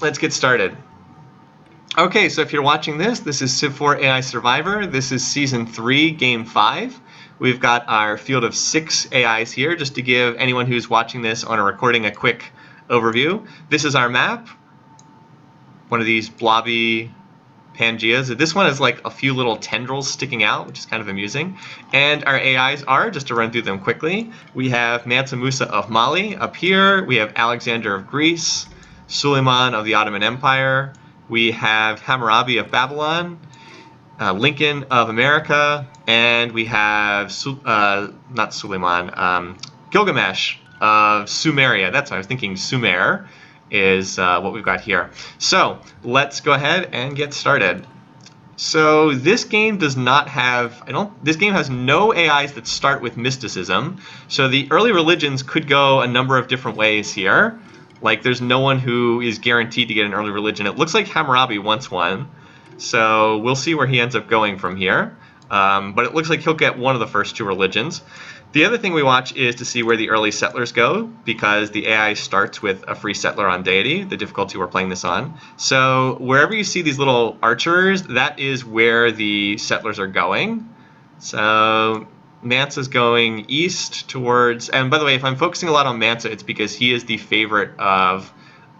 let's get started. Okay, so if you're watching this is Civ4 AI Survivor. This is Season 3, Game 5. We've got our field of 6 AIs here, just to give anyone who's watching this on a recording a quick overview. This is our map. One of these blobby Pangeas. This one has like a few little tendrils sticking out, which is kind of amusing. And our AIs are, just to run through them quickly, we have Mansa Musa of Mali up here. We have Alexander of Greece, Suleiman of the Ottoman Empire. We have Hammurabi of Babylon, Lincoln of America, and we have not Suleiman, Gilgamesh of Sumeria. That's what I was thinking. Sumer is what we've got here. So let's go ahead and get started. So this game does not have, this game has no AIs that start with mysticism. So the early religions could go a number of different ways here. Like there's no one who is guaranteed to get an early religion. It looks like Hammurabi wants one. So we'll see where he ends up going from here. But it looks like he'll get one of the first 2 religions. The other thing we watch is to see where the early settlers go, because the AI starts with a free settler on deity, the difficulty we're playing this on. So wherever you see these little archers, that is where the settlers are going. So Mansa's going east towards, and by the way, if I'm focusing a lot on Mansa, it's because he is the favorite of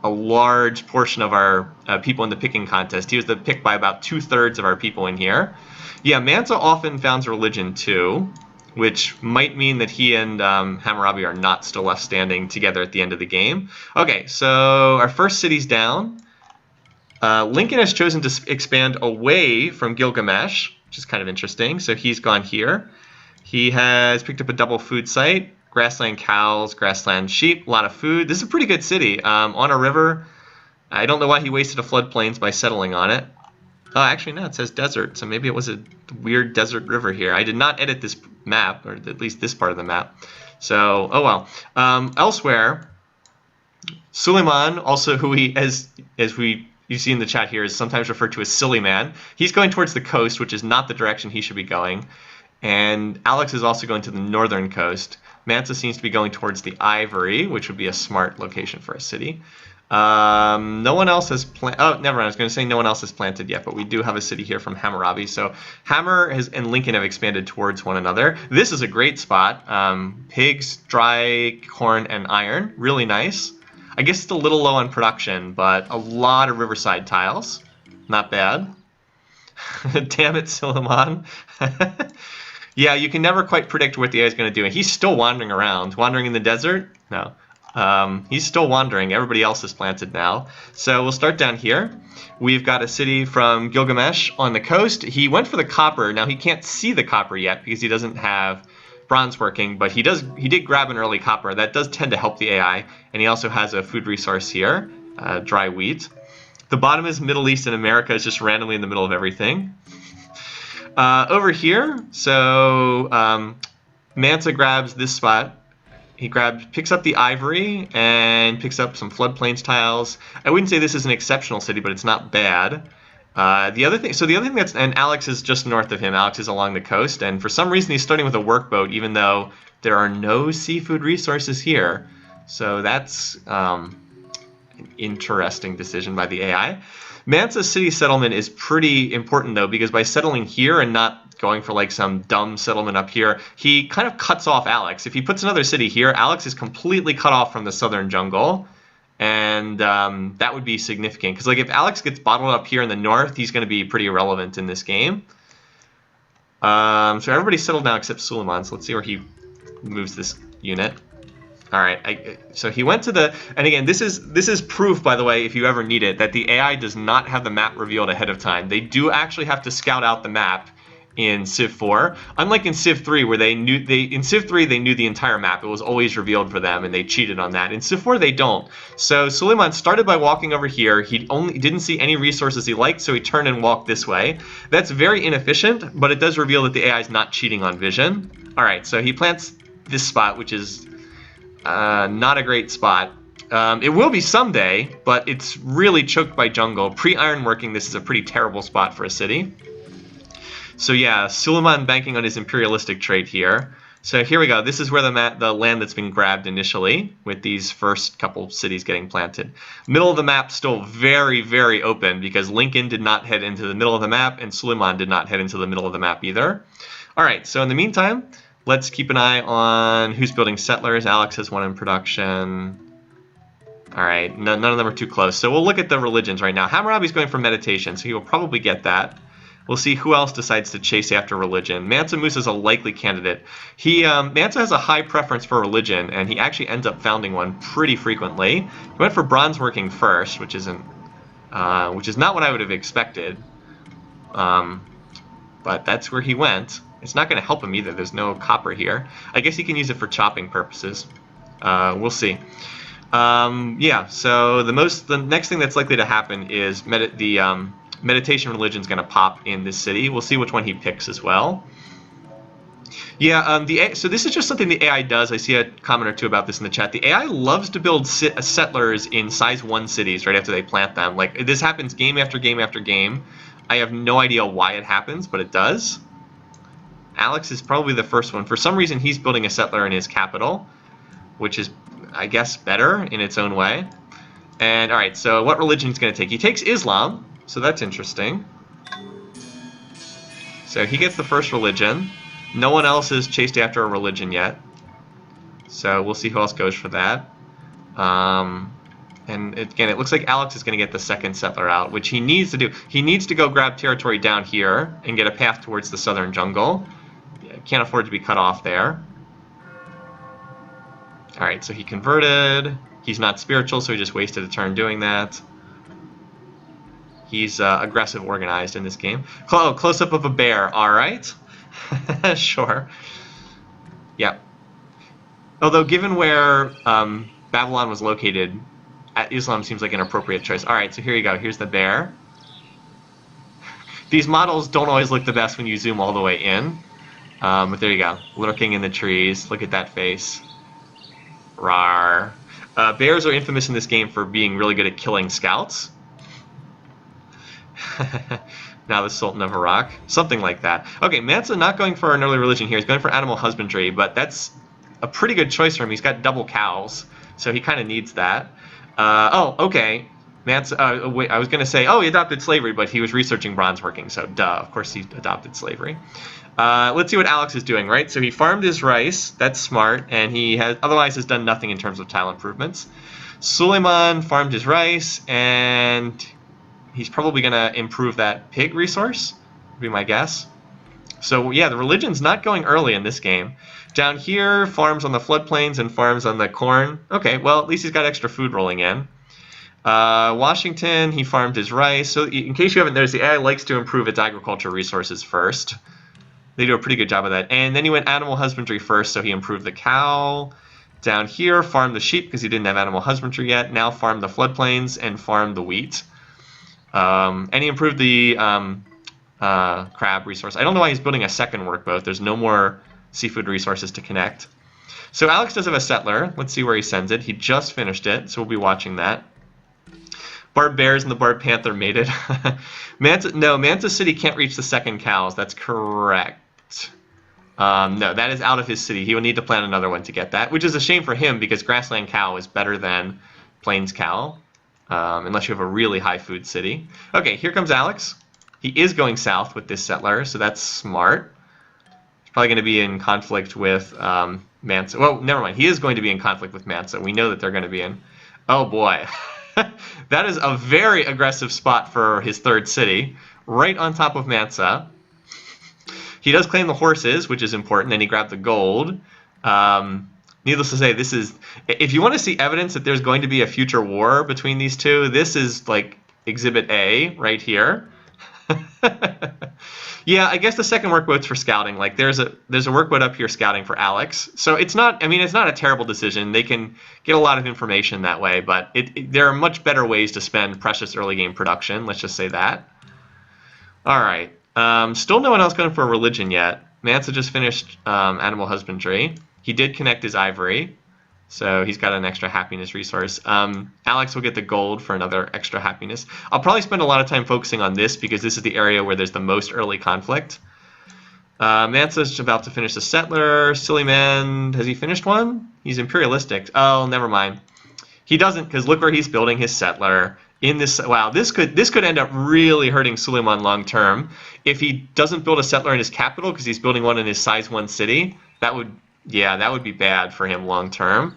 a large portion of our people in the picking contest. He was the pick by about 2/3 of our people in here. Yeah, Mansa often founds religion too, which might mean that he and Hammurabi are not still left standing together at the end of the game. Okay, so our first city's down. Lincoln has chosen to expand away from Gilgamesh, which is kind of interesting. So he's gone here. He has picked up a double food site, grassland cows, grassland sheep, a lot of food. This is a pretty good city on a river. I don't know why he wasted a floodplains by settling on it. Actually, no, it says desert, so maybe it was a weird desert river here. I did not edit this map, or at least this part of the map. So, oh well. Elsewhere, Suleiman, also who you see in the chat here, is sometimes referred to as Silly Man. He's going towards the coast, which is not the direction he should be going. And Alex is also going to the northern coast. Mansa seems to be going towards the Ivory, which would be a smart location for a city. No one else has planted. Oh, never mind. I was going to say no one else has planted yet, but we do have a city here from Hammurabi. So Hammer and Lincoln have expanded towards one another. This is a great spot. Pigs, dry corn, and iron. Really nice. I guess it's a little low on production, but a lot of riverside tiles. Not bad. Damn it, Suleiman. Yeah, you can never quite predict what the AI is going to do. And he's still wandering around. Wandering in the desert? No. He's still wandering. Everybody else is planted now. So we'll start down here. We've got a city from Gilgamesh on the coast. He went for the copper. Now he can't see the copper yet because he doesn't have bronze working, but he did grab an early copper. That does tend to help the AI. And he also has a food resource here, dry wheat. The bottom is Middle East, and America is just randomly in the middle of everything. Over here, so Mansa grabs this spot. He picks up the Ivory and picks up some floodplains tiles. I wouldn't say this is an exceptional city, but it's not bad. The other thing and Alex is just north of him. Alex is along the coast, and for some reason he's starting with a workboat, even though there are no seafood resources here. So that's an interesting decision by the AI. Mansa's city settlement is pretty important, though, because by settling here and not going for like some dumb settlement up here, he kind of cuts off Alex. If he puts another city here, Alex is completely cut off from the southern jungle, and that would be significant. Because like if Alex gets bottled up here in the north, he's going to be pretty irrelevant in this game. So everybody's settled now except Suleiman, so let's see where he moves this unit. All right, so he went to the, and again, this is proof, by the way, if you ever need it, that the AI does not have the map revealed ahead of time. They do actually have to scout out the map in Civ4, unlike in Civ3, where in Civ3 they knew the entire map. It was always revealed for them, and they cheated on that. In Civ4 they don't. So Suleiman started by walking over here. He didn't see any resources he liked, so he turned and walked this way. That's very inefficient, but it does reveal that the AI is not cheating on vision. All right, so he plants this spot, which is not a great spot. It will be someday, but it's really choked by jungle. Pre-ironworking, this is a pretty terrible spot for a city. So yeah, Suleiman banking on his imperialistic trait here. So here we go. This is where the land that's been grabbed initially, with these first couple cities getting planted. Middle of the map still very, very open because Lincoln did not head into the middle of the map and Suleiman did not head into the middle of the map either. All right, so in the meantime, let's keep an eye on who's building settlers. Alex has one in production. All right, none of them are too close. So we'll look at the religions right now. Hammurabi's going for meditation, so he will probably get that. We'll see who else decides to chase after religion. Mansa Musa is a likely candidate. Mansa has a high preference for religion, and he actually ends up founding one pretty frequently. He went for bronze working first, which is not what I would have expected. But that's where he went. It's not going to help him either. There's no copper here. I guess he can use it for chopping purposes. We'll see. Yeah. So the next thing that's likely to happen is meditation religion is going to pop in this city. We'll see which one he picks as well. Yeah, so this is just something the AI does. I see a comment or two about this in the chat. The AI loves to build settlers in size 1 cities right after they plant them. Like, this happens game after game after game. I have no idea why it happens, but it does. Alex is probably the first one. For some reason, he's building a settler in his capital, which is, I guess, better in its own way. And, all right, so what religion is going to take? He takes Islam. So that's interesting. So he gets the first religion. No one else has chased after a religion yet. So we'll see who else goes for that. And again, it looks like Alex is going to get the second settler out, which he needs to do. He needs to go grab territory down here and get a path towards the southern jungle. Can't afford to be cut off there. All right, so he converted. He's not spiritual, so he just wasted a turn doing that. He's aggressive organized in this game. Close-up of a bear. All right. Sure. Yeah. Although, given where Babylon was located, Islam seems like an appropriate choice. All right, so here you go. Here's the bear. These models don't always look the best when you zoom all the way in. But there you go. Lurking in the trees. Look at that face. Rawr. Bears are infamous in this game for being really good at killing scouts. Now the Sultan of Iraq. Something like that. Okay, Mansa not going for an early religion here. He's going for animal husbandry, but that's a pretty good choice for him. He's got double cows, so he kind of needs that. Oh, okay. Mansa, wait, I was going to say, oh, he adopted slavery, but he was researching bronze working, so duh, of course he adopted slavery. Let's see what Alex is doing, right? So he farmed his rice. That's smart, and he otherwise has done nothing in terms of tile improvements. Suleiman farmed his rice, and he's probably going to improve that pig resource, would be my guess. So yeah, the religion's not going early in this game. Down here, farms on the floodplains and farms on the corn. Okay, well, at least he's got extra food rolling in. Washington, he farmed his rice. So in case you haven't noticed, the AI likes to improve its agriculture resources first. They do a pretty good job of that. And then he went animal husbandry first, so he improved the cow. Down here, farmed the sheep because he didn't have animal husbandry yet. Now farmed the floodplains and farmed the wheat. And he improved the crab resource. I don't know why he's building a second workboat. There's no more seafood resources to connect. So Alex does have a settler. Let's see where he sends it. He just finished it, so we'll be watching that. Barred bears and the barred panther mated. Mansa City can't reach the second cows. That's correct. No, that is out of his city. He will need to plant another one to get that, which is a shame for him because grassland cow is better than plains cow, unless you have a really high food city. Okay, here comes Alex. He is going south with this settler, so that's smart. He's probably going to be in conflict with Mansa. Well, never mind. He is going to be in conflict with Mansa. We know that they're going to be in. Oh, boy. That is a very aggressive spot for his third city, right on top of Mansa. He does claim the horses, which is important, and he grabbed the gold. Needless to say, this is... If you want to see evidence that there's going to be a future war between these two, this is like Exhibit A right here. Yeah, I guess the second workboat's for scouting. Like there's a workboat up here scouting for Alex. So it's not, I mean, it's not a terrible decision. They can get a lot of information that way, but there are much better ways to spend precious early game production. Let's just say that. All right. Still no one else going for a religion yet. Mansa just finished animal husbandry. He did connect his ivory, so he's got an extra happiness resource. Alex will get the gold for another extra happiness. I'll probably spend a lot of time focusing on this because this is the area where there's the most early conflict. Mansa's about to finish the settler. Silly man, has he finished one? He's imperialistic. Oh, never mind. He doesn't, because look where he's building his settler. In this, wow, this could end up really hurting Suleiman long term if he doesn't build a settler in his capital because he's building one in his size 1 city. That would be bad for him long term.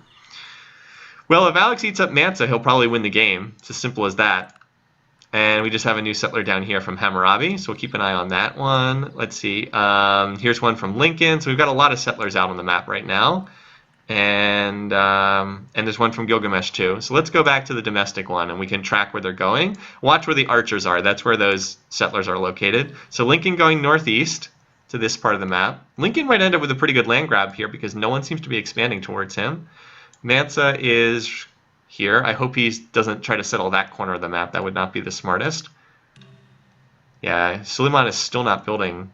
Well, if Alex eats up Mansa, he'll probably win the game. It's as simple as that. And we just have a new settler down here from Hammurabi, so we'll keep an eye on that one. Let's see. Here's one from Lincoln. So we've got a lot of settlers out on the map right now. And there's one from Gilgamesh too. So let's go back to the domestic one and we can track where they're going. Watch where the archers are. That's where those settlers are located. So Lincoln going northeast to this part of the map. Lincoln might end up with a pretty good land grab here because no one seems to be expanding towards him. Mansa is here. I hope he doesn't try to settle that corner of the map. That would not be the smartest. Yeah, Suleiman is still not building.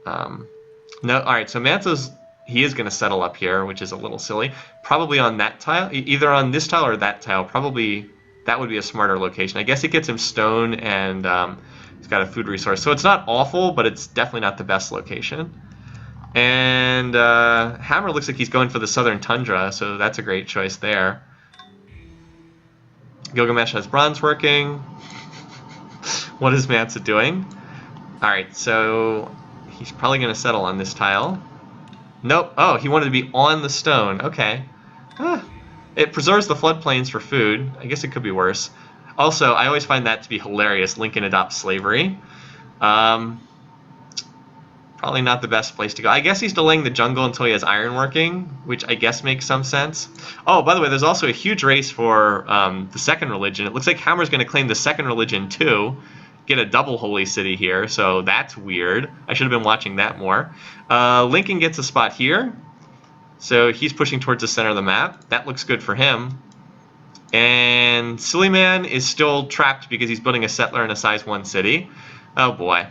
No, all right, so he is going to settle up here, which is a little silly. Probably on that tile, either on this tile or that tile. Probably that would be a smarter location. I guess it gets him stone and he's got a food resource. So it's not awful, but it's definitely not the best location. And Hammer looks like he's going for the southern tundra, so that's a great choice there. Gilgamesh has bronze working. What is Mansa doing? All right, so he's probably going to settle on this tile. Nope. Oh, he wanted to be on the stone. Okay. It preserves the floodplains for food. I guess it could be worse. Also, I always find that to be hilarious. Lincoln adopts slavery. Probably not the best place to go. I guess he's delaying the jungle until he has iron working, which I guess makes some sense. Oh, by the way, there's also a huge race for the second religion. It looks like Hammer's going to claim the second religion too. Get a double holy city here, so that's weird. I should have been watching that more. Lincoln gets a spot here, so he's pushing towards the center of the map. That looks good for him. And Suleiman is still trapped because he's building a settler in a size 1 city. Oh boy.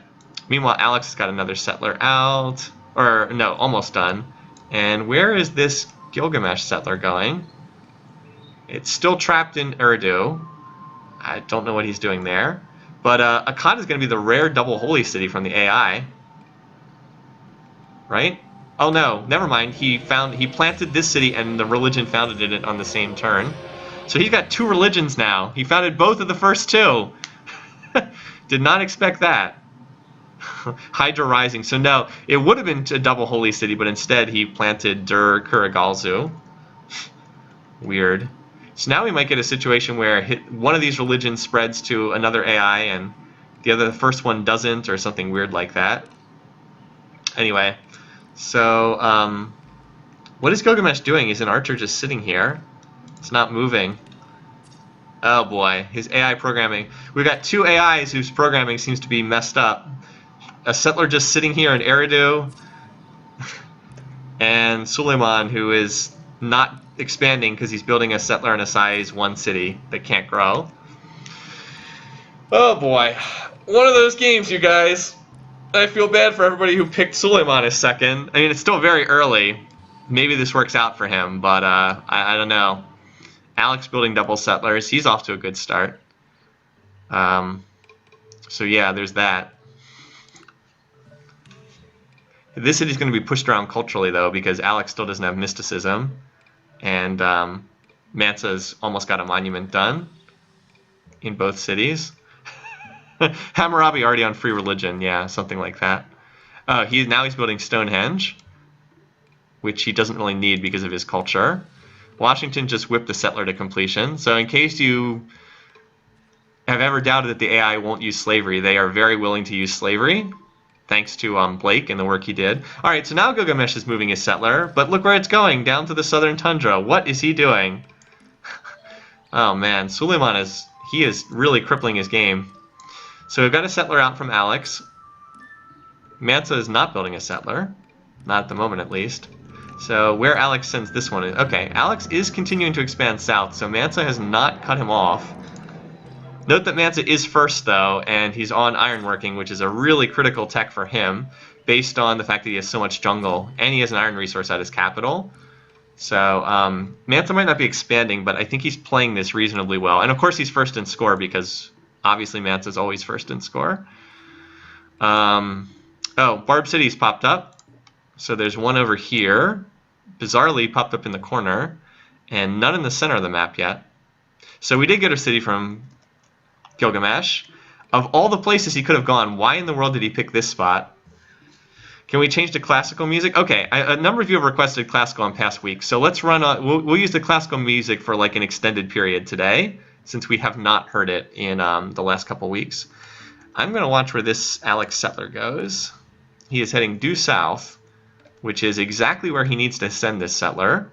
Meanwhile, Alex has got another settler out, or no, almost done. And where is this Gilgamesh settler going? It's still trapped in Urdu. I don't know what he's doing there. But Akkad is going to be the rare double holy city from the AI. Right? Oh no, never mind. He planted this city and the religion founded it on the same turn. So he's got 2 religions now. He founded both of the first 2. Did not expect that. Hydra Rising. So no, it would have been a double holy city, but instead he planted Dur Kurigalzu. Weird. So now we might get a situation where one of these religions spreads to another AI and the first one doesn't, or something weird like that. Anyway, so what is Gilgamesh doing? Is an archer just sitting here? It's not moving. Oh boy, his AI programming. We've got 2 AIs whose programming seems to be messed up. A settler just sitting here in Eridu, and Suleiman, who is not expanding because he's building a settler in a size 1 city that can't grow. Oh boy, one of those games, you guys. I feel bad for everybody who picked Suleiman as second. I mean, it's still very early. Maybe this works out for him, but I don't know. Alex building double settlers. He's off to a good start. So yeah, there's that. This city's going to be pushed around culturally, though, because Alex still doesn't have mysticism. And Mansa's almost got a monument done in both cities. Hammurabi already on free religion, yeah, something like that. Now he's building Stonehenge, which he doesn't really need because of his culture. Washington just whipped the settler to completion. So in case you have ever doubted that the AI won't use slavery, they are very willing to use slavery, thanks to Blake and the work he did. All right, so now Gilgamesh is moving his settler, but look where it's going, down to the southern tundra. What is he doing? Oh man, Suleiman is really crippling his game. So we've got a settler out from Alex. Mansa is not building a settler, not at the moment at least. So where Alex sends this one is, okay, Alex is continuing to expand south, so Mansa has not cut him off. Note that Mansa is first, though, and he's on ironworking, which is a really critical tech for him, based on the fact that he has so much jungle, and he has an iron resource at his capital. So Mansa might not be expanding, but I think he's playing this reasonably well. And of course he's first in score, because obviously Mansa's always first in score. Oh, Barb City's popped up. So there's one over here. Bizarrely popped up in the corner. And none in the center of the map yet. So we did get a city from Gilgamesh. Of all the places he could have gone, why in the world did he pick this spot? Can we change to classical music? Okay, a number of you have requested classical in past weeks, so let's run we'll use the classical music for like an extended period today, since we have not heard it in the last couple weeks. I'm going to watch where this Alex settler goes. He is heading due south, which is exactly where he needs to send this settler.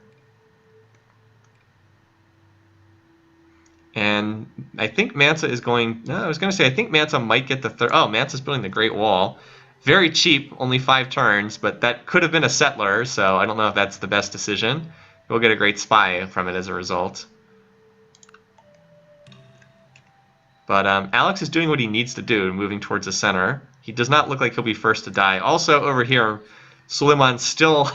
And I think Mansa is going... No, I was going to say, I think Mansa might get the third... Oh, Mansa's building the Great Wall. Very cheap, only 5 turns, but that could have been a settler, so I don't know if that's the best decision. We'll get a great spy from it as a result. But Alex is doing what he needs to do, moving towards the center. He does not look like he'll be first to die. Also, over here, Suleiman's still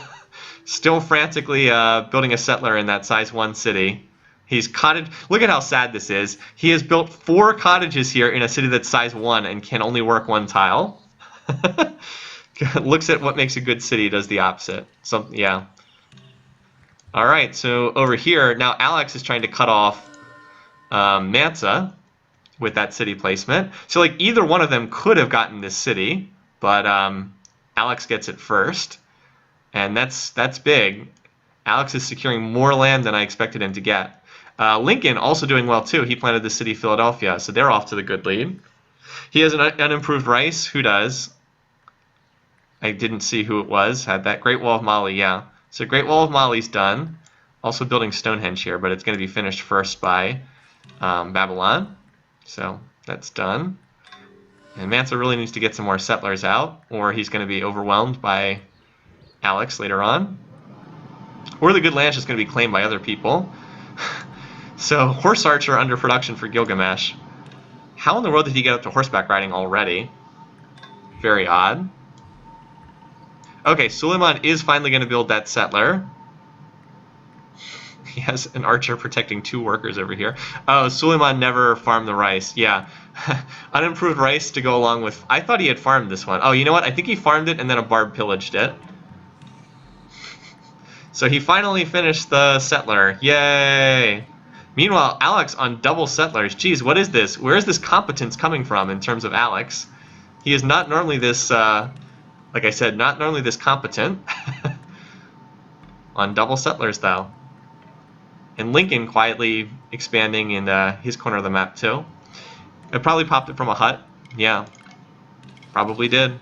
frantically building a settler in that size 1 city. He's cottage. Look at how sad this is. He has built 4 cottages here in a city that's size 1 and can only work 1 tile. Looks at what makes a good city, does the opposite. So yeah. All right, so over here now, Alex is trying to cut off Mansa with that city placement. So like either one of them could have gotten this city, but Alex gets it first, and that's big. Alex is securing more land than I expected him to get. Lincoln also doing well too. He planted the city Philadelphia, so they're off to the good lead. He has an unimproved rice. Who does? I didn't see who it was. Had that Great Wall of Mali, yeah. So Great Wall of Mali's done. Also building Stonehenge here, but it's going to be finished first by Babylon. So that's done. And Mansa really needs to get some more settlers out, or he's going to be overwhelmed by Alex later on. Or the good land's just going to be claimed by other people. So Horse Archer under production for Gilgamesh. How in the world did he get up to horseback riding already? Very odd. Okay, Suleiman is finally going to build that settler. He has an archer protecting 2 workers over here. Oh, Suleiman never farmed the rice. Yeah. Unimproved rice to go along with... I thought he had farmed this one. Oh, you know what? I think he farmed it and then a barb pillaged it. So he finally finished the settler. Yay! Meanwhile, Alex on double settlers. Geez, what is this? Where is this competence coming from in terms of Alex? He is not normally this... like I said, not normally this competent. On double settlers, though. And Lincoln quietly expanding in his corner of the map, too. It probably popped it from a hut. Yeah, probably did.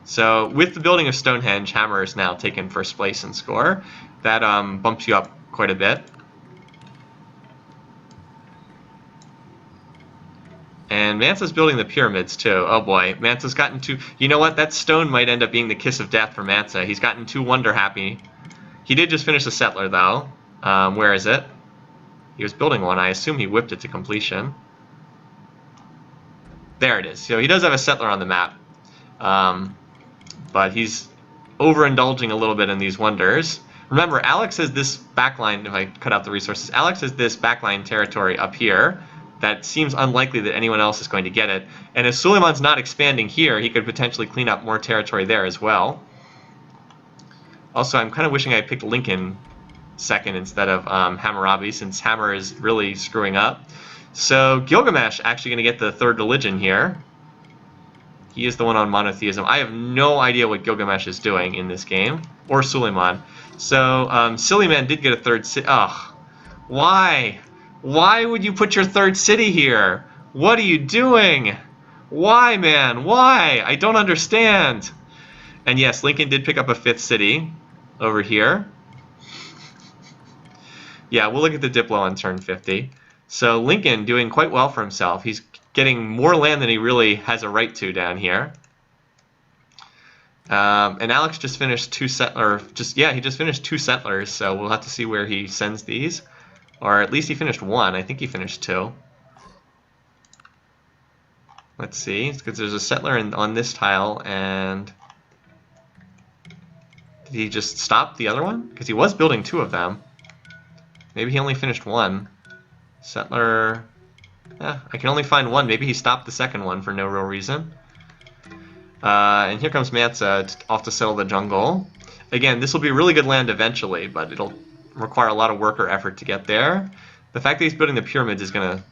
So, with the building of Stonehenge, Hammer is now taken first place in score. That bumps you up quite a bit. And Mansa's building the pyramids, too. Oh boy, Mansa's gotten too... You know what? That stone might end up being the kiss of death for Mansa. He's gotten too wonder-happy. He did just finish a settler, though. Where is it? He was building one. I assume he whipped it to completion. There it is. So he does have a settler on the map. But he's overindulging a little bit in these wonders. Remember, Alex has this backline... If I cut out the resources, Alex has this backline territory up here. That seems unlikely that anyone else is going to get it. And if Suleiman's not expanding here, he could potentially clean up more territory there as well. Also, I'm kind of wishing I picked Lincoln second instead of Hammurabi, since Hammer is really screwing up. So Gilgamesh actually going to get the third religion here. He is the one on monotheism. I have no idea what Gilgamesh is doing in this game, or Suleiman. So Silly Man did get a third city. Ugh, why? Why would you put your third city here? What are you doing? Why, man? Why? I don't understand. And yes, Lincoln did pick up a 5th city over here. Yeah, we'll look at the Diplo on turn 50. So Lincoln doing quite well for himself. He's getting more land than he really has a right to down here. And Alex just finished 2 settlers. He just finished 2 settlers, so we'll have to see where he sends these. Or at least he finished 1. I think he finished 2. Let's see, because there's a settler on this tile, and did he just stop the other one? Because he was building 2 of them. Maybe he only finished 1. Settler... I can only find 1. Maybe he stopped the second one for no real reason. And here comes Mansa off to settle the jungle. Again, this will be really good land eventually, but it'll require a lot of work or effort to get there. The fact that he's building the pyramids is going to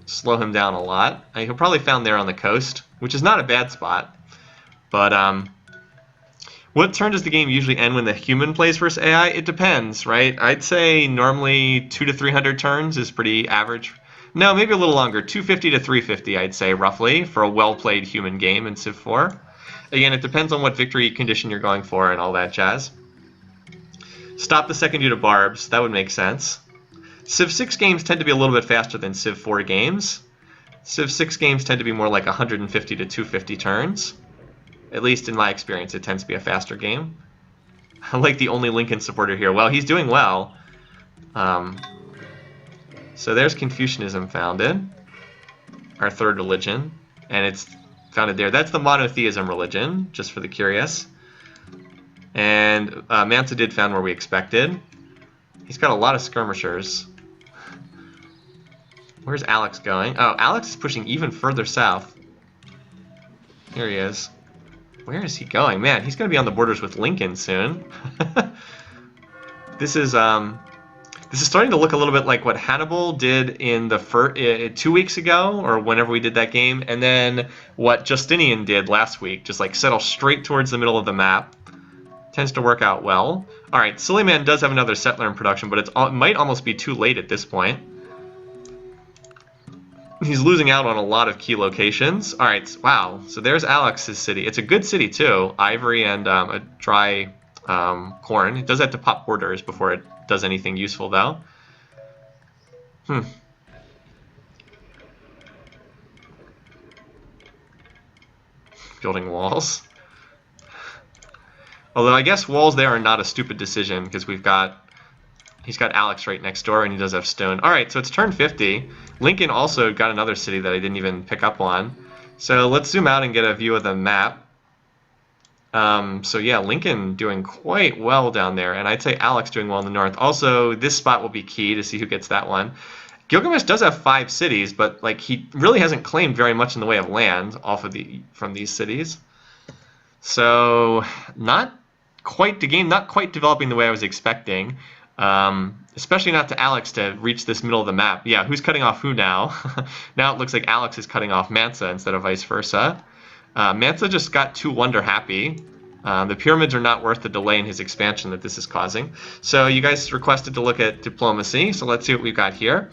slow him down a lot. He'll probably found there on the coast, which is not a bad spot. But what turn does the game usually end when the human plays versus AI? It depends, right? I'd say normally 200 to 300 turns is pretty average. No, maybe a little longer. 250 to 350, I'd say, roughly, for a well-played human game in Civ 4. Again, it depends on what victory condition you're going for and all that jazz. Stop the second due to barbs. That would make sense. Civ 6 games tend to be a little bit faster than Civ 4 games. Civ 6 games tend to be more like 150 to 250 turns. At least in my experience, it tends to be a faster game. I like the only Lincoln supporter here. Well, he's doing well. So there's Confucianism founded, our third religion, and it's founded there. That's the monotheism religion, just for the curious. And Mansa did found where we expected. He's got a lot of skirmishers. Where's Alex going? Oh, Alex is pushing even further south. Here he is. Where is he going? Man, he's going to be on the borders with Lincoln soon. This is starting to look a little bit like what Hannibal did in the 2 weeks ago, or whenever we did that game, and then what Justinian did last week. Just like settle straight towards the middle of the map. Tends to work out well. All right, Suleiman does have another settler in production, but it might almost be too late at this point. He's losing out on a lot of key locations. All right, wow. So there's Alex's city. It's a good city too. Ivory and a dry corn. It does have to pop borders before it does anything useful, though. Building walls. Although I guess walls there are not a stupid decision because he's got Alex right next door and he does have stone. All right, so it's turn 50. Lincoln also got another city that I didn't even pick up on. So let's zoom out and get a view of the map. So yeah, Lincoln doing quite well down there, and I'd say Alex doing well in the north. Also, this spot will be key to see who gets that one. Gilgamesh does have 5 cities, but like he really hasn't claimed very much in the way of land from these cities. So not quite developing the way I was expecting. Especially not to Alex to reach this middle of the map. Yeah, who's cutting off who now? Now it looks like Alex is cutting off Mansa instead of vice versa. Mansa just got too wonder happy. The pyramids are not worth the delay in his expansion that this is causing. So you guys requested to look at diplomacy, so let's see what we've got here.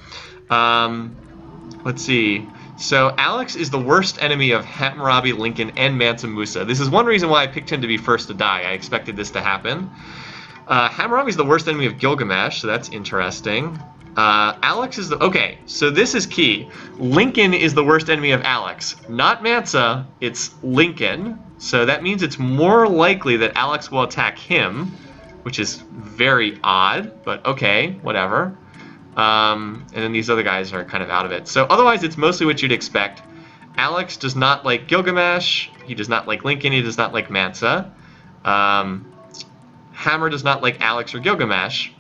Let's see. So Alex is the worst enemy of Hammurabi, Lincoln, and Mansa Musa. This is one reason why I picked him to be first to die. I expected this to happen. Hammurabi is the worst enemy of Gilgamesh, so that's interesting. Alex is okay, so this is key. Lincoln is the worst enemy of Alex. Not Mansa, it's Lincoln. So that means it's more likely that Alex will attack him, which is very odd, but okay, whatever. And then these other guys are kind of out of it. So otherwise, it's mostly what you'd expect. Alex does not like Gilgamesh. He does not like Lincoln. He does not like Mansa. Hammer does not like Alex or Gilgamesh.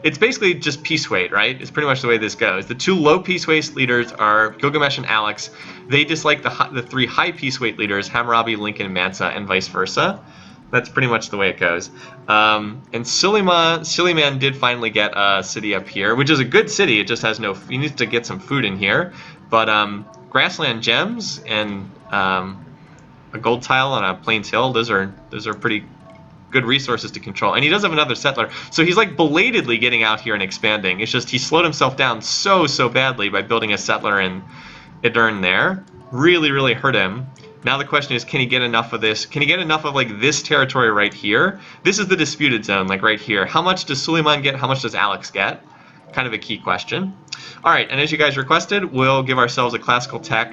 It's basically just piece weight, right? It's pretty much the way this goes. The 2 low piece weight leaders are Gilgamesh and Alex. They dislike the 3 high piece weight leaders, Hammurabi, Lincoln, and Mansa, and vice versa. That's pretty much the way it goes. And Suleiman did finally get a city up here, which is a good city. It just has no. He needs to get some food in here. But grassland gems and a gold tile on a plains hill. Those are pretty good resources to control. And he does have another settler. So he's like belatedly getting out here and expanding. It's just he slowed himself down so badly by building a settler in Idern there. Really, really hurt him. Now the question is, can he get enough of this? Can he get enough of like this territory right here? This is the disputed zone, like right here. How much does Suleiman get? How much does Alex get? Kind of a key question. All right, and as you guys requested, we'll give ourselves a classical tech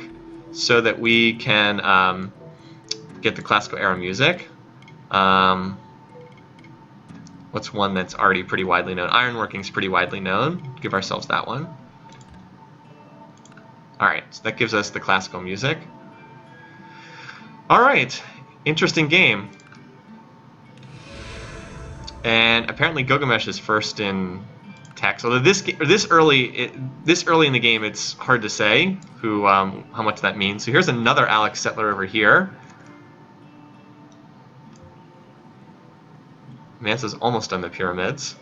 so that we can get the classical era music. What's one that's already pretty widely known? Ironworking's pretty widely known. Give ourselves that one. All right, so that gives us the classical music. All right, interesting game. And apparently Gilgamesh is first in attacks. Although this early in the game, it's hard to say how much that means. So here's another Alex settler over here. Mansa's almost done the pyramids.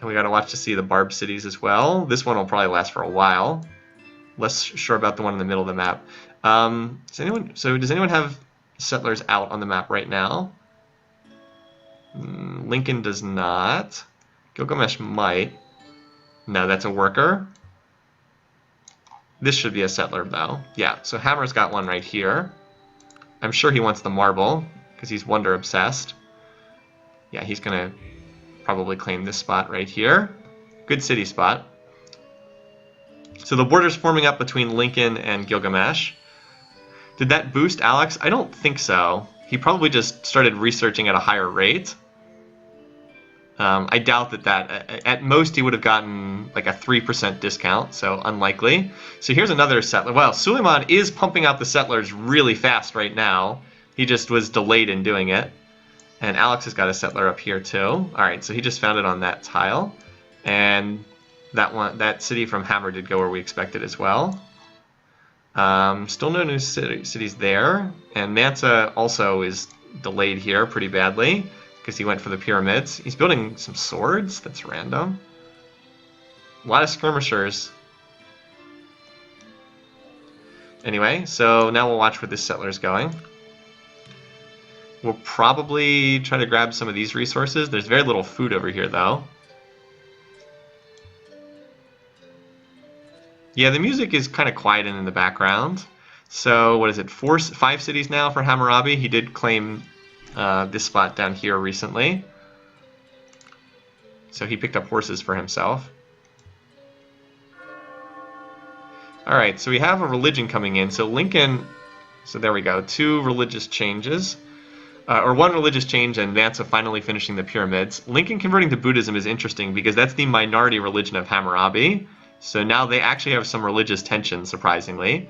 And we got to watch to see the Barb cities as well. This one will probably last for a while. Less sure about the one in the middle of the map. Does anyone have settlers out on the map right now? Lincoln does not. Gilgamesh might. No, that's a worker. This should be a settler, though. Yeah, so Hammer's got one right here. I'm sure he wants the marble, because he's wonder obsessed. Yeah, he's going to probably claim this spot right here. Good city spot. So the border's forming up between Lincoln and Gilgamesh. Did that boost Alex? I don't think so. He probably just started researching at a higher rate. I doubt that at most he would have gotten like a 3% discount, so unlikely. So here's another settler. Well, Suleiman is pumping out the settlers really fast right now. He just was delayed in doing it. And Alex has got a settler up here too. All right, so he just found it on that tile. And that city from Hammer did go where we expected as well. Still no new cities there. And Mansa also is delayed here pretty badly because he went for the pyramids. He's building some swords. That's random. A lot of skirmishers. Anyway, so now we'll watch where this settler's going. We'll probably try to grab some of these resources. There's very little food over here, though. Yeah, the music is kind of quiet in the background. So, what is it? 5 cities now for Hammurabi. He did claim this spot down here recently. So he picked up horses for himself. Alright, so we have a religion coming in. So Lincoln, so there we go. 2 religious changes. Or 1 religious change and Mansa finally finishing the pyramids. Lincoln converting to Buddhism is interesting because that's the minority religion of Hammurabi. So now they actually have some religious tension, surprisingly.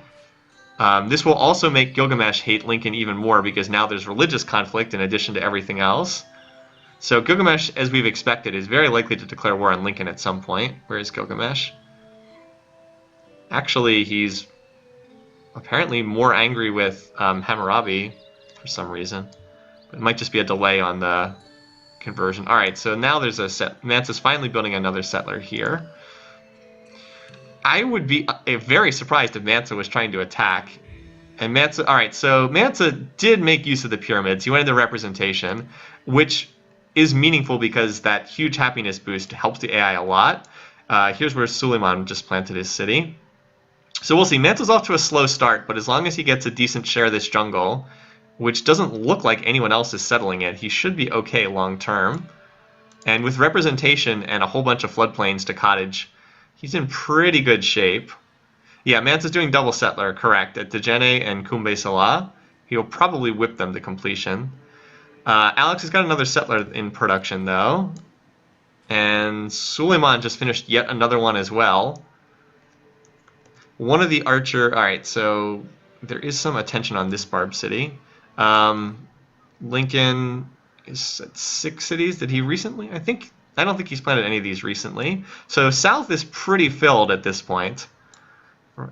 This will also make Gilgamesh hate Lincoln even more because now there's religious conflict in addition to everything else. So Gilgamesh, as we've expected, is very likely to declare war on Lincoln at some point. Where is Gilgamesh? Actually, he's apparently more angry with Hammurabi for some reason. It might just be a delay on the conversion. Alright, so now there's Mansa's finally building another settler here. I would be very surprised if Mansa was trying to attack. And Mansa, alright, so Mansa did make use of the pyramids. He went into representation, which is meaningful because that huge happiness boost helps the AI a lot. Here's where Suleiman just planted his city. So we'll see. Mansa's off to a slow start, but as long as he gets a decent share of this jungle, which doesn't look like anyone else is settling it, he should be okay long term. And with representation and a whole bunch of floodplains to cottage, he's in pretty good shape. Yeah, Mansa's doing double settler, correct, at Dejene and Kumbe Salah. He'll probably whip them to completion. Alex has got another settler in production, though. And Suleiman just finished yet another one as well. One of the archer... Alright, so there is some attention on this Barb city. Lincoln is at 6 cities. Did he recently? I don't think he's planted any of these recently. So south is pretty filled at this point.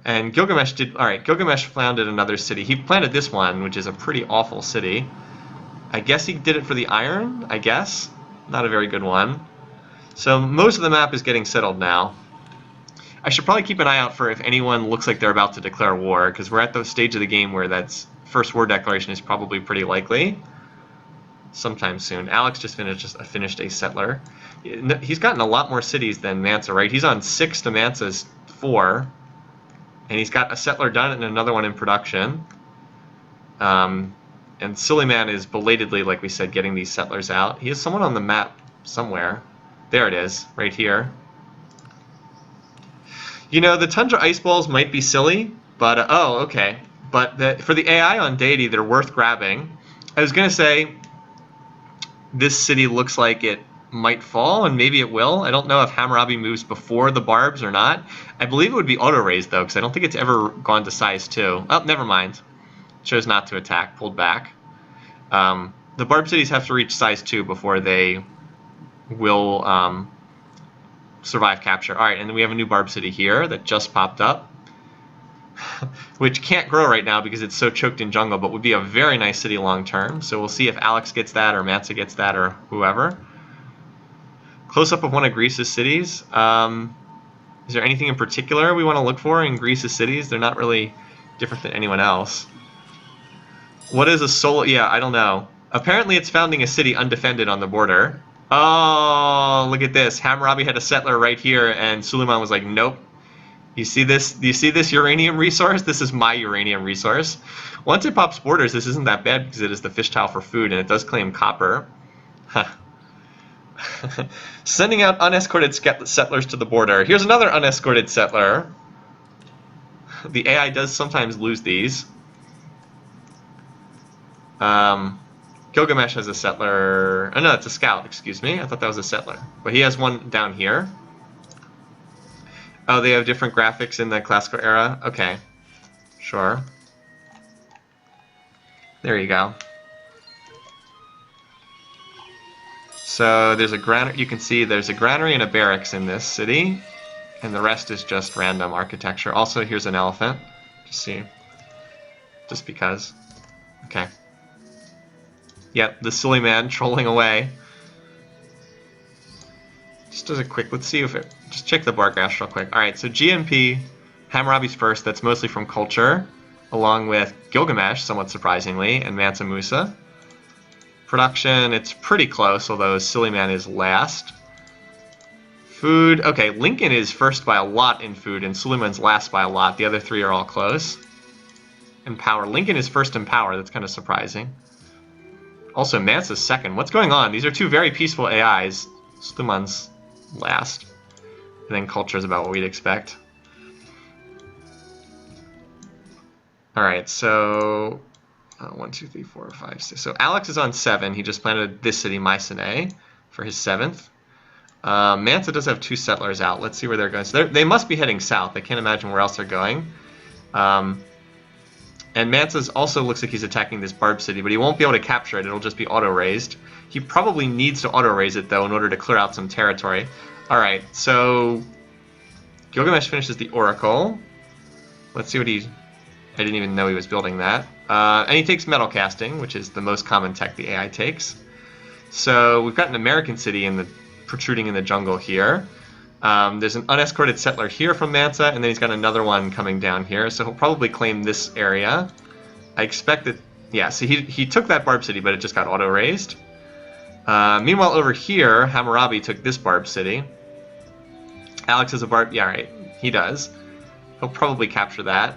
And Gilgamesh did... Alright, Gilgamesh founded another city. He planted this one, which is a pretty awful city. I guess he did it for the iron, I guess. Not a very good one. So most of the map is getting settled now. I should probably keep an eye out for if anyone looks like they're about to declare war, because we're at the stage of the game where that's first war declaration is probably pretty likely. Sometime soon. Alex just finished a settler. He's gotten a lot more cities than Mansa, right? He's on 6 to Mansa's 4. And he's got a settler done and another one in production. And Suleiman is belatedly, like we said, getting these settlers out. He has someone on the map somewhere. There it is, right here. You know, the Tundra Ice Balls might be silly, but... oh, okay. But for the AI on Deity, they're worth grabbing. I was going to say, this city looks like it might fall, and maybe it will. I don't know if Hammurabi moves before the barbs or not. I believe it would be auto-raised, though, because I don't think it's ever gone to size 2. Oh, never mind. Chose not to attack, pulled back. The barb cities have to reach size 2 before they will survive capture. All right, and then we have a new Barb City here that just popped up, which can't grow right now because it's so choked in jungle, but would be a very nice city long term. So we'll see if Alex gets that or Mansa gets that or whoever. Close-up of one of Greece's cities. Is there anything in particular we want to look for in Greece's cities? They're not really different than anyone else. What is a solo? Yeah, I don't know. Apparently it's founding a city undefended on the border. Oh, look at this. Hammurabi had a settler right here, and Suleiman was like, nope. You see this? Do you see this uranium resource? This is my uranium resource. Once it pops borders, this isn't that bad because it is the fish tile for food, and it does claim copper. Sending out unescorted settlers to the border. Here's another unescorted settler. The AI does sometimes lose these. Gilgamesh has a settler. Oh no, it's a scout, excuse me. I thought that was a settler. But he has one down here. Oh, they have different graphics in the classical era? Okay. Sure. There you go. So there's a granary. You can see there's a granary and a barracks in this city. And the rest is just random architecture. Also, here's an elephant. Just see. Just because. Okay. Yep, the silly man trolling away. Just as a quick, let's see if it, just check the bar graphs real quick. Alright, so GMP, Hammurabi's first, that's mostly from culture, along with Gilgamesh, somewhat surprisingly, and Mansa Musa. Production, it's pretty close, although Silly Man is last. Food, okay, Lincoln is first by a lot in food, and Suleiman's last by a lot. The other three are all close. And power, Lincoln is first in power, that's kind of surprising. Also, Mansa's second. What's going on? These are two very peaceful AIs. Suleiman's last. And then culture is about what we'd expect. Alright, so 1, 2, 3, 4, 5, 6. So Alex is on 7. He just planted this city, Mycenae, for his 7th. Mansa does have 2 settlers out. Let's see where they're going. So they must be heading south. I can't imagine where else they're going. And Mansa's also looks like he's attacking this Barb City, but he won't be able to capture it. It'll just be auto-raised. He probably needs to auto-raise it, though, in order to clear out some territory. Alright, so Gilgamesh finishes the Oracle. Let's see what he... I didn't even know he was building that. And he takes metal casting, which is the most common tech the AI takes. So we've got an American city protruding in the jungle here. There's an unescorted settler here from Mansa, and then he's got another one coming down here, so he'll probably claim this area. I expect that, yeah, so he took that Barb City, but it just got auto-raised. Meanwhile, over here, Hammurabi took this Barb City. Alex has a Barb, yeah, right, he does. He'll probably capture that.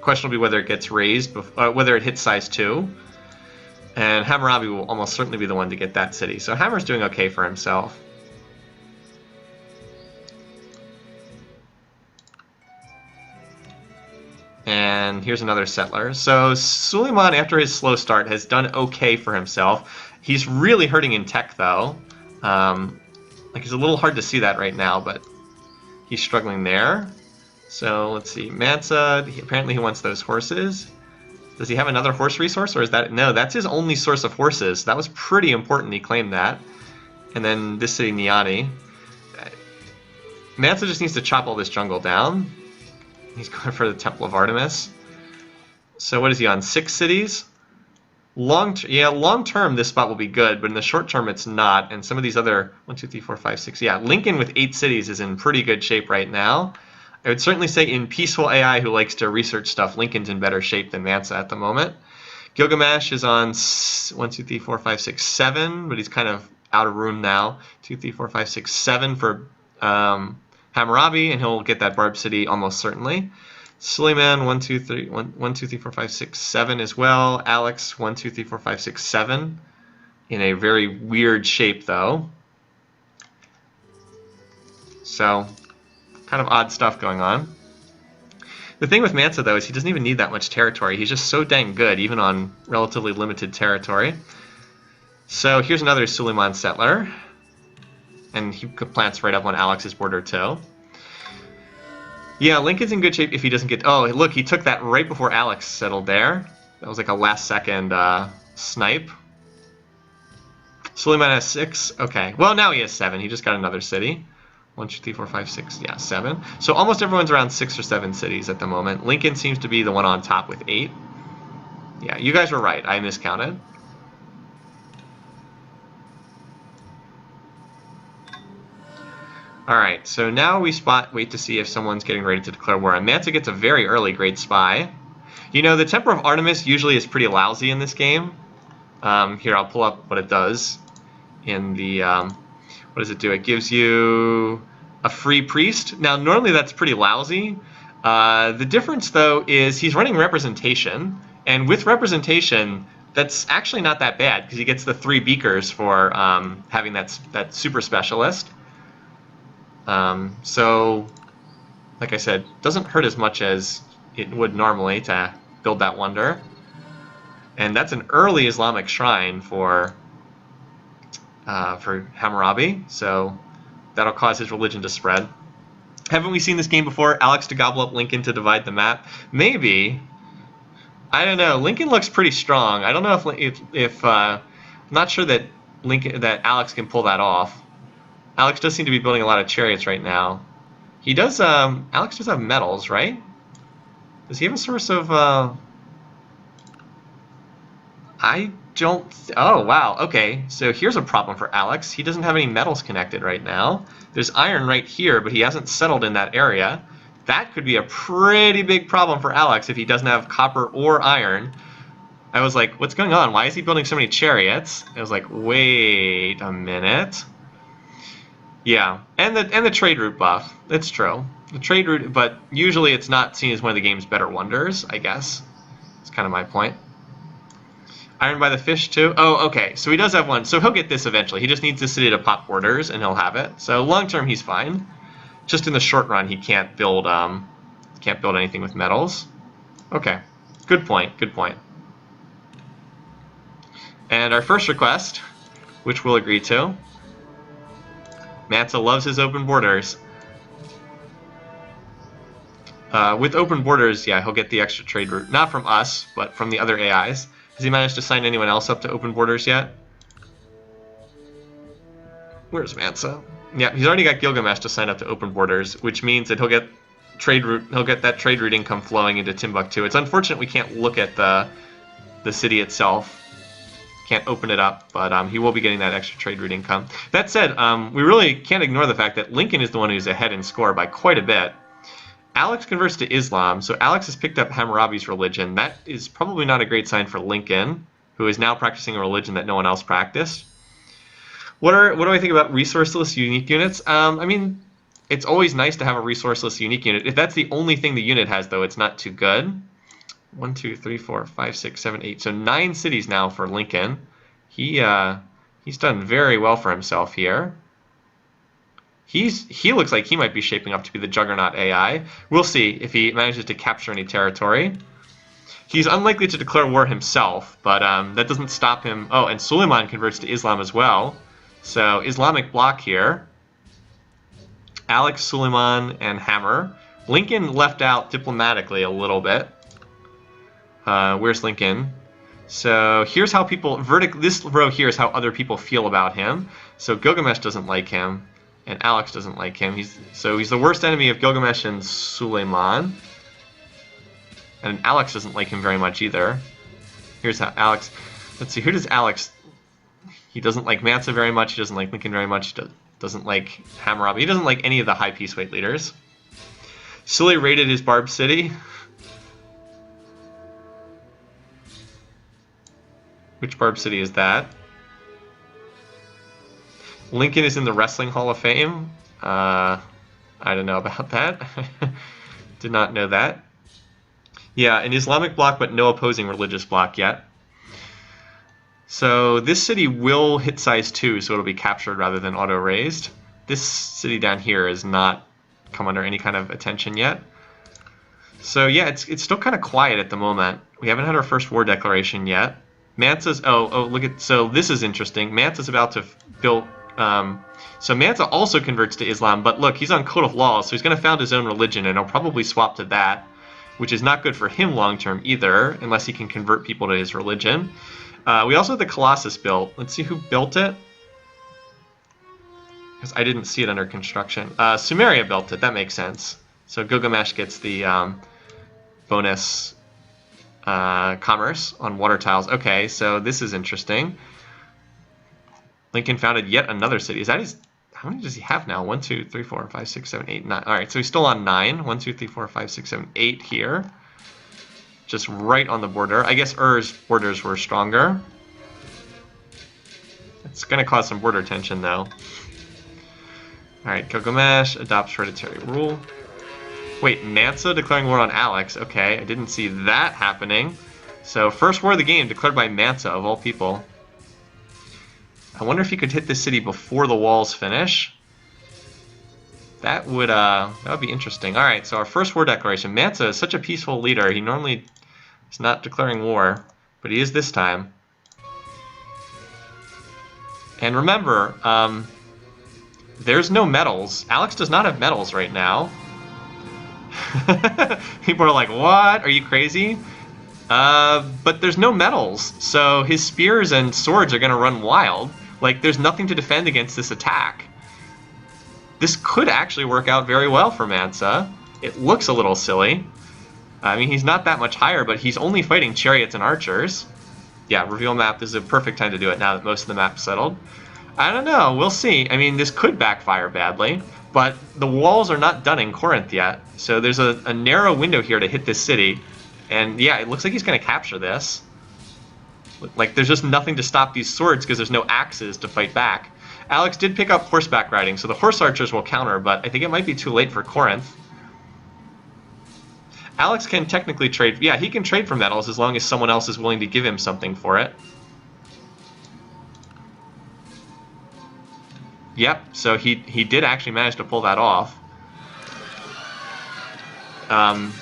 Question will be whether it gets raised, whether it hits size 2. And Hammurabi will almost certainly be the one to get that city. So Hammer's doing okay for himself. And here's another settler. So Suleiman, after his slow start, has done okay for himself. He's really hurting in tech, though. Like, it's a little hard to see that right now, but he's struggling there. So let's see. Mansa, apparently he wants those horses. Does he have another horse resource, or is that... No, that's his only source of horses. That was pretty important. He claimed that. And then this city, Niani. Mansa just needs to chop all this jungle down. He's going for the Temple of Artemis. So what is he on? 6 cities? Long term this spot will be good, but in the short term it's not. And some of these other 1, 2, 3, 4, 5, 6. Yeah, Lincoln with 8 cities is in pretty good shape right now. I would certainly say in peaceful AI who likes to research stuff, Lincoln's in better shape than Mansa at the moment. Gilgamesh is on 1, 2, 3, 4, 5, 6, 7, but he's kind of out of room now. 2, 3, 4, 5, 6, 7 for Hammurabi, and he'll get that Barb City almost certainly. Suleiman 1, 2, 3, 1, 2, 3, 4, 5, 6, 7 as well. Alex 1, 2, 3, 4, 5, 6, 7 in a very weird shape though. So kind of odd stuff going on. The thing with Mansa though is he doesn't even need that much territory. He's just so dang good even on relatively limited territory. So here's another Suleiman settler. And he plants right up on Alex's border too. Yeah, Lincoln's in good shape if he doesn't get... Oh, look, he took that right before Alex settled there. That was like a last-second snipe. Suleiman has 6. Okay. Well, now he has 7. He just got another city. 1, 2, 3, 4, 5, 6. Yeah, 7. So almost everyone's around 6 or 7 cities at the moment. Lincoln seems to be the one on top with 8. Yeah, you guys were right. I miscounted. Alright, so now we wait to see if someone's getting ready to declare war. And Mansa gets a very early great spy. You know, the Temper of Artemis usually is pretty lousy in this game. Here, I'll pull up what it does in the... what does it do? It gives you a free priest. Now, normally that's pretty lousy. The difference, though, is he's running representation. And with representation, that's actually not that bad, because he gets the 3 beakers for having that super specialist. So, like I said, doesn't hurt as much as it would normally to build that wonder. And that's an early Islamic shrine for Hammurabi, so that'll cause his religion to spread. Haven't we seen this game before? Alex to gobble up Lincoln to divide the map? Maybe. I don't know. Lincoln looks pretty strong. I don't know if I'm not sure that Alex can pull that off. Alex does seem to be building a lot of chariots right now. He does. Alex does have metals, right? Does he have a source of? I don't... Oh, wow. Okay, so here's a problem for Alex. He doesn't have any metals connected right now. There's iron right here, but he hasn't settled in that area. That could be a pretty big problem for Alex if he doesn't have copper or iron. I was like, what's going on? Why is he building so many chariots? I was like, wait a minute. Yeah, and the trade route buff. That's true. The trade route, but usually it's not seen as one of the game's better wonders, I guess. That's kind of my point. Iron by the fish, too? Oh, okay. So he does have one. So he'll get this eventually. He just needs the city to pop borders, and he'll have it. So long term, he's fine. Just in the short run, he can't build anything with metals. Okay. Good point. Good point. And our first request, which we'll agree to. Mansa loves his open borders. With open borders, yeah, he'll get the extra trade route. Not from us, but from the other AIs. Has he managed to sign anyone else up to open borders yet? Where's Mansa? Yeah, he's already got Gilgamesh to sign up to open borders, which means that he'll get that trade route income flowing into Timbuktu. It's unfortunate we can't look at the city itself. Can't open it up, but he will be getting that extra trade route income. That said, we really can't ignore the fact that Lincoln is the one who's ahead in score by quite a bit. Alex converts to Islam, so Alex has picked up Hammurabi's religion. That is probably not a great sign for Lincoln, who is now practicing a religion that no one else practiced. What do I think about resourceless unique units? I mean, it's always nice to have a resourceless unique unit. If that's the only thing the unit has, though, it's not too good. 1, 2, 3, 4, 5, 6, 7, 8. So 9 cities now for Lincoln. He's done very well for himself here. He looks like he might be shaping up to be the Juggernaut AI. We'll see if he manages to capture any territory. He's unlikely to declare war himself, but that doesn't stop him. Oh, and Suleiman converts to Islam as well. So Islamic bloc here. Alex, Suleiman, and Hammer. Lincoln left out diplomatically a little bit. Where's Lincoln? So here's how people... This row here is how other people feel about him. So Gilgamesh doesn't like him. And Alex doesn't like him. He's the worst enemy of Gilgamesh and Suleiman. And Alex doesn't like him very much either. Here's how Alex... Let's see, who does Alex... He doesn't like Mansa very much. He doesn't like Lincoln very much. He doesn't like Hammurabi. He doesn't like any of the high peace weight leaders. Suli raided his Barb City. Which Barb City is that? Lincoln is in the Wrestling Hall of Fame. I don't know about that. Did not know that. Yeah, an Islamic bloc, but no opposing religious bloc yet. So this city will hit size 2, so it'll be captured rather than auto-raised. This city down here has not come under any kind of attention yet. So yeah, it's still kind of quiet at the moment. We haven't had our first war declaration yet. Mansa's... Oh, look at... So this is interesting. Mansa's about to build... So Mansa also converts to Islam, but look, he's on Code of Laws, so he's going to found his own religion, and he'll probably swap to that, which is not good for him long-term either, unless he can convert people to his religion. We also have the Colossus built. Let's see who built it. Because I didn't see it under construction. Sumeria built it. That makes sense. So Gilgamesh gets the bonus commerce on water tiles. Okay, so this is interesting. Lincoln founded yet another city. Is that his? How many does he have now? 1, 2, 3, 4, 5, 6, 7, 8, 9. All right, so he's still on 9. 1, 2, 3, 4, 5, 6, 7, 8 here. Just right on the border. I guess Ur's borders were stronger. It's going to cause some border tension, though. All right, Gilgamesh adopts hereditary rule. Wait, Mansa declaring war on Alex. Okay, I didn't see that happening. So, first war of the game declared by Mansa, of all people. I wonder if he could hit this city before the walls finish. That would be interesting. All right, so our first war declaration. Mansa is such a peaceful leader. He normally is not declaring war, but he is this time. And remember, there's no metals. Alex does not have metals right now. People are like, what? Are you crazy? But there's no metals, so his spears and swords are going to run wild. Like, there's nothing to defend against this attack. This could actually work out very well for Mansa. It looks a little silly. I mean, he's not that much higher, but he's only fighting chariots and archers. Yeah, reveal map is a perfect time to do it now that most of the map's settled. I don't know. We'll see. I mean, this could backfire badly, but the walls are not done in Corinth yet. So there's a narrow window here to hit this city. And yeah, it looks like he's going to capture this. Like, there's just nothing to stop these swords because there's no axes to fight back. Alex did pick up horseback riding, so the horse archers will counter, but I think it might be too late for Corinth. Alex can technically trade. Yeah, he can trade for metals as long as someone else is willing to give him something for it. Yep, so he did actually manage to pull that off. And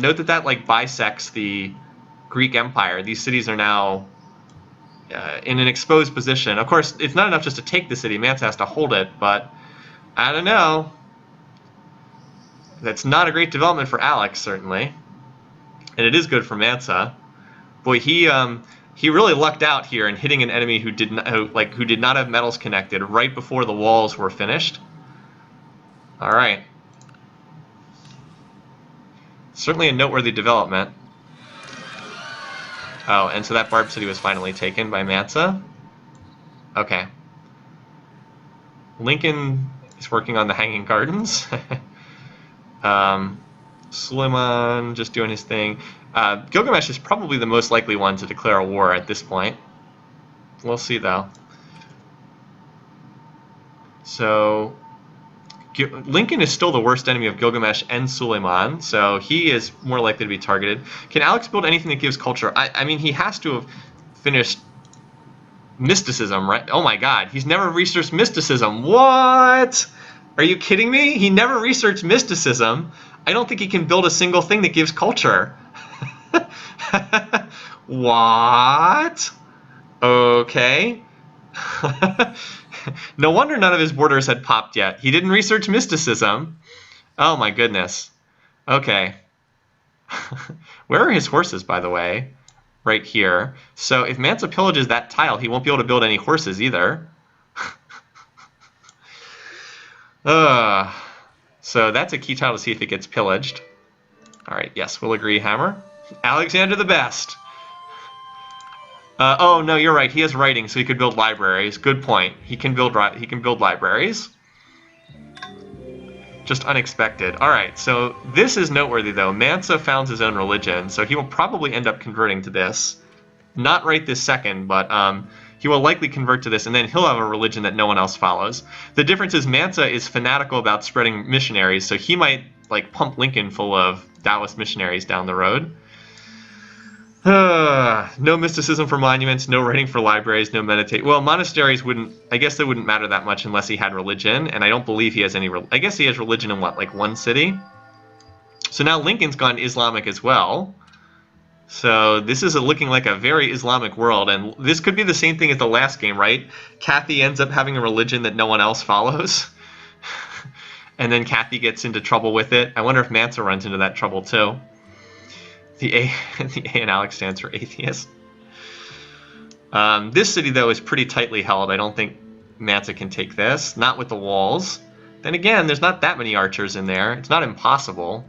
note that like bisects the Greek Empire. These cities are now in an exposed position. Of course, it's not enough just to take the city. Mansa has to hold it, but I don't know. That's not a great development for Alex, certainly. And it is good for Mansa. Boy, he really lucked out here in hitting an enemy who did not have metals connected right before the walls were finished. All right. Certainly a noteworthy development. Oh, and so that Barb City was finally taken by Mansa. Okay. Lincoln is working on the Hanging Gardens. Suleiman just doing his thing. Gilgamesh is probably the most likely one to declare a war at this point. We'll see, though. So, Lincoln is still the worst enemy of Gilgamesh and Suleiman, so he is more likely to be targeted. Can Alex build anything that gives culture? I mean, he has to have finished mysticism, right? Oh my god, he's never researched mysticism. What? Are you kidding me? He never researched mysticism. I don't think he can build a single thing that gives culture. What? Okay. No wonder none of his borders had popped yet. He didn't research mysticism. Oh my goodness. Okay. Where are his horses, by the way? Right here. So if Mansa pillages that tile, he won't be able to build any horses either. So that's a key tile to see if it gets pillaged. All right, yes, we'll agree, Hammer. Alexander the Best. Oh no, you're right. He has writing, so he could build libraries. Good point. He can build libraries. Just unexpected. All right, so this is noteworthy though. Mansa founds his own religion, so he will probably end up converting to this. Not right this second, but he will likely convert to this, and then he'll have a religion that no one else follows. The difference is Mansa is fanatical about spreading missionaries, so he might like pump Lincoln full of Taoist missionaries down the road. No mysticism for monuments, no writing for libraries, no meditate. Well, monasteries wouldn't, I guess they wouldn't matter that much unless he had religion, and I don't believe he has any, I guess he has religion in what, like one city? So now Lincoln's gone Islamic as well. So this is looking like a very Islamic world, and this could be the same thing as the last game, right? Kathy ends up having a religion that no one else follows. And then Kathy gets into trouble with it. I wonder if Mansa runs into that trouble too. The A and Alex stands for atheist. This city, though, is pretty tightly held. I don't think Mansa can take this. Not with the walls. Then again, there's not that many archers in there. It's not impossible.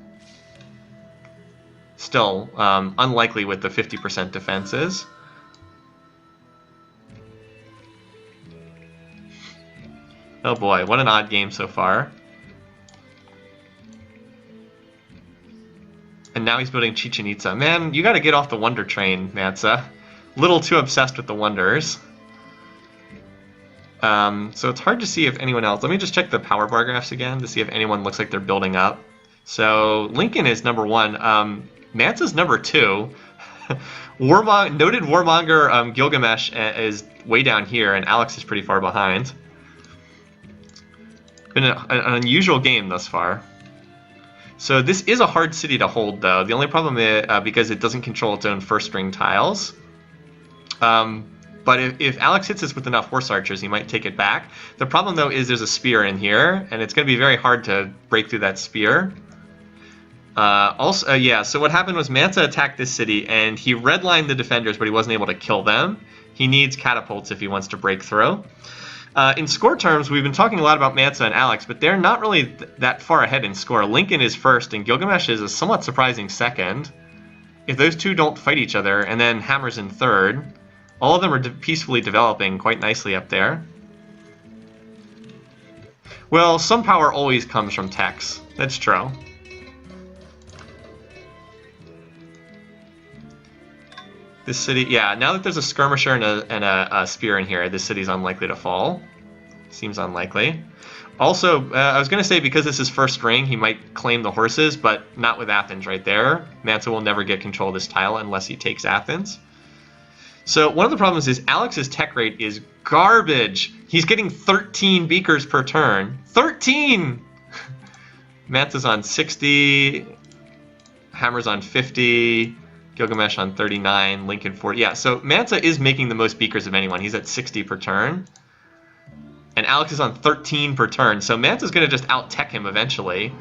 Still, unlikely with the 50% defenses. Oh boy, what an odd game so far. And now he's building Chichen Itza. Man, you gotta get off the wonder train, Mansa. Little too obsessed with the wonders. So it's hard to see if anyone else... Let me just check the power bar graphs again to see if anyone looks like they're building up. So Lincoln is number 1. Mansa's number 2. Noted warmonger Gilgamesh is way down here, and Alex is pretty far behind. Been an unusual game thus far. So this is a hard city to hold, though. The only problem is because it doesn't control its own first-string tiles. But if Alex hits us with enough horse archers, he might take it back. The problem, though, is there's a spear in here, and it's going to be very hard to break through that spear. So what happened was Mansa attacked this city, and he redlined the defenders, but he wasn't able to kill them. He needs catapults if he wants to break through. In score terms, we've been talking a lot about Mansa and Alex, but they're not really that far ahead in score. Lincoln is first, and Gilgamesh is a somewhat surprising second. If those two don't fight each other, and then Hammer's in third, all of them are peacefully developing quite nicely up there. Well, some power always comes from techs. That's true. This city, yeah, now that there's a skirmisher and a spear in here, this city's unlikely to fall. Seems unlikely. Also, I was going to say because this is first ring, he might claim the horses, but not with Athens right there. Mansa will never get control of this tile unless he takes Athens. So one of the problems is Alex's tech rate is garbage. He's getting 13 beakers per turn. 13! Mansa's on 60. Hammer's on 50. Gilgamesh on 39, Lincoln 40. Yeah, so Mansa is making the most beakers of anyone. He's at 60 per turn. And Alex is on 13 per turn. So Mansa's going to just out-tech him eventually.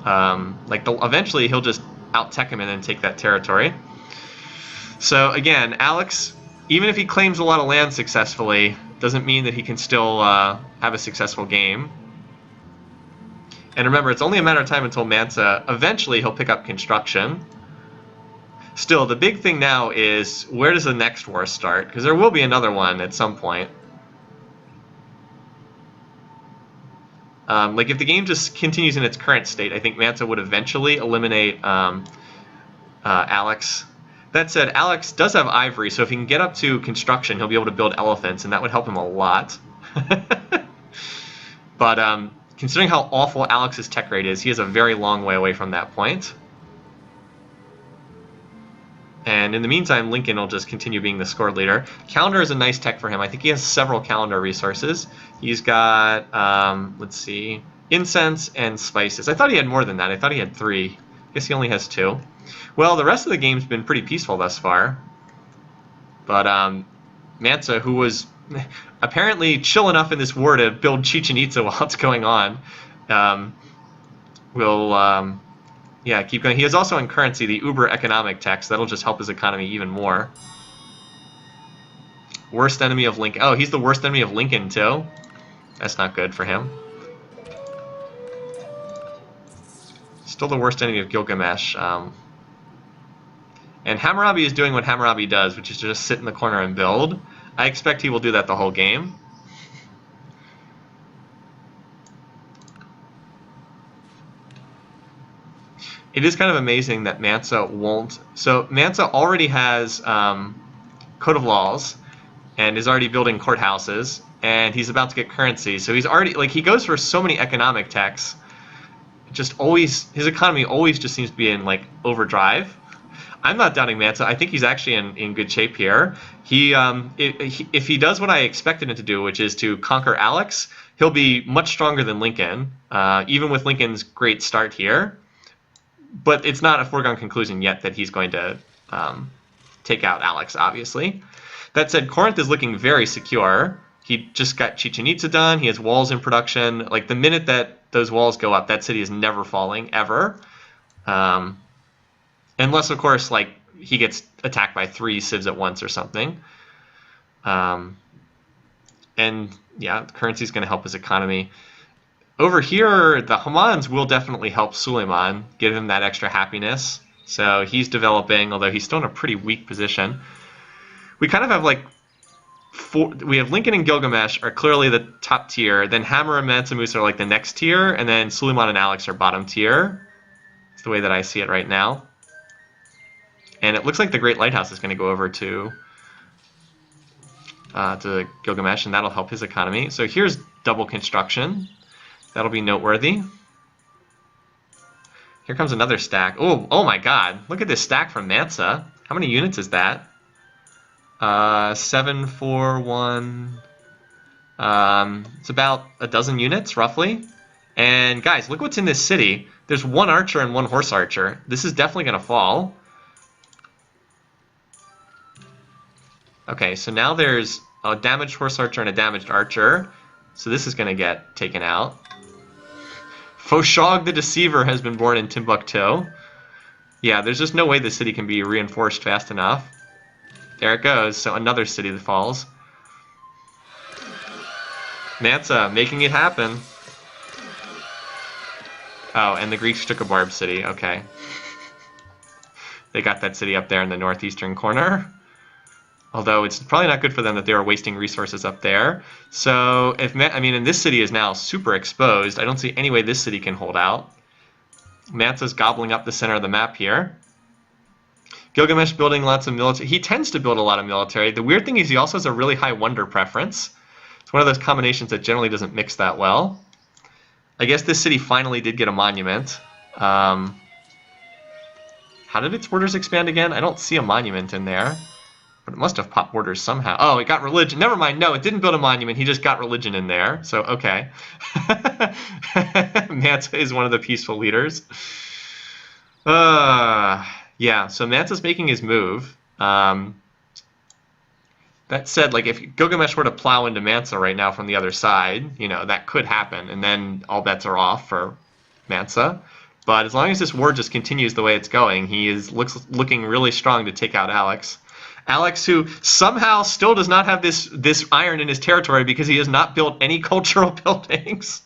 Eventually he'll just out-tech him and then take that territory. So again, Alex, even if he claims a lot of land successfully, doesn't mean that he can still have a successful game. And remember, it's only a matter of time until Mansa, eventually he'll pick up construction. Still, the big thing now is, where does the next war start? Because there will be another one at some point. If the game just continues in its current state, I think Mansa would eventually eliminate Alex. That said, Alex does have ivory, so if he can get up to construction, he'll be able to build elephants, and that would help him a lot. But considering how awful Alex's tech rate is, he is a very long way away from that point. And in the meantime, Lincoln will just continue being the score leader. Calendar is a nice tech for him. I think he has several calendar resources. He's got, let's see, incense and spices. I thought he had more than that. I thought he had 3. I guess he only has 2. Well, the rest of the game's been pretty peaceful thus far. But Mansa, who was apparently chill enough in this war to build Chichen Itza while it's going on, will... yeah, keep going. He is also in currency, the uber economic tax. That'll just help his economy even more. Worst enemy of Lincoln. Oh, he's the worst enemy of Lincoln, too? That's not good for him. Still the worst enemy of Gilgamesh. And Hammurabi is doing what Hammurabi does, which is to just sit in the corner and build. I expect he will do that the whole game. It is kind of amazing that Mansa won't. So Mansa already has Code of Laws and is already building courthouses, and he's about to get currency. So he's already, he goes for so many economic techs. Just always, his economy always just seems to be in overdrive. I'm not doubting Mansa. I think he's actually in good shape here. If he does what I expected him to do, which is to conquer Alex, he'll be much stronger than Lincoln, even with Lincoln's great start here. But it's not a foregone conclusion yet that he's going to take out Alex, obviously. That said, Corinth is looking very secure. He just got Chichen Itza done. He has walls in production. The minute that those walls go up, that city is never falling, ever. Unless, of course, he gets attacked by 3 civs at once or something. And yeah, currency is going to help his economy. Over here, the Hamans will definitely help Suleiman, give him that extra happiness. So he's developing, although he's still in a pretty weak position. We kind of have like we have Lincoln and Gilgamesh are clearly the top tier. Then Hammer and Mansa Musa are like the next tier, and then Suleiman and Alex are bottom tier. That's the way that I see it right now. And it looks like the Great Lighthouse is going to go over to Gilgamesh, and that'll help his economy. So here's double construction. That'll be noteworthy. Here comes another stack. Oh my God! Look at this stack from Mansa. How many units is that? 7, 4, 1. It's about a dozen units, roughly. And guys, look what's in this city. There's one archer and one horse archer. This is definitely going to fall. Okay, so now there's a damaged horse archer and a damaged archer. So this is going to get taken out. Foshog the Deceiver has been born in Timbuktu. Yeah, there's just no way the city can be reinforced fast enough. There it goes. So another city that falls. Mansa making it happen. Oh, and the Greeks took a Barb city. Okay. They got that city up there in the northeastern corner. Although it's probably not good for them that they were wasting resources up there. So, and this city is now super exposed. I don't see any way this city can hold out. Mansa's gobbling up the center of the map here. Gilgamesh building lots of military. He tends to build a lot of military. The weird thing is he also has a really high wonder preference. It's one of those combinations that generally doesn't mix that well. I guess this city finally did get a monument. How did its borders expand again? I don't see a monument in there. But it must have popped borders somehow. Oh, it got religion. Never mind. No, it didn't build a monument. He just got religion in there. So, okay. Mansa is one of the peaceful leaders. Yeah, so Mansa's making his move. That said, like, if Gilgamesh were to plow into Mansa right now from the other side, you know, that could happen. And then all bets are off for Mansa. But as long as this war just continues the way it's going, he is looking really strong to take out Alex. Alex, who somehow still does not have this iron in his territory because he has not built any cultural buildings.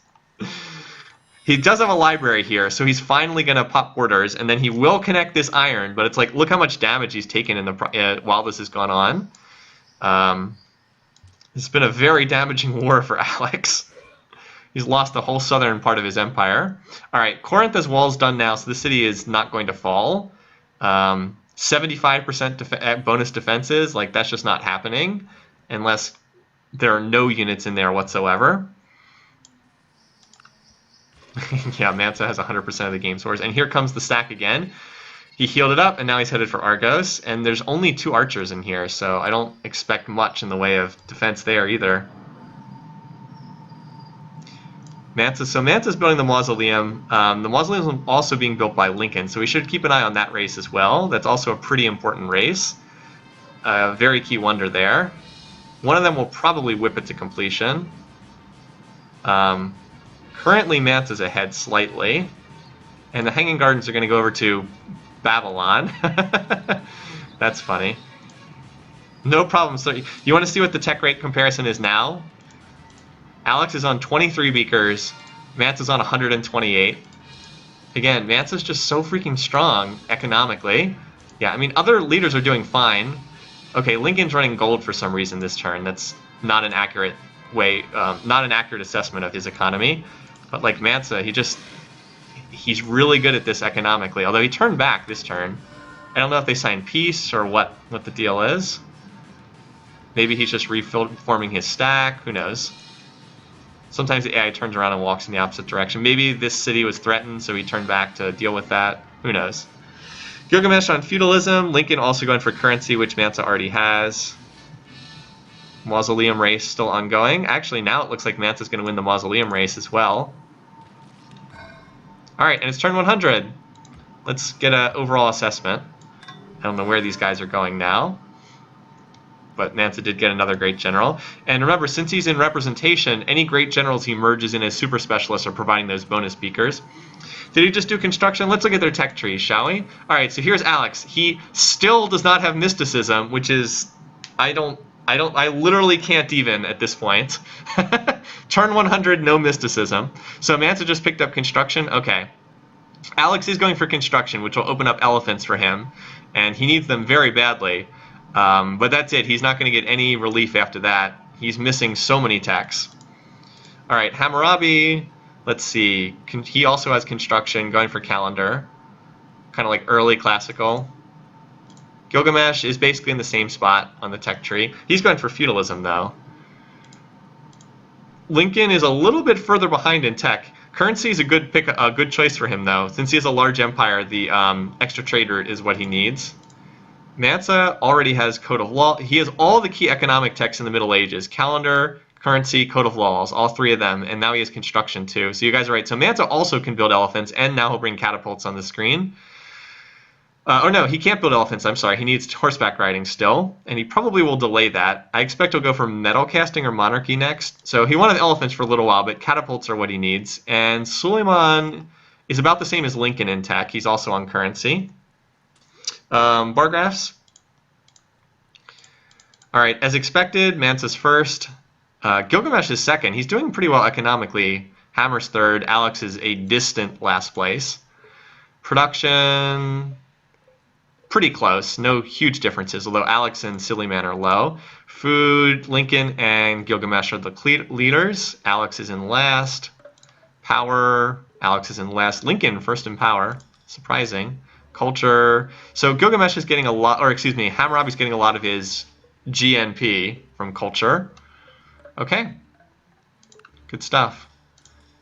He does have a library here, so he's finally going to pop borders, and then he will connect this iron, but it's like, look how much damage he's taken in while this has gone on. It's been a very damaging war for Alex. He's lost the whole southern part of his empire. All right, Corinth has walls done now, so the city is not going to fall. 75% bonus defenses, like that's just not happening unless there are no units in there whatsoever. Yeah, Mansa has 100% of the game scores. And here comes the stack again. He healed it up, and now he's headed for Argos. And there's only 2 archers in here, so I don't expect much in the way of defense there either. Mansa's building the mausoleum. The mausoleum is also being built by Lincoln, so we should keep an eye on that race as well. That's also a pretty important race. Very key wonder there. One of them will probably whip it to completion. Currently, Mansa's ahead slightly, and the Hanging Gardens are going to go over to Babylon. That's funny. No problem. So you want to see what the tech rate comparison is now? Alex is on 23 beakers. Mansa's on 128. Again, Mansa's just so freaking strong economically. Yeah, I mean, other leaders are doing fine. Okay, Lincoln's running gold for some reason this turn. That's not an accurate way, not an accurate assessment of his economy. But like Mansa, he's really good at this economically. Although he turned back this turn. I don't know if they signed peace or what the deal is. Maybe he's just reforming his stack. Who knows? Sometimes the AI turns around and walks in the opposite direction. Maybe this city was threatened, so he turned back to deal with that. Who knows? Gilgamesh on feudalism. Lincoln also going for currency, which Mansa already has. Mausoleum race still ongoing. Actually, now it looks like Mansa's going to win the mausoleum race as well. All right, and it's turn 100. Let's get an overall assessment. I don't know where these guys are going now, but Mansa did get another great general. And remember, since he's in representation, any great generals he merges in as super specialists are providing those bonus beakers. Did he just do construction? Let's look at their tech trees, shall we? All right, so here's Alex. He still does not have mysticism, which is, I don't I literally can't even at this point. Turn 100, no mysticism. So Mansa just picked up construction. Okay. Alex is going for construction, which will open up elephants for him, and he needs them very badly. But that's it. He's not going to get any relief after that. He's missing so many techs. All right, Hammurabi, let's see. He also has construction, going for calendar, kind of like early classical. Gilgamesh is basically in the same spot on the tech tree. He's going for feudalism, though. Lincoln is a little bit further behind in tech. Currency is a good choice for him, though. Since he has a large empire, the extra trade route is what he needs. Mansa already has Code of Law. He has all the key economic texts in the Middle Ages. Calendar, currency, Code of Laws, all three of them. And now he has construction, too. So you guys are right. So Mansa also can build elephants, and now he'll bring catapults on the screen. Oh, no, he can't build elephants. I'm sorry. He needs horseback riding still, and he probably will delay that. I expect he'll go for metal casting or monarchy next. So he wanted elephants for a little while, but catapults are what he needs. And Suleiman is about the same as Lincoln in tech. He's also on currency. Bar graphs. All right, as expected, Mansa's first. Gilgamesh is second. He's doing pretty well economically. Hammer's third. Alex is a distant last place. Production, pretty close. No huge differences, although Alex and Suleiman are low. Food, Lincoln and Gilgamesh are the leaders. Alex is in last. Power, Alex is in last. Lincoln first in power. Surprising. Culture. So Gilgamesh is getting a lot, or excuse me, Hammurabi's getting a lot of his GNP from culture. Okay. Good stuff.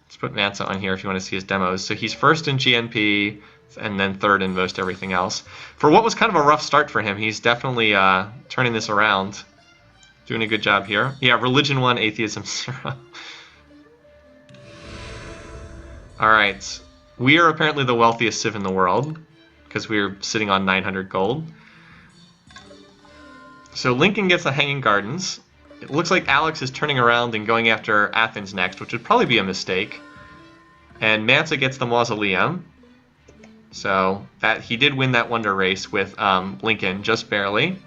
Let's put Mansa on here if you want to see his demos. So he's first in GNP and then third in most everything else. For what was kind of a rough start for him, he's definitely turning this around. Doing a good job here. Yeah, religion 1, atheism 0. All right. We are apparently the wealthiest civ in the world because we're sitting on 900 gold. So Lincoln gets the Hanging Gardens. It looks like Alex is turning around and going after Athens next, which would probably be a mistake. And Mansa gets the Mausoleum. So that he did win that wonder race with Lincoln, just barely.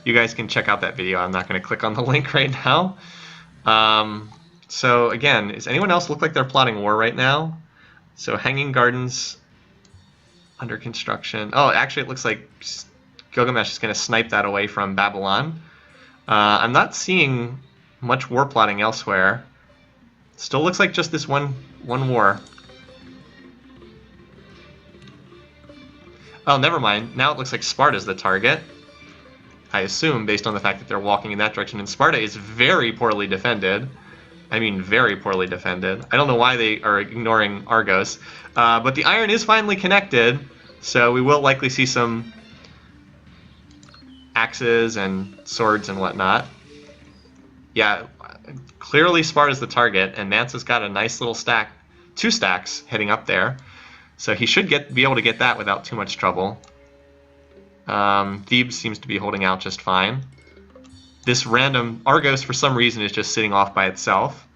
You guys can check out that video. I'm not going to click on the link right now. So again, does anyone else look like they're plotting war right now? So Hanging Gardens under construction. Oh, actually it looks like Gilgamesh is going to snipe that away from Babylon. I'm not seeing much war plotting elsewhere. Still looks like just this one war. Oh, never mind. Now it looks like Sparta's the target. I assume, based on the fact that they're walking in that direction. And Sparta is very poorly defended. I mean, very poorly defended. I don't know why they are ignoring Argos. But the iron is finally connected, so we will likely see some axes and swords and whatnot. Yeah, clearly Sparta's the target, and Mansa's got a nice little stack, 2 stacks heading up there. So he should be able to get that without too much trouble. Thebes seems to be holding out just fine. This random Argos, for some reason, is just sitting off by itself.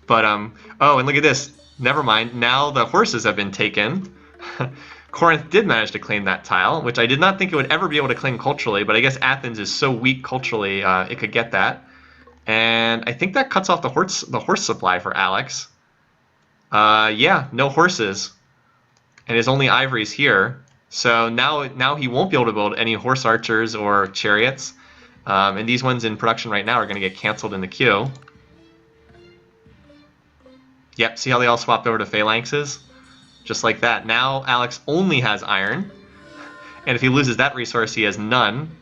But, oh, and look at this. Never mind. Now the horses have been taken. Corinth did manage to claim that tile, which I did not think it would ever be able to claim culturally, but I guess Athens is so weak culturally, it could get that. And I think that cuts off the horse supply for Alex. Yeah, no horses. And his only ivory's here. So now he won't be able to build any horse archers or chariots. And these ones in production right now are going to get canceled in the queue. Yep, see how they all swapped over to phalanxes? Just like that. Now Alex only has iron. And if he loses that resource, he has none.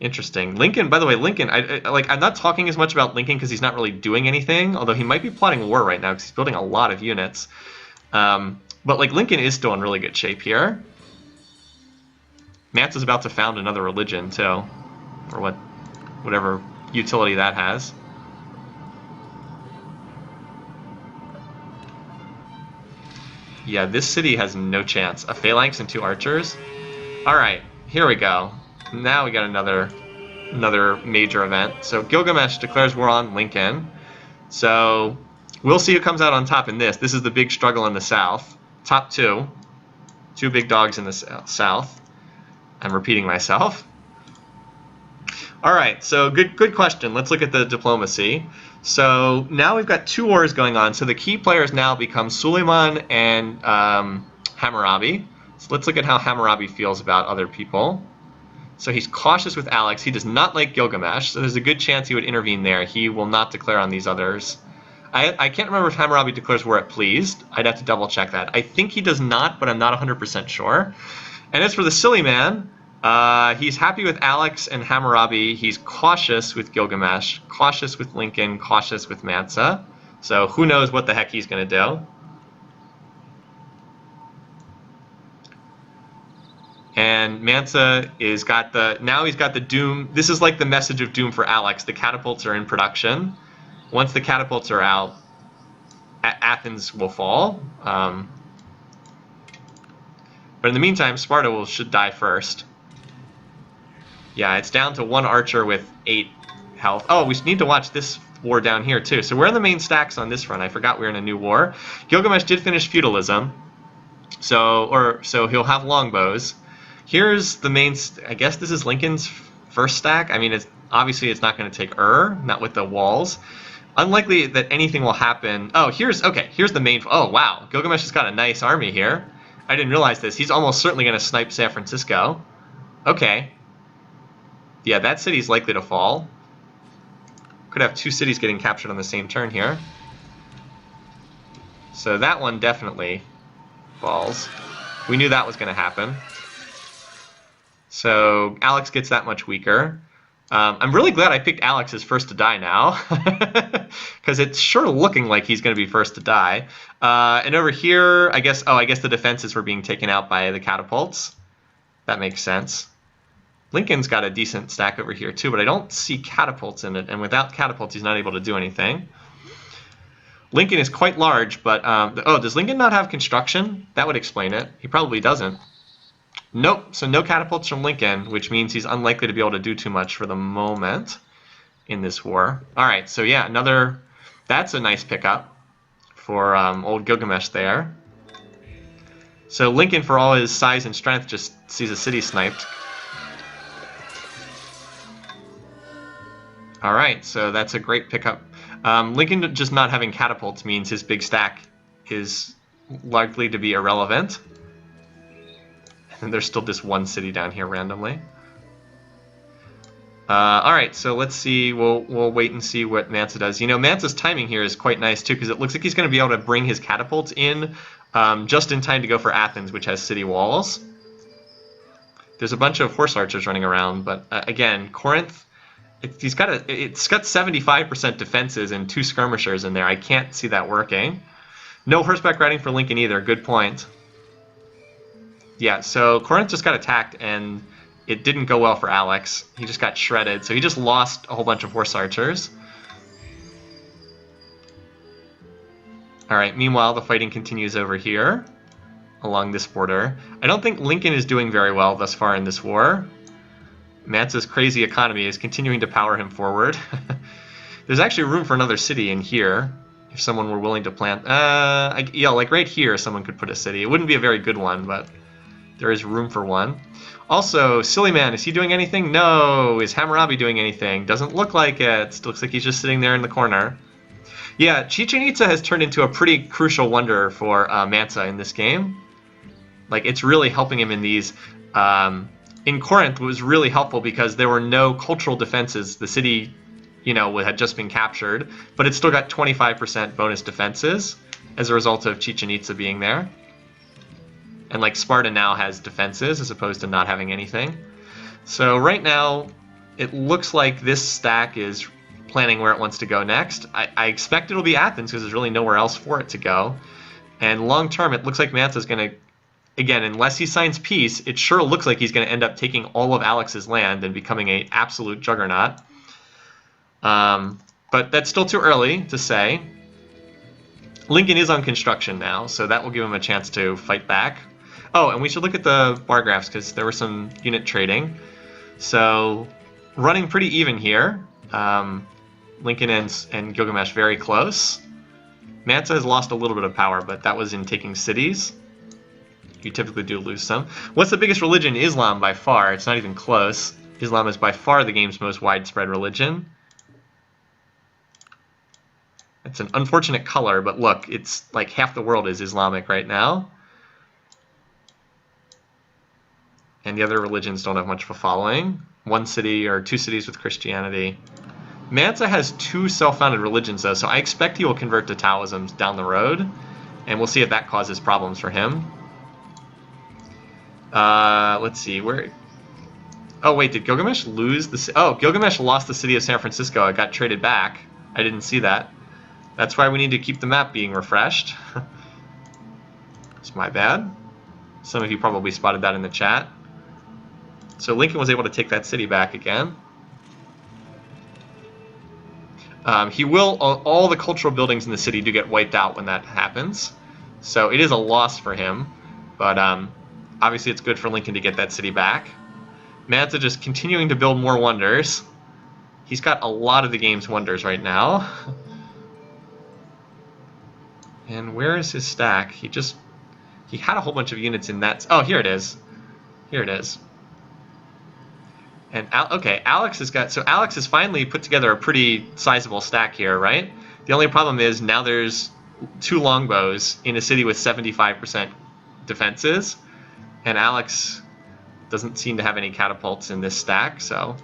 Interesting. Lincoln, by the way, Lincoln, I'm not talking as much about Lincoln because he's not really doing anything, although he might be plotting war right now because he's building a lot of units. But like Lincoln is still in really good shape here. Mansa's about to found another religion too, or whatever utility that has. Yeah, this city has no chance. A phalanx and 2 archers. All right, here we go. Now we got another major event. So Gilgamesh declares war on Lincoln. So we'll see who comes out on top in this. This is the big struggle in the south. Top 2. Two big dogs in the south. I'm repeating myself. All right, so good question. Let's look at the diplomacy. So now we've got two wars going on. So the key players now become Suleiman and Hammurabi. So let's look at how Hammurabi feels about other people. So he's cautious with Alex. He does not like Gilgamesh, so there's a good chance he would intervene there. He will not declare on these others. I can't remember if Hammurabi declares war at pleased. I'd have to double check that. I think he does not, but I'm not 100% sure. And as for the silly man, he's happy with Alex and Hammurabi. He's cautious with Gilgamesh, cautious with Lincoln, cautious with Mansa. So who knows what the heck he's going to do. And Mansa is got now he's got the doom. This is like the message of doom for Alex. The catapults are in production. Once the catapults are out, Athens will fall. But in the meantime, Sparta should die first. Yeah, it's down to one archer with 8 health. Oh, we need to watch this war down here too. So we're in the main stacks on this front. I forgot we're in a new war. Gilgamesh did finish feudalism, so he'll have longbows. Here's the main. I guess this is Lincoln's first stack. I mean, obviously it's not going to take not with the walls. Unlikely that anything will happen. Oh, here's the main. Oh wow, Gilgamesh has got a nice army here. I didn't realize this. He's almost certainly going to snipe San Francisco. Okay. Yeah, that city's likely to fall. Could have 2 cities getting captured on the same turn here. So that one definitely falls. We knew that was going to happen. So Alex gets that much weaker. I'm really glad I picked Alex as first to die now, because it's sure looking like he's going to be first to die. And over here, I guess the defenses were being taken out by the catapults. That makes sense. Lincoln's got a decent stack over here too, but I don't see catapults in it, and without catapults, he's not able to do anything. Lincoln is quite large, but does Lincoln not have construction? That would explain it. He probably doesn't. Nope, so no catapults from Lincoln, which means he's unlikely to be able to do too much for the moment in this war. All right, so yeah, that's a nice pickup for old Gilgamesh there. So Lincoln, for all his size and strength, just sees a city sniped. All right, so that's a great pickup. Lincoln just not having catapults means his big stack is likely to be irrelevant. And there's still just one city down here randomly. All right, so let's see. We'll wait and see what Mansa does. You know, Mansa's timing here is quite nice too, because it looks like he's going to be able to bring his catapults in just in time to go for Athens, which has city walls. There's a bunch of horse archers running around, but again, Corinth, it's got 75% defenses and 2 skirmishers in there. I can't see that working. No horseback riding for Lincoln either. Good point. Yeah, so Corinth just got attacked, and it didn't go well for Alex. He just got shredded, so he just lost a whole bunch of horse archers. All right, meanwhile, the fighting continues over here along this border. I don't think Lincoln is doing very well thus far in this war. Mansa's crazy economy is continuing to power him forward. There's actually room for another city in here if someone were willing to plant. Yeah, like right here, someone could put a city. It wouldn't be a very good one, but there is room for one. Also, Silly Man, is he doing anything? No. Is Hammurabi doing anything? Doesn't look like it. Looks like he's just sitting there in the corner. Yeah, Chichen Itza has turned into a pretty crucial wonder for Mansa in this game. Like, it's really helping him in these. In Corinth, it was really helpful because there were no cultural defenses. The city, you know, had just been captured, but it still got 25% bonus defenses as a result of Chichen Itza being there. And like Sparta now has defenses as opposed to not having anything. So right now, it looks like this stack is planning where it wants to go next. I expect it'll be Athens because there's really nowhere else for it to go. And long term, it looks like Mansa's going to, again, unless he signs peace, it sure looks like he's going to end up taking all of Alex's land and becoming an absolute juggernaut. But that's still too early to say. Lincoln is on construction now, so that will give him a chance to fight back. Oh, and we should look at the bar graphs because there was some unit trading. So running pretty even here. Lincoln and Gilgamesh very close. Mansa has lost a little bit of power, but that was in taking cities. you typically do lose some. What's the biggest religion? Islam by far. It's not even close. Islam is by far the game's most widespread religion. It's an unfortunate color, but look, it's like half the world is Islamic right now. And the other religions don't have much of a following. One city or two cities with Christianity. Mansa has two self-founded religions, though, so I expect he will convert to Taoism down the road. And we'll see if that causes problems for him. Let's see, where... Oh, wait, did Gilgamesh lose the... Oh, Gilgamesh lost the city of San Francisco. It got traded back. I didn't see that. That's why we need to keep the map being refreshed. It's my bad. Some of you probably spotted that in the chat. So Lincoln was able to take that city back again. He will... All the cultural buildings in the city do get wiped out when that happens. So it is a loss for him. But obviously it's good for Lincoln to get that city back. Mansa just continuing to build more wonders. He's got a lot of the game's wonders right now. And where is his stack? He had a whole bunch of units in that... Oh, here it is. Here it is. And, okay, Alex has got... So Alex has finally put together a pretty sizable stack here, right? The only problem is now there's 2 longbows in a city with 75% defenses. And Alex doesn't seem to have any catapults in this stack, so...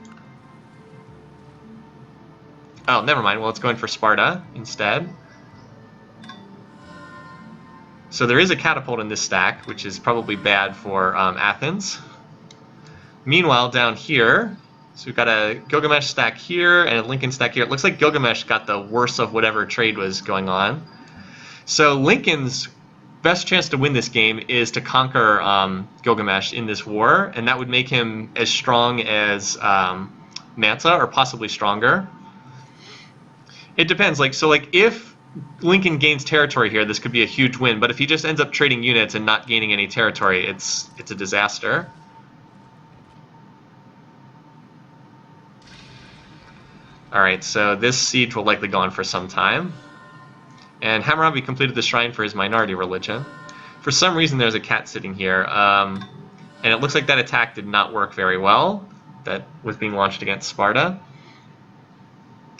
Oh, never mind. Well, it's going for Sparta instead. So there is a catapult in this stack, which is probably bad for Athens. Meanwhile, down here, so we've got a Gilgamesh stack here and a Lincoln stack here. It looks like Gilgamesh got the worst of whatever trade was going on. So Lincoln's best chance to win this game is to conquer Gilgamesh in this war, and that would make him as strong as Mansa, or possibly stronger. It depends. If Lincoln gains territory here, this could be a huge win. But if he just ends up trading units and not gaining any territory, it's a disaster. All right, so this siege will likely go on for some time. And Hammurabi completed the shrine for his minority religion. For some reason, there's a cat sitting here. And it looks like that attack did not work very well. That was being launched against Sparta.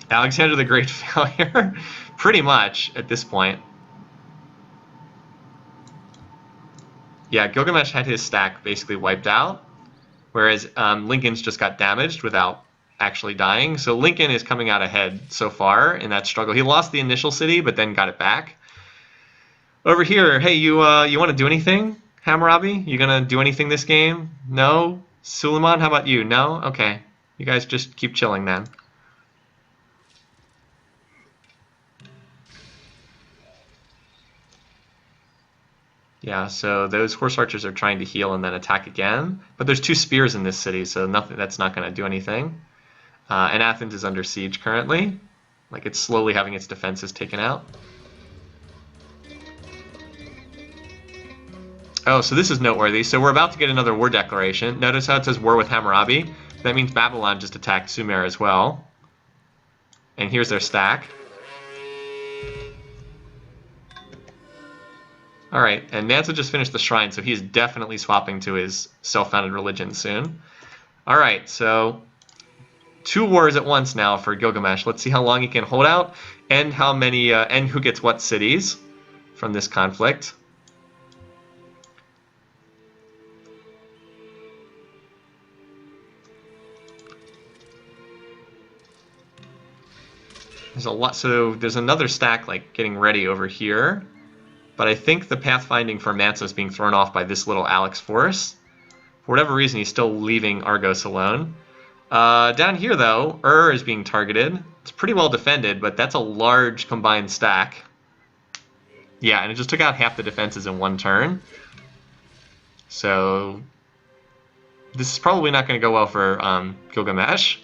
Alexander the Great failure, pretty much at this point. Yeah, Gilgamesh had his stack basically wiped out, whereas Lincoln's just got damaged without actually dying. So Lincoln is coming out ahead so far in that struggle. He lost the initial city, but then got it back. Over here, hey, you want to do anything, Hammurabi? You gonna do anything this game? No? Suleiman, how about you? No? Okay. You guys just keep chilling then. Yeah, so those horse archers are trying to heal and then attack again. But there's 2 spears in this city, so that's not going to do anything. And Athens is under siege currently. Like, it's slowly having its defenses taken out. Oh, so this is noteworthy. So we're about to get another war declaration. Notice how it says war with Hammurabi. That means Babylon just attacked Sumer as well. And here's their stack. Alright, and Mansa just finished the shrine, so he's definitely swapping to his self-founded religion soon. Alright, so 2 wars at once now for Gilgamesh. Let's see how long he can hold out, and how many, and who gets what cities from this conflict. There's a lot, so there's another stack like getting ready over here. But I think the pathfinding for Mansa is being thrown off by this little Alex force. For whatever reason, he's still leaving Argos alone. Down here, though, is being targeted. It's pretty well defended, but that's a large combined stack. Yeah, and it just took out half the defenses in 1 turn. So this is probably not going to go well for Gilgamesh.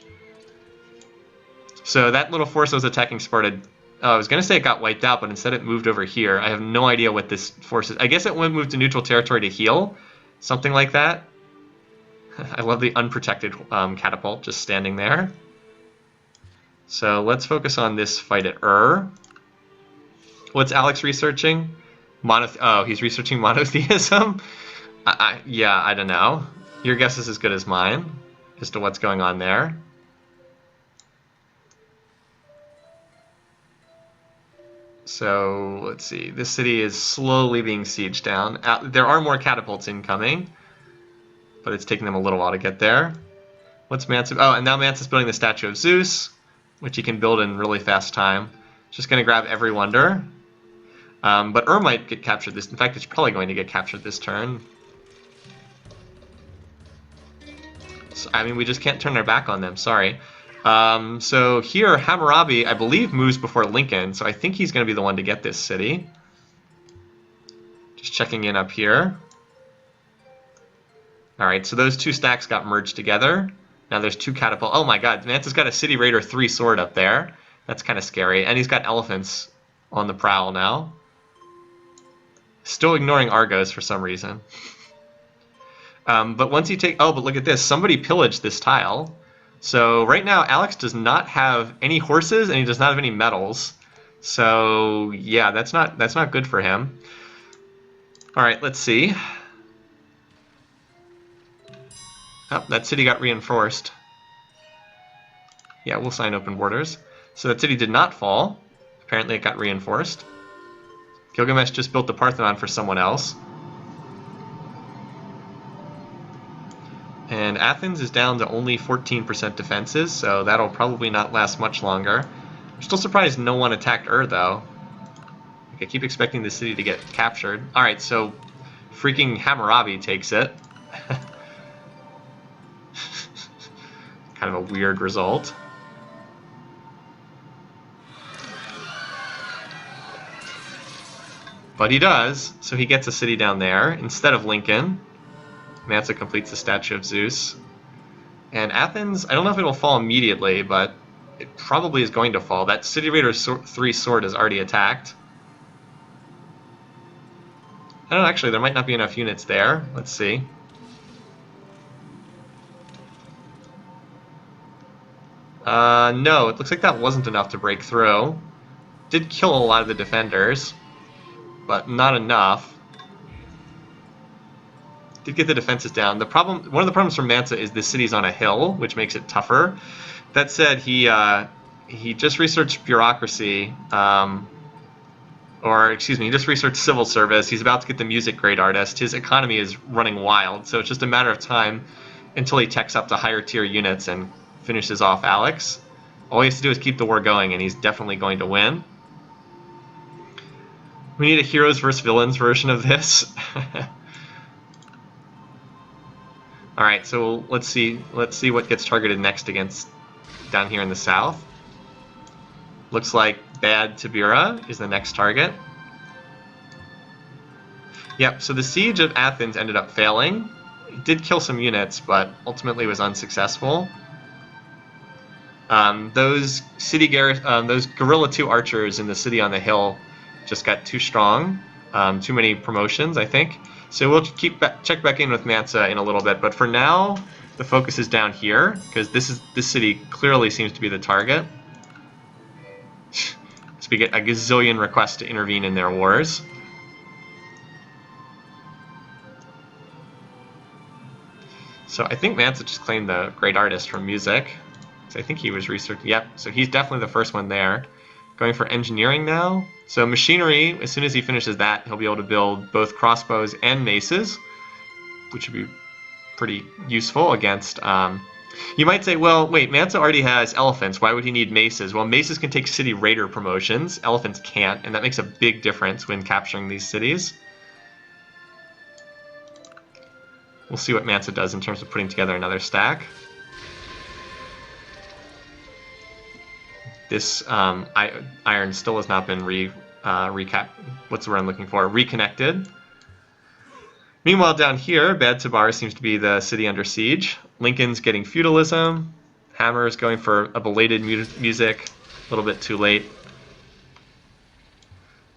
So that little force that was attacking Sparta... I was going to say it got wiped out, but instead it moved over here. I have no idea what this force is. I guess it moved to neutral territory to heal. Something like that. I love the unprotected catapult just standing there. So let's focus on this fight at What's Alex researching? Oh, he's researching monotheism? Yeah, I don't know. Your guess is as good as mine as to what's going on there. So let's see. This city is slowly being sieged down. There are more catapults incoming, but it's taking them a little while to get there. What's Mansa? Oh, and now Mansa's building the statue of Zeus, which he can build in really fast time. Just going to grab every wonder. But might get captured this. In fact, it's probably going to get captured this turn. So, I mean, we just can't turn our back on them. Sorry. So here, Hammurabi, I believe, moves before Lincoln. So I think he's going to be the one to get this city. Just checking in up here. All right, so those two stacks got merged together. Now there's two catapult. Oh my God, Mansa's got a City Raider 3 sword up there. That's kind of scary. And he's got elephants on the prowl now. Still ignoring Argos for some reason. But once you take... Oh, but look at this. Somebody pillaged this tile. So right now, Alex does not have any horses, and he does not have any metals. So yeah, that's not good for him. All right, let's see. Oh, that city got reinforced. Yeah, we'll sign open borders. So that city did not fall. Apparently it got reinforced. Gilgamesh just built the Parthenon for someone else. And Athens is down to only 14% defenses, so that'll probably not last much longer. I'm still surprised no one attacked though. I keep expecting the city to get captured. Alright, so freaking Hammurabi takes it. Kind of a weird result. But he does, so he gets a city down there instead of Lincoln. Mansa completes the statue of Zeus. And Athens, I don't know if it will fall immediately, but it probably is going to fall. That City Raider 3 sword is already attacked. I don't know, actually, there might not be enough units there. Let's see. No, it looks like that wasn't enough to break through. Did kill a lot of the defenders, but not enough. Did get the defenses down. The problem, one of the problems for Mansa is this city's on a hill, which makes it tougher. That said, he just researched bureaucracy, or excuse me, he just researched civil service. He's about to get the music grade artist. His economy is running wild, so it's just a matter of time until he techs up to higher tier units and finishes off Alex. All he has to do is keep the war going, and he's definitely going to win. We need a heroes versus villains version of this. All right, so let's see what gets targeted next against down here in the south. Looks like Bad Tabira is the next target. Yep, so the siege of Athens ended up failing. It did kill some units, but ultimately was unsuccessful. Those Guerrilla 2 archers in the city on the hill just got too strong. Too many promotions, I think. So we'll check back in with Mansa in a little bit, but for now, the focus is down here because this city clearly seems to be the target. So we get a gazillion requests to intervene in their wars. So I think Mansa just claimed the great artist from music. So I think he was researching. Yep. So he's definitely the first one there. Going for engineering now. So machinery, as soon as he finishes that, he'll be able to build both crossbows and maces, which would be pretty useful against... you might say, well, wait, Mansa already has elephants. Why would he need maces? Well, maces can take city raider promotions. Elephants can't, and that makes a big difference when capturing these cities. We'll see what Mansa does in terms of putting together another stack. This iron still has not been what's the word I'm looking for? Reconnected. Meanwhile, down here, Bad Tabar seems to be the city under siege. Lincoln's getting feudalism. Hammer's going for a belated music, a little bit too late.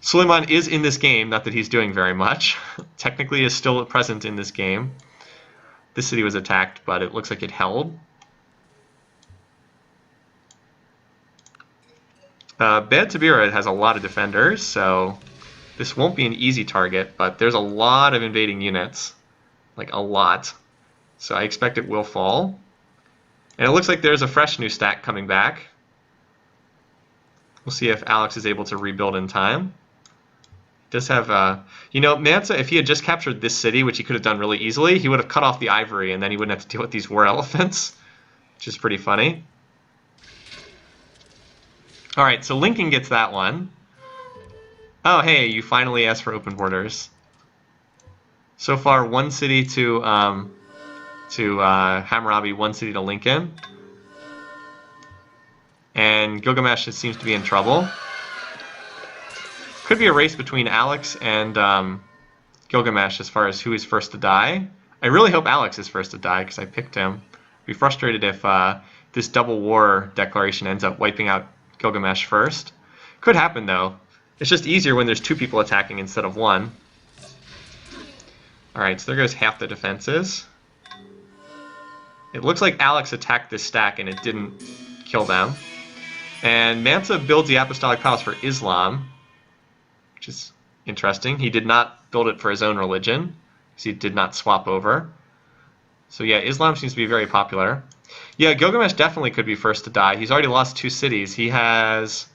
Suleiman is in this game, not that he's doing very much. Technically is still present in this game. This city was attacked, but it looks like it held. Bad Tabira has a lot of defenders, so this won't be an easy target, but there's a lot of invading units. like a lot. So I expect it will fall. And it looks like there's a fresh new stack coming back. We'll see if Alex is able to rebuild in time. He does have, you know, Mansa, if he had just captured this city, which he could have done really easily, he would have cut off the ivory, and then he wouldn't have to deal with these war elephants, which is pretty funny. All right, so Lincoln gets that one. Oh, hey, you finally asked for open borders. So far, one city to Hammurabi, one city to Lincoln. And Gilgamesh seems to be in trouble. Could be a race between Alex and Gilgamesh as far as who is first to die. I really hope Alex is first to die because I picked him. I'd be frustrated if this double war declaration ends up wiping out Gilgamesh first. Could happen though. It's just easier when there's two people attacking instead of one. Alright, so there goes half the defenses. It looks like Alex attacked this stack and it didn't kill them. And Mansa builds the Apostolic Palace for Islam, which is interesting. He did not build it for his own religion, because he did not swap over. So yeah, Islam seems to be very popular. Yeah, Gilgamesh definitely could be first to die. He's already lost 2 cities. He has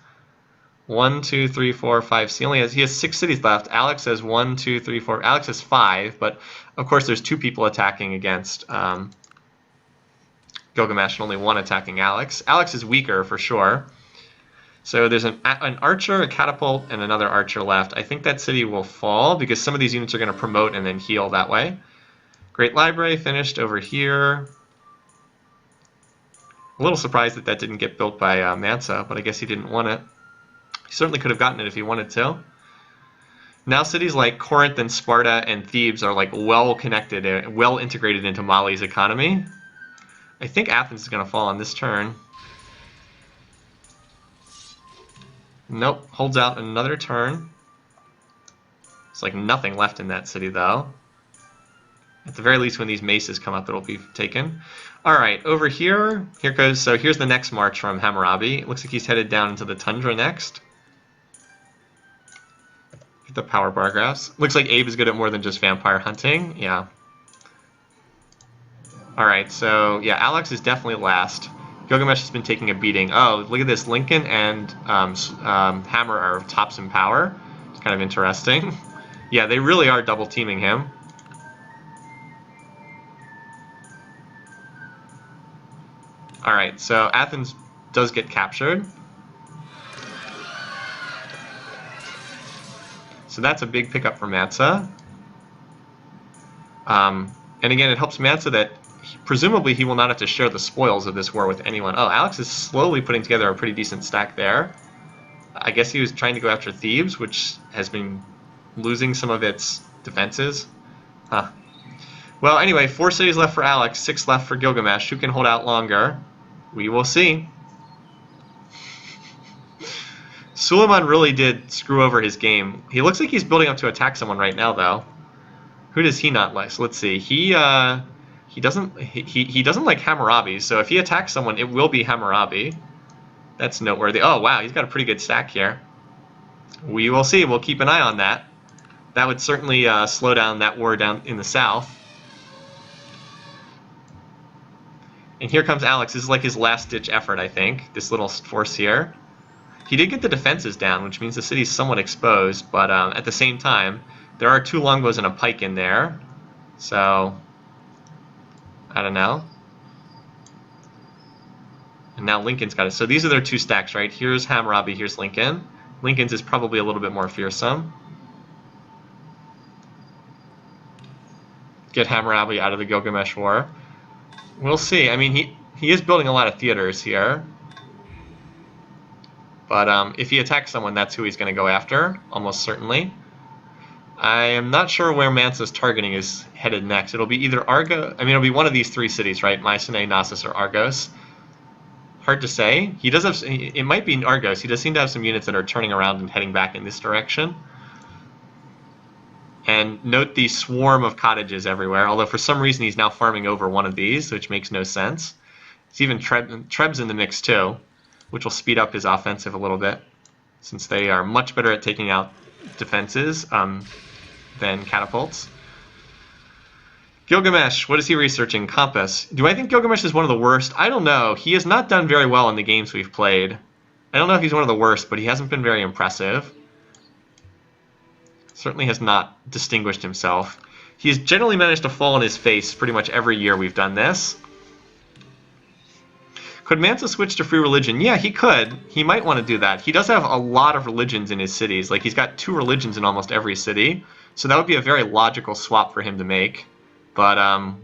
1, 2, 3, 4, 5. He has 6 cities left. Alex has 1, 2, 3, 4. Alex has 5, but of course there's 2 people attacking against Gilgamesh and only 1 attacking Alex. Alex is weaker for sure. So there's an archer, a catapult, and another archer left. I think that city will fall because some of these units are going to promote and then heal that way. Great Library finished over here. A little surprised that that didn't get built by Mansa, but I guess he didn't want it. He certainly could have gotten it if he wanted to. Now cities like Corinth and Sparta and Thebes are like well connected and well integrated into Mali's economy. I think Athens is going to fall on this turn. Nope, holds out another turn. It's like nothing left in that city though. At the very least, when these maces come up, it'll be taken. All right, over here, so here's the next march from Hammurabi. It looks like he's headed down into the tundra next. Get the power bar graphs. Looks like Abe is good at more than just vampire hunting. Yeah. All right, so yeah, Alex is definitely last. Gilgamesh has been taking a beating. Oh, look at this. Lincoln and Hammer are tops in power. It's kind of interesting. Yeah, they really are double teaming him. All right, so Athens does get captured. So that's a big pickup for Mansa. And again, it helps Mansa that presumably he will not have to share the spoils of this war with anyone. Oh, Alex is slowly putting together a pretty decent stack there. I guess he was trying to go after Thebes, which has been losing some of its defenses. Huh. Well, anyway, 4 cities left for Alex, 6 left for Gilgamesh. Who can hold out longer? We will see. Suleiman really did screw over his game. He looks like he's building up to attack someone right now, though. Who does he not like? So let's see. He doesn't like Hammurabi. So if he attacks someone, it will be Hammurabi. That's noteworthy. Oh wow, he's got a pretty good stack here. We will see. We'll keep an eye on that. That would certainly slow down that war down in the south. And here comes Alex. This is like his last-ditch effort, I think, this little force here. He did get the defenses down, which means the city's somewhat exposed, but at the same time, there are 2 longbows and a pike in there. So, I don't know. And now Lincoln's got it. So these are their 2 stacks, right? Here's Hammurabi, here's Lincoln. Lincoln's is probably a little bit more fearsome. Get Hammurabi out of the Gilgamesh War. We'll see. I mean, he is building a lot of theaters here. But if he attacks someone, that's who he's going to go after, almost certainly. I am not sure where Mansa's targeting is headed next. It'll be either Argos. I mean, it'll be one of these 3 cities, right? Mycenae, Knossos, or Argos. Hard to say. He does have. It might be Argos. He does seem to have some units that are turning around and heading back in this direction. And note the swarm of cottages everywhere, although for some reason he's now farming over one of these, which makes no sense. It's even Treb's in the mix too, which will speed up his offensive a little bit, since they are much better at taking out defenses than catapults. Gilgamesh, what is he researching? Compass. Do I think Gilgamesh is one of the worst? I don't know. He has not done very well in the games we've played. I don't know if he's one of the worst, but he hasn't been very impressive. Certainly has not distinguished himself. He's generally managed to fall on his face pretty much every year we've done this. Could Mansa switch to free religion? Yeah, he could. He might want to do that. He does have a lot of religions in his cities. Like, he's got 2 religions in almost every city. So that would be a very logical swap for him to make. But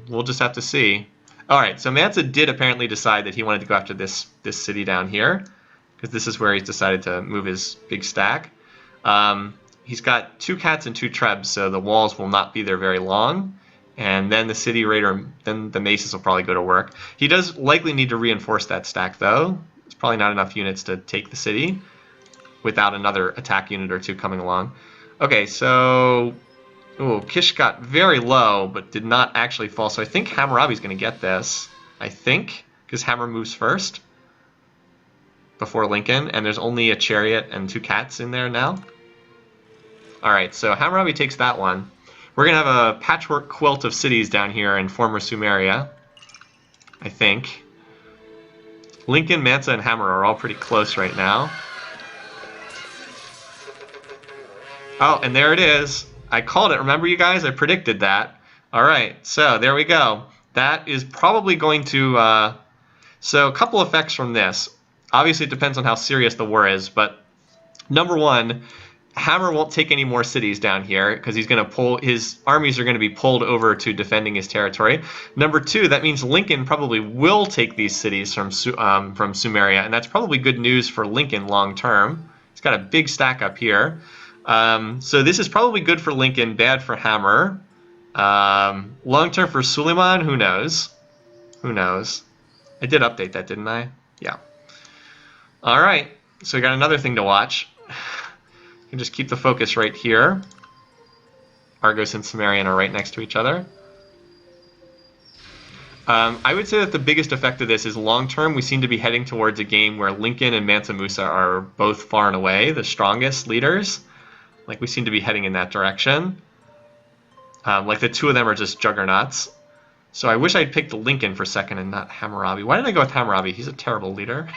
we'll just have to see. All right, so Mansa did apparently decide that he wanted to go after this city down here, because this is where he's decided to move his big stack. He's got 2 cats and 2 trebs, so the walls will not be there very long. And then the city raider, then the maces will probably go to work. He does likely need to reinforce that stack, though. There's probably not enough units to take the city without another attack unit or 2 coming along. Okay, so... Ooh, Kish got very low, but did not actually fall. So I think Hammurabi's going to get this. I think, because Hammer moves first before Lincoln, and there's only a chariot and 2 cats in there now. All right, so Hammurabi takes that one. We're going to have a patchwork quilt of cities down here in former Sumeria, I think. Lincoln, Mansa, and Hammer are all pretty close right now. Oh, and there it is. I called it. Remember, you guys? I predicted that. All right, so there we go. That is probably going to... So a couple effects from this. Obviously, it depends on how serious the war is, but number 1... Hammer won't take any more cities down here because he's going to pull, his armies are going to be pulled over to defending his territory. Number 2, that means Lincoln probably will take these cities from Sumeria, and that's probably good news for Lincoln long term. He's got a big stack up here. So this is probably good for Lincoln, bad for Hammer. Long term for Suleiman, who knows? Who knows? I did update that, didn't I? Yeah. All right, so we got another thing to watch. You can just keep the focus right here. Argos and Sumerian are right next to each other. I would say that the biggest effect of this is long-term. We seem to be heading towards a game where Lincoln and Mansa Musa are both far and away the strongest leaders. Like, we seem to be heading in that direction. Like, the 2 of them are just juggernauts. So I wish I'd picked Lincoln for second and not Hammurabi. Why did I go with Hammurabi? He's a terrible leader.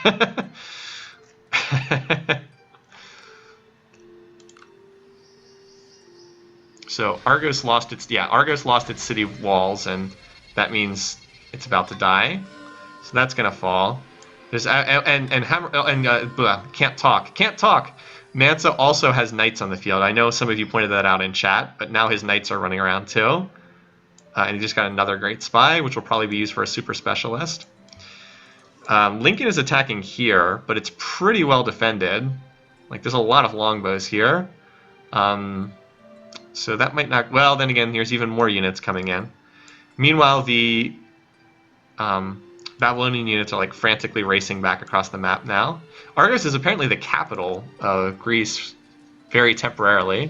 So Argos lost its city walls, and that means it's about to die. So that's gonna fall. There's can't talk. Mansa also has knights on the field. I know some of you pointed that out in chat, but now his knights are running around too. And he just got another great spy, which will probably be used for a super specialist. Lincoln is attacking here, but it's pretty well defended. Like, there's a lot of longbows here. So that might not... Well, then again, there's even more units coming in. Meanwhile, the Babylonian units are like frantically racing back across the map now. Argos is apparently the capital of Greece, very temporarily.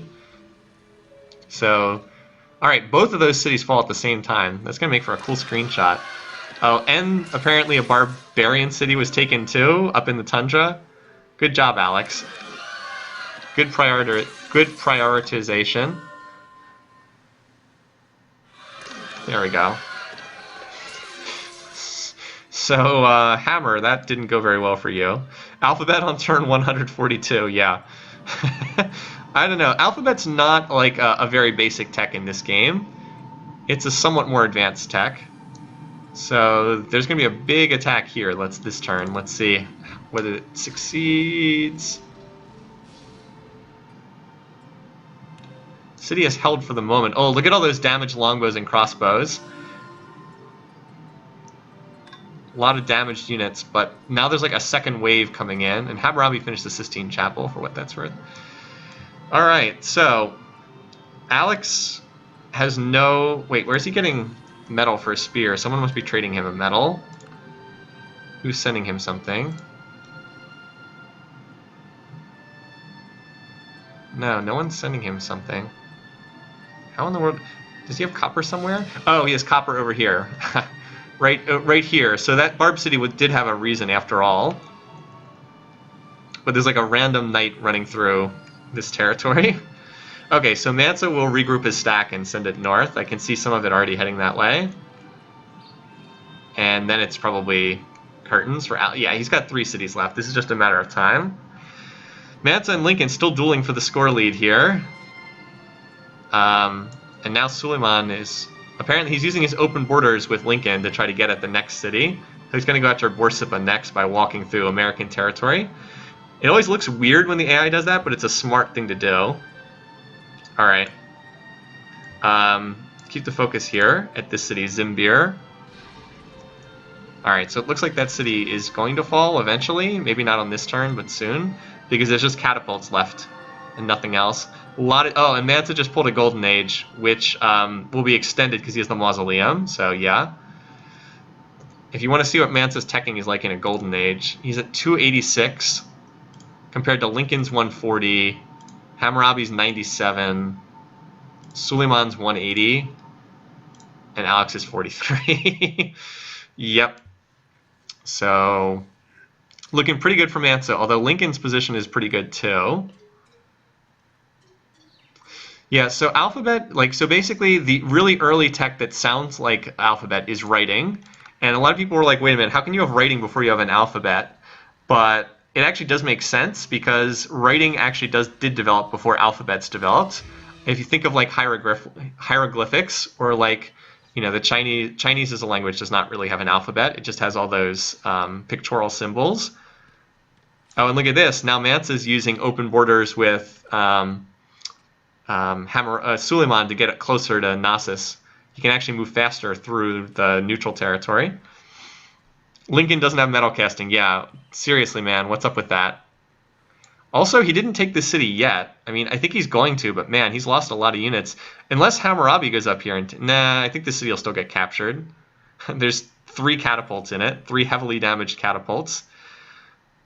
So, all right, both of those cities fall at the same time. That's going to make for a cool screenshot. Oh, and apparently a barbarian city was taken too, up in the tundra. Good job, Alex. Good prioritization. There we go. So, Hammer, that didn't go very well for you. Alphabet on turn 142, yeah. I don't know. Alphabet's not like a very basic tech in this game. It's a somewhat more advanced tech. So, there's going to be a big attack here this turn. Let's see whether it succeeds. City is held for the moment. Oh, look at all those damaged longbows and crossbows. A lot of damaged units, but now there's like a second wave coming in, and Hammurabi finished the Sistine Chapel, for what that's worth. All right, so Alex has no... Wait, where's he getting metal for a spear? Someone must be trading him a metal. Who's sending him something? No, no one's sending him something. How in the world... Does he have copper somewhere? Oh, he has copper over here. right here. So that Barb City did have a reason after all. But there's like a random knight running through this territory. Okay, so Mansa will regroup his stack and send it north. I can see some of it already heading that way. And then it's probably curtains for yeah, he's got 3 cities left. This is just a matter of time. Mansa and Lincoln still dueling for the score lead here. And now Suleiman is... Apparently he's using his open borders with Lincoln to try to get at the next city. He's going to go after Borsippa next by walking through American territory. It always looks weird when the AI does that, but it's a smart thing to do. Alright. Keep the focus here at this city, Zimbir. Alright, so it looks like that city is going to fall eventually. Maybe not on this turn, but soon. Because there's just catapults left and nothing else. Oh, and Mansa just pulled a Golden Age, which will be extended because he has the Mausoleum, so yeah. If you want to see what Mansa's teching is like in a Golden Age, he's at 286 compared to Lincoln's 140, Hammurabi's 97, Suleiman's 180, and Alex's 43. Yep. So, looking pretty good for Mansa, although Lincoln's position is pretty good too. Yeah, so Alphabet, so basically the really early tech that sounds like Alphabet is writing. And a lot of people were like, wait a minute, how can you have writing before you have an alphabet? But it actually does make sense because writing actually did develop before alphabets developed. If you think of like hieroglyphics or like, the Chinese as a language does not really have an alphabet. It just has all those pictorial symbols. Oh, and look at this. Now Mansa's using open borders with Suleiman to get it closer to Knossos. He can actually move faster through the neutral territory. Lincoln doesn't have metal casting. Yeah, seriously, man, what's up with that? Also, he didn't take the city yet. I mean, I think he's going to, but man, he's lost a lot of units. Unless Hammurabi goes up here and... Nah, I think the city will still get captured. There's 3 catapults in it, 3 heavily damaged catapults.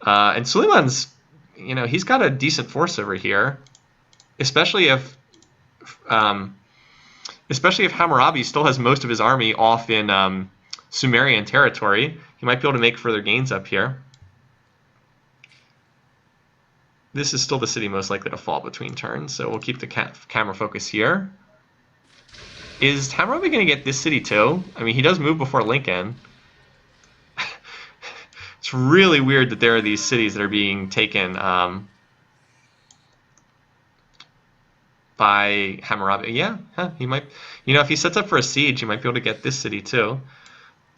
And Suleiman's, he's got a decent force over here. Especially if Hammurabi still has most of his army off in Sumerian territory, he might be able to make further gains up here. This is still the city most likely to fall between turns, so we'll keep the camera focus here. Is Hammurabi going to get this city too? I mean, he does move before Lincoln. It's really weird that there are these cities that are being taken by Hammurabi. Yeah, he might. If he sets up for a siege, he might be able to get this city too.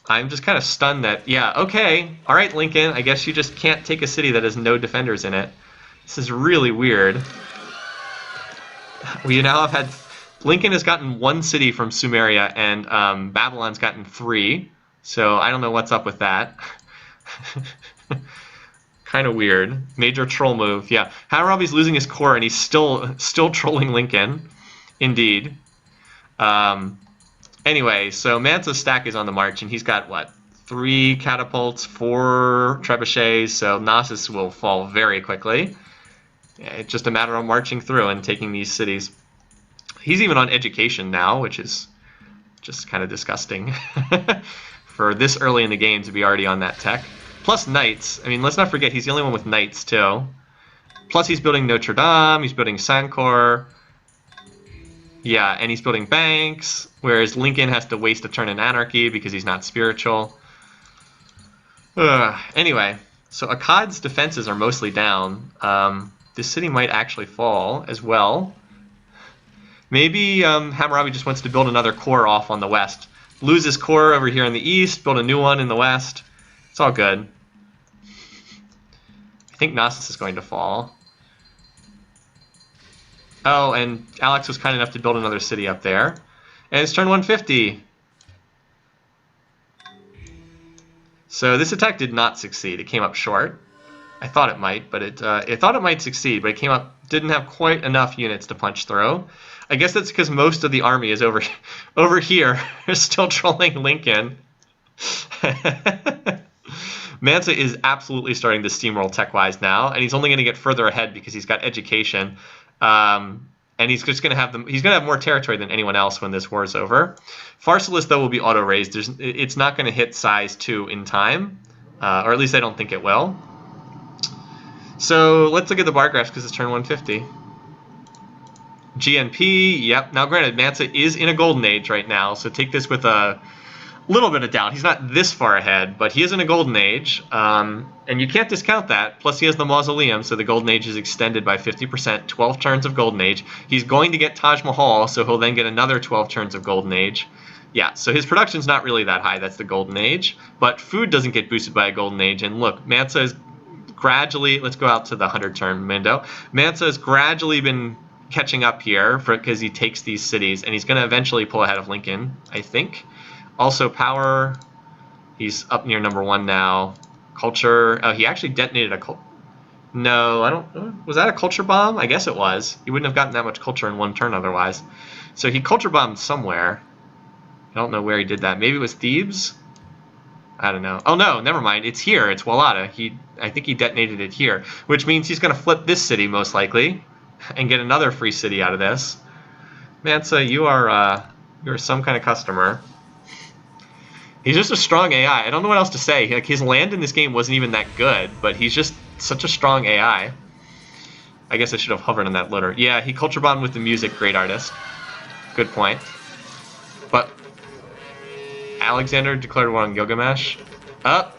I'm just kind of stunned that, yeah, okay, all right, Lincoln, I guess you just can't take a city that has no defenders in it. This is really weird. We now have had... Lincoln has gotten 1 city from Sumeria, and Babylon's gotten 3. So I don't know what's up with that. Kind of weird. Major troll move. Yeah, Hammurabi's losing his core, and he's still trolling Lincoln. Indeed. Anyway, so Mansa's stack is on the march, and he's got, what, 3 catapults, 4 trebuchets, so Knossos will fall very quickly. It's just a matter of marching through and taking these cities. He's even on education now, which is just kind of disgusting for this early in the game to be already on that tech. Plus knights. I mean, let's not forget he's the only one with knights too. Plus he's building Notre Dame, he's building Sancor. Yeah, and he's building banks, whereas Lincoln has to waste a turn in anarchy because he's not spiritual. Anyway, so Akkad's defenses are mostly down. This city might actually fall as well. Maybe Hammurabi just wants to build another core off on the west. Lose his core over here in the east, build a new one in the west. It's all good. I think Knossos is going to fall. Oh, and Alex was kind enough to build another city up there. And it's turn 150. So this attack did not succeed. It came up short. I thought it might, but it thought it might succeed, but it came up, didn't have quite enough units to punch through. I guess that's because most of the army is over here, still trolling Lincoln. Mansa is absolutely starting to steamroll tech-wise now, and he's only going to get further ahead because he's got education, and he's just going to have he's going to have more territory than anyone else when this war is over. Pharsalus, though, will be auto-raised. It's not going to hit size 2 in time, or at least I don't think it will. So let's look at the bar graphs because it's turn 150. GNP, yep. Now granted, Mansa is in a golden age right now, so take this with a little bit of doubt. He's not this far ahead, but he is in a golden age, and you can't discount that. Plus he has the mausoleum, so the golden age is extended by 50%, 12 turns of golden age. He's going to get Taj Mahal, so he'll then get another 12 turns of golden age. Yeah, so his production's not really that high. That's the golden age, but food doesn't get boosted by a golden age. And look, Mansa is gradually, let's go out to the 100 turn window. Mansa has gradually been catching up here because he takes these cities, and he's going to eventually pull ahead of Lincoln, I think. Also power, he's up near number 1 now. Culture, oh, he actually detonated a no, I don't, was that a culture bomb? I guess it was. He wouldn't have gotten that much culture in 1 turn otherwise. So he culture bombed somewhere. I don't know where he did that. Maybe it was Thebes? I don't know. Oh no, never mind. It's here. It's Wallata. I think he detonated it here, which means he's going to flip this city most likely and get another free city out of this. Mansa, you're some kind of customer. He's just a strong AI. I don't know what else to say. Like, his land in this game wasn't even that good, but he's just such a strong AI. I guess I should have hovered on that letter. Yeah, he culture bombed with the music. Great artist. Good point. But Alexander declared war on Gilgamesh. Up.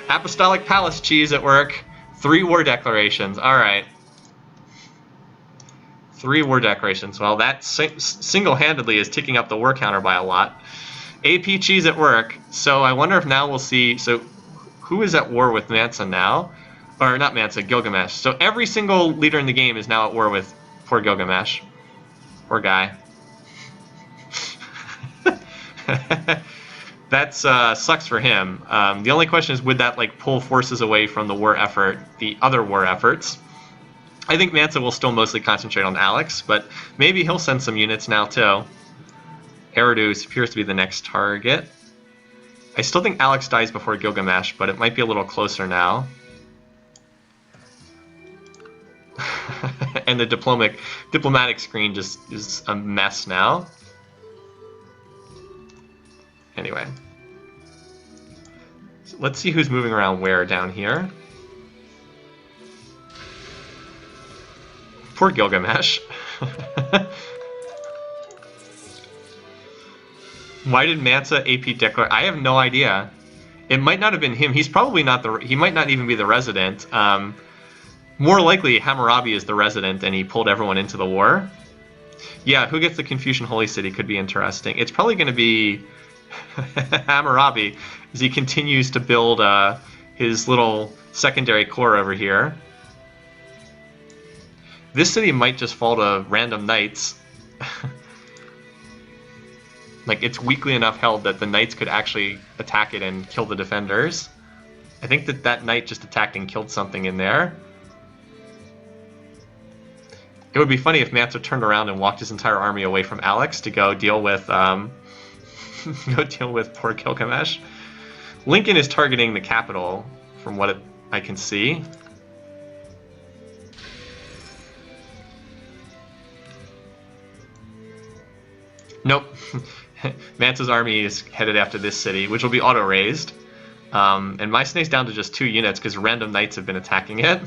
Apostolic Palace cheese at work. 3 war declarations. All right. 3 war declarations. Well, that single-handedly is ticking up the war counter by a lot. AP cheese at work. So I wonder if now we'll see. So who is at war with Mansa now? Or not Mansa, Gilgamesh. So every single leader in the game is now at war with poor Gilgamesh. Poor guy. That sucks for him. The only question is, would that like pull forces away from the war effort, the other war efforts? I think Mansa will still mostly concentrate on Alex, but maybe he'll send some units now too. Eridu appears to be the next target. I still think Alex dies before Gilgamesh, but it might be a little closer now. And the diplomatic screen just is a mess now. Anyway. So let's see who's moving around where down here. Poor Gilgamesh. Why did Mansa AP declare? I have no idea. It might not have been him. He's probably not the. He might not even be the resident. More likely, Hammurabi is the resident, and he pulled everyone into the war. Yeah, who gets the Confucian Holy City could be interesting. It's probably going to be Hammurabi, as he continues to build his little secondary core over here. This city might just fall to random knights. Like, it's weakly enough held that the knights could actually attack it and kill the defenders. I think that knight just attacked and killed something in there. It would be funny if Mansa turned around and walked his entire army away from Alex to go deal with go deal with poor Gilgamesh. Lincoln is targeting the capital, from what I can see. Nope. Mansa's army is headed after this city, which will be auto-raised. And Mycenae's down to just 2 units because random knights have been attacking it.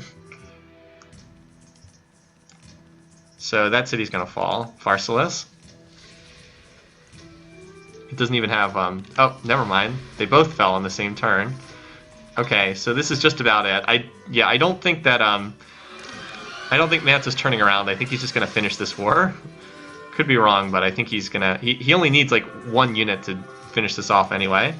So that city's going to fall. Pharsalus. It doesn't even have... oh, never mind. They both fell on the same turn. Okay, so this is just about it. I don't think that... I don't think Mansa's turning around. I think he's just going to finish this war. Could be wrong, but I think he's going to... He only needs, like, 1 unit to finish this off anyway.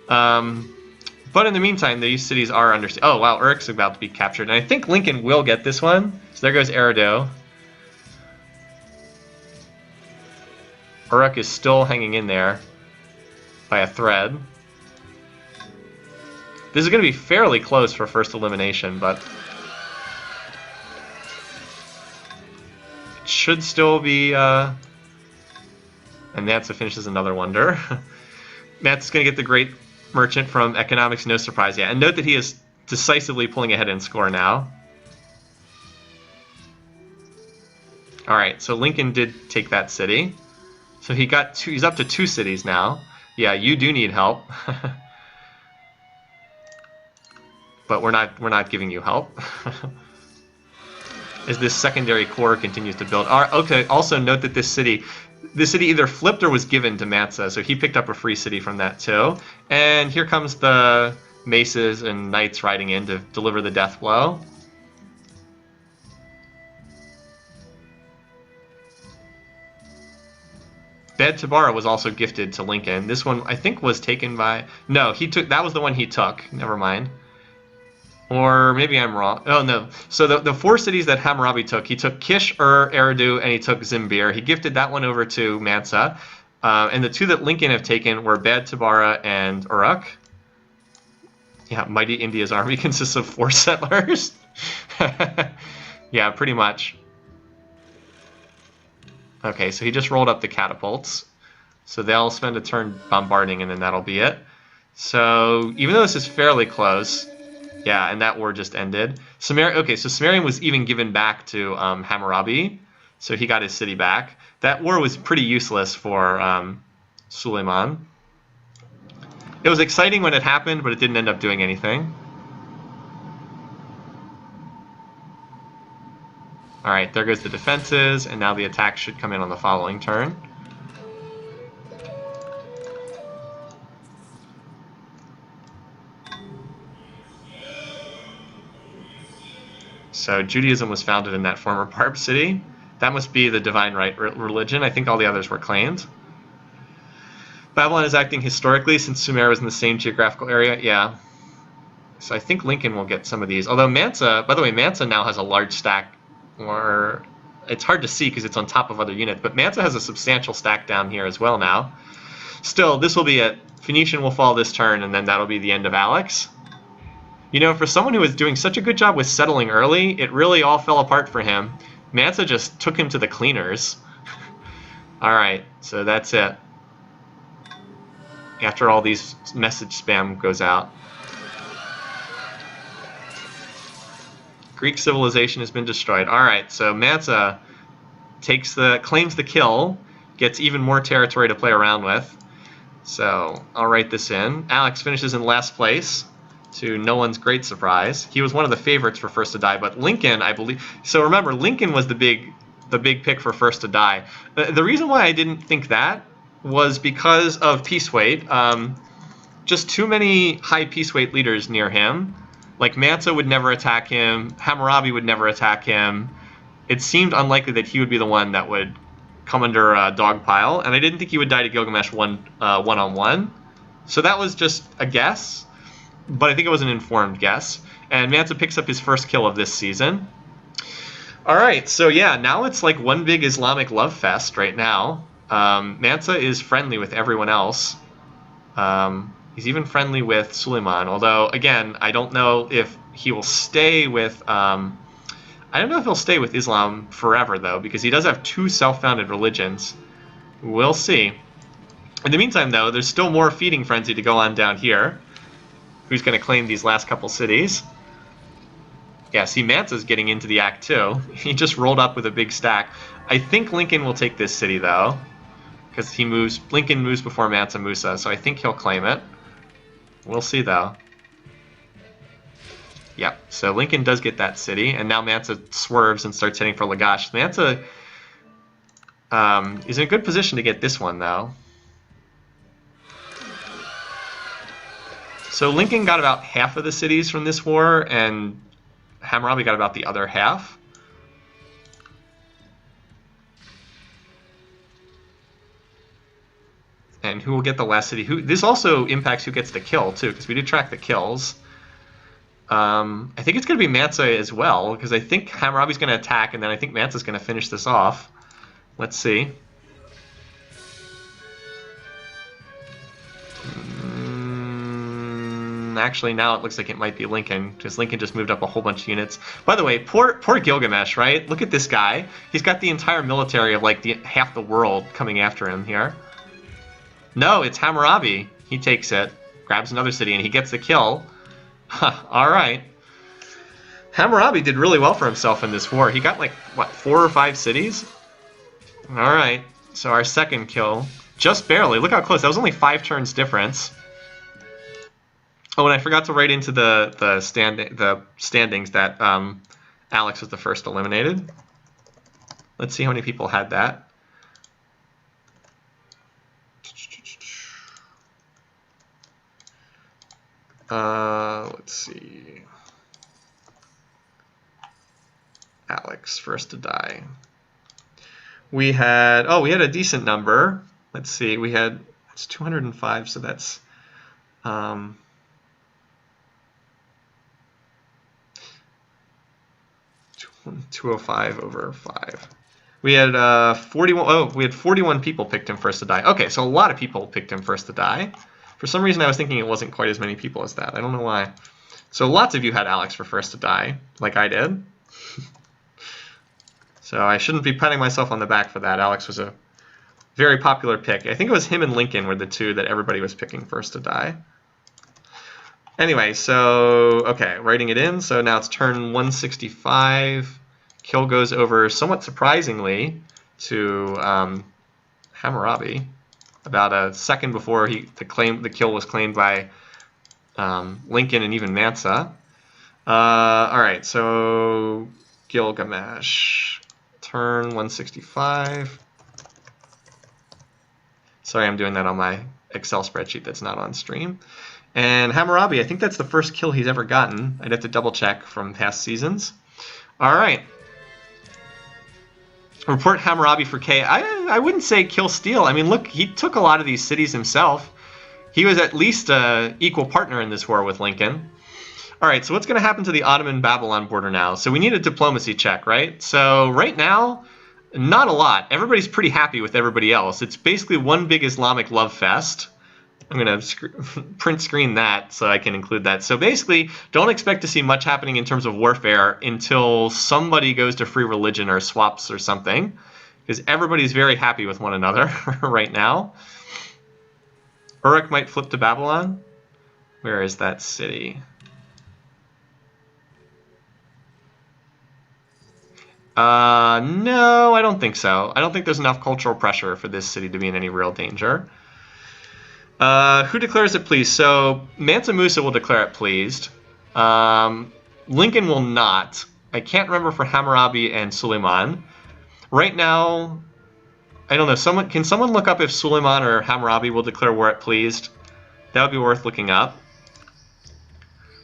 But in the meantime, these cities are under... Oh, wow, Uruk's about to be captured. And I think Lincoln will get this one. So there goes Eridu. Uruk is still hanging in there by a thread. This is going to be fairly close for first elimination, but... it should still be... And Mansa finishes another wonder. Mansa's going to get the Great Merchant from Economics, no surprise yet. And note that he is decisively pulling ahead in score now. Alright, so Lincoln did take that city. So he's up to 2 cities now. Yeah, you do need help. But we're not giving you help. as this secondary core continues to build. Okay, also note that this city either flipped or was given to Mansa, so he picked up a free city from that too. And here comes the maces and knights riding in to deliver the death blow. Bed Tabara was also gifted to Lincoln. This one, I think, was taken by... No, that was the one he took. Never mind. Or maybe I'm wrong. Oh, no. So the 4 cities that Hammurabi took, he took Kish, Eridu, and he took Zimbir. He gifted that one over to Mansa. And the 2 that Lincoln have taken were Bed Tabara and Uruk. Yeah, Mighty India's army consists of 4 settlers. Yeah, pretty much. Okay, so he just rolled up the catapults. So they'll spend a turn bombarding, and then that'll be it. So even though this is fairly close, yeah, and that war just ended. Okay, so Sumerian was even given back to Hammurabi, so he got his city back. That war was pretty useless for Suleiman. It was exciting when it happened, but it didn't end up doing anything. All right, there goes the defenses, and now the attack should come in on the following turn. So Judaism was founded in that former Barb city. That must be the divine right religion. I think all the others were claimed. Babylon is acting historically since Sumer was in the same geographical area. Yeah. So I think Lincoln will get some of these. Although Mansa, by the way, Mansa now has a large stack. Or it's hard to see because it's on top of other units, but Mansa has a substantial stack down here as well now. Still, this will be it. Phoenician will fall this turn, and then that'll be the end of Alex. You know, for someone who was doing such a good job with settling early, it really all fell apart for him. Mansa just took him to the cleaners. All right, so that's it. After all these message spam goes out. Greek civilization has been destroyed. All right, so Mansa claims the kill, gets even more territory to play around with. So I'll write this in. Alex finishes in last place, to no one's great surprise. He was one of the favorites for first to die, but Lincoln, I believe. So remember, Lincoln was the big pick for first to die. The reason why I didn't think that was because of peace weight. Just too many high peace weight leaders near him. Like Mansa would never attack him, Hammurabi would never attack him. It seemed unlikely that he would be the one that would come under a dog pile, and I didn't think he would die to Gilgamesh one-on-one. So that was just a guess, but I think it was an informed guess. And Mansa picks up his first kill of this season. All right, so yeah, now it's like one big Islamic love fest right now. Mansa is friendly with everyone else. He's even friendly with Suleiman, although, again, I don't know if he will stay with... I don't know if he'll stay with Islam forever, though, because he does have 2 self-founded religions. We'll see. In the meantime, though, there's still more feeding frenzy to go on down here. Who's going to claim these last couple cities? Yeah, see, Mansa's getting into the act, too. He just rolled up with a big stack. I think Lincoln will take this city, though, because Lincoln moves before Mansa Musa, so I think he'll claim it. We'll see, though. Yep, so Lincoln does get that city, and now Mansa swerves and starts heading for Lagash. Mansa is in a good position to get this one, though. So Lincoln got about half of the cities from this war, and Hammurabi got about the other half. And who will get the last city? This also impacts who gets the kill, too, because we did track the kills. I think it's going to be Mansa as well, because I think Hammurabi's going to attack, and then I think Mansa's going to finish this off. Let's see. Actually, now it looks like it might be Lincoln, because Lincoln just moved up a whole bunch of units. By the way, poor Gilgamesh, right? Look at this guy. He's got the entire military of like half the world coming after him here. No, it's Hammurabi. He takes it, grabs another city, and he gets the kill. Huh, all right. Hammurabi did really well for himself in this war. He got like, what, 4 or 5 cities? All right, so our second kill, just barely. Look how close. That was only 5 turns difference. Oh, and I forgot to write into the standings that Alex was the first eliminated. Let's see how many people had that. Let's see. Alex, first to die. We had, oh, we had a decent number. Let's see, we had, it's 205, so that's 205 over 5. We had 41. Oh, we had 41 people picked him first to die. Okay, so a lot of people picked him first to die. For some reason, I was thinking it wasn't quite as many people as that. I don't know why. So lots of you had Alex for first to die, like I did. So I shouldn't be patting myself on the back for that. Alex was a very popular pick. I think it was him and Lincoln were the two that everybody was picking first to die. Anyway, so, okay, writing it in. So now it's turn 165. Kill goes over, somewhat surprisingly, to Hammurabi. About a second before the kill was claimed by Lincoln and even Mansa. All right, so Gilgamesh. Turn 165. Sorry, I'm doing that on my Excel spreadsheet that's not on stream. And Hammurabi, I think that's the first kill he's ever gotten. I'd have to double check from past seasons. All right. Report Hammurabi for K. I wouldn't say kill steal. I mean, look, he took a lot of these cities himself. He was at least an equal partner in this war with Lincoln. All right, so what's going to happen to the Ottoman-Babylon border now? So we need a diplomacy check, right? So right now, not a lot. Everybody's pretty happy with everybody else. It's basically one big Islamic love fest. I'm going to print screen that so I can include that. So basically, don't expect to see much happening in terms of warfare until somebody goes to free religion or swaps or something, because everybody's very happy with one another right now. Uruk might flip to Babylon. Where is that city? No, I don't think so. I don't think there's enough cultural pressure for this city to be in any real danger. Who declares it pleased? So Mansa Musa will declare it pleased. Lincoln will not. I can't remember for Hammurabi and Suleiman. Right now, I don't know. Can someone look up if Suleiman or Hammurabi will declare war at pleased? That would be worth looking up.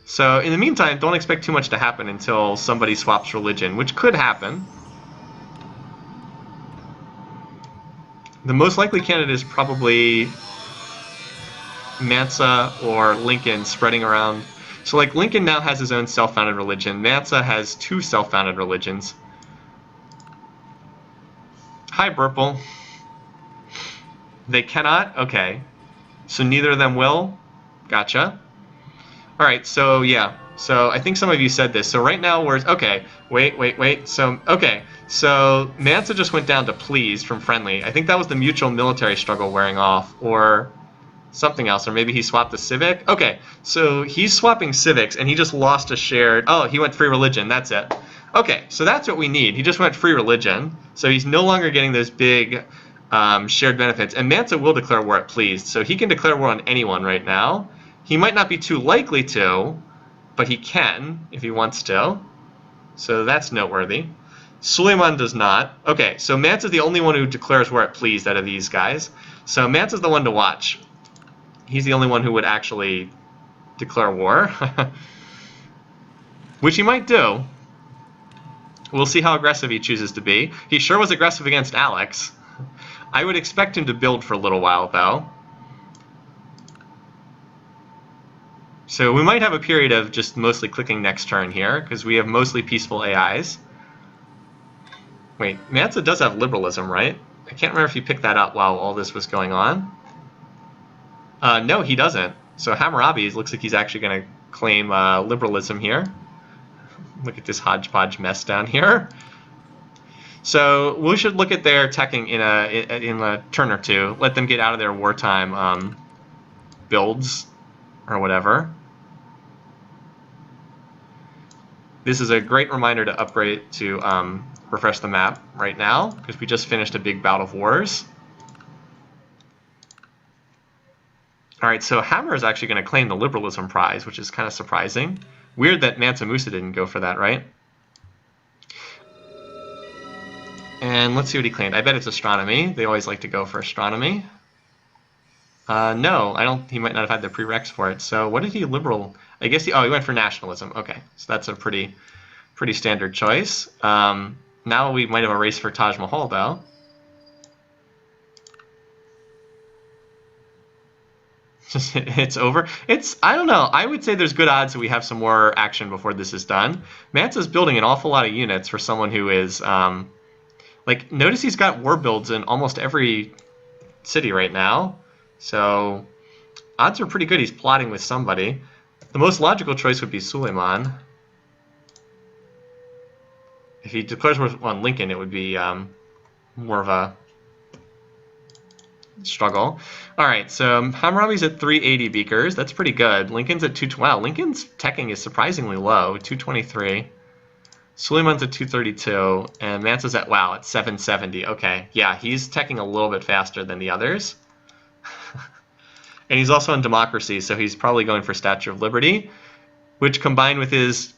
So in the meantime, don't expect too much to happen until somebody swaps religion, which could happen. The most likely candidate is probably Mansa or Lincoln spreading around. So like Lincoln now has his own self-founded religion. Mansa has 2 self-founded religions. Hi, Burple. They cannot? Okay. So neither of them will? Gotcha. All right, so yeah. So I think some of you said this. So right now we're, okay, wait. So, okay. So Mansa just went down to pleased from friendly. I think that was the mutual military struggle wearing off, or something else, or maybe he swapped the civic. Okay, so he's swapping civics and he just lost a shared, oh, he went free religion, that's it. Okay, so that's what we need. He just went free religion, so he's no longer getting those big shared benefits. And Mansa will declare war at pleased, so he can declare war on anyone right now. He might not be too likely to, but he can if he wants to. So that's noteworthy. Suleiman does not. Okay, so Mansa's the only one who declares war at pleased out of these guys. So Mansa's the one to watch. He's the only one who would actually declare war. Which he might do. We'll see how aggressive he chooses to be. He sure was aggressive against Alex. I would expect him to build for a little while, though. So we might have a period of just mostly clicking next turn here, because we have mostly peaceful AIs. Wait, Mansa does have liberalism, right? I can't remember if he picked that up while all this was going on. No, he doesn't. So Hammurabi looks like he's actually going to claim liberalism here. Look at this hodgepodge mess down here. So we should look at their teching in a turn or two. Let them get out of their wartime builds or whatever. This is a great reminder to upgrade to refresh the map right now, because we just finished a big bout of wars. All right, so Hammer is actually going to claim the liberalism prize, which is kind of surprising. Weird that Mansa Musa didn't go for that, right? And let's see what he claimed. I bet it's astronomy. They always like to go for astronomy. No, I don't. He might not have had the prereqs for it. So what did he liberal? I guess he went for nationalism. Okay, so that's a pretty standard choice. Now we might have a race for Taj Mahal though. It's over. I don't know. I would say there's good odds that we have some more action before this is done. Mansa's building an awful lot of units for someone who is like, notice he's got war builds in almost every city right now. So odds are pretty good he's plotting with somebody. The most logical choice would be Suleiman. If he declares war on Lincoln, it would be more of a struggle. All right, so Hammurabi's at 380 beakers. That's pretty good. Lincoln's at 220. Wow, Lincoln's teching is surprisingly low, 223. Suleiman's at 232, and Mansa's at, wow, at 770. Okay, yeah, he's teching a little bit faster than the others. And he's also in democracy, so he's probably going for Statue of Liberty, which combined with his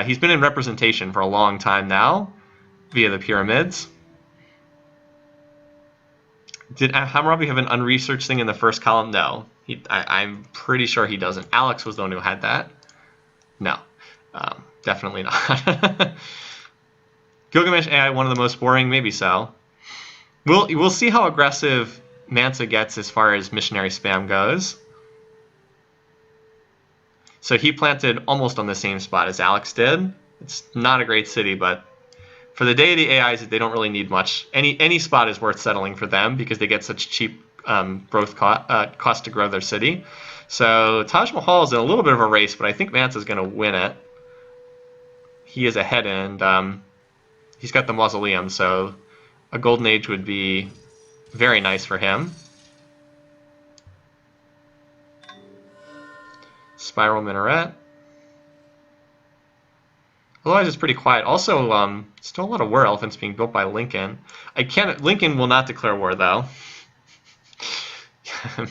he's been in representation for a long time now via the pyramids. Did Hammurabi have an unresearched thing in the first column? No. I'm pretty sure he doesn't. Alex was the one who had that. No. Definitely not. Gilgamesh AI, one of the most boring? Maybe so. We'll see how aggressive Mansa gets as far as missionary spam goes. So he planted almost on the same spot as Alex did. It's not a great city, but for the day of the AIs, they don't really need much. Any spot is worth settling for them because they get such cheap growth cost to grow their city. So Taj Mahal is in a little bit of a race, but I think Mansa's going to win it. He is ahead, and he's got the mausoleum, so a golden age would be very nice for him. Spiral minaret. Otherwise, it's pretty quiet. Also, still a lot of war elephants being built by Lincoln. Lincoln will not declare war, though.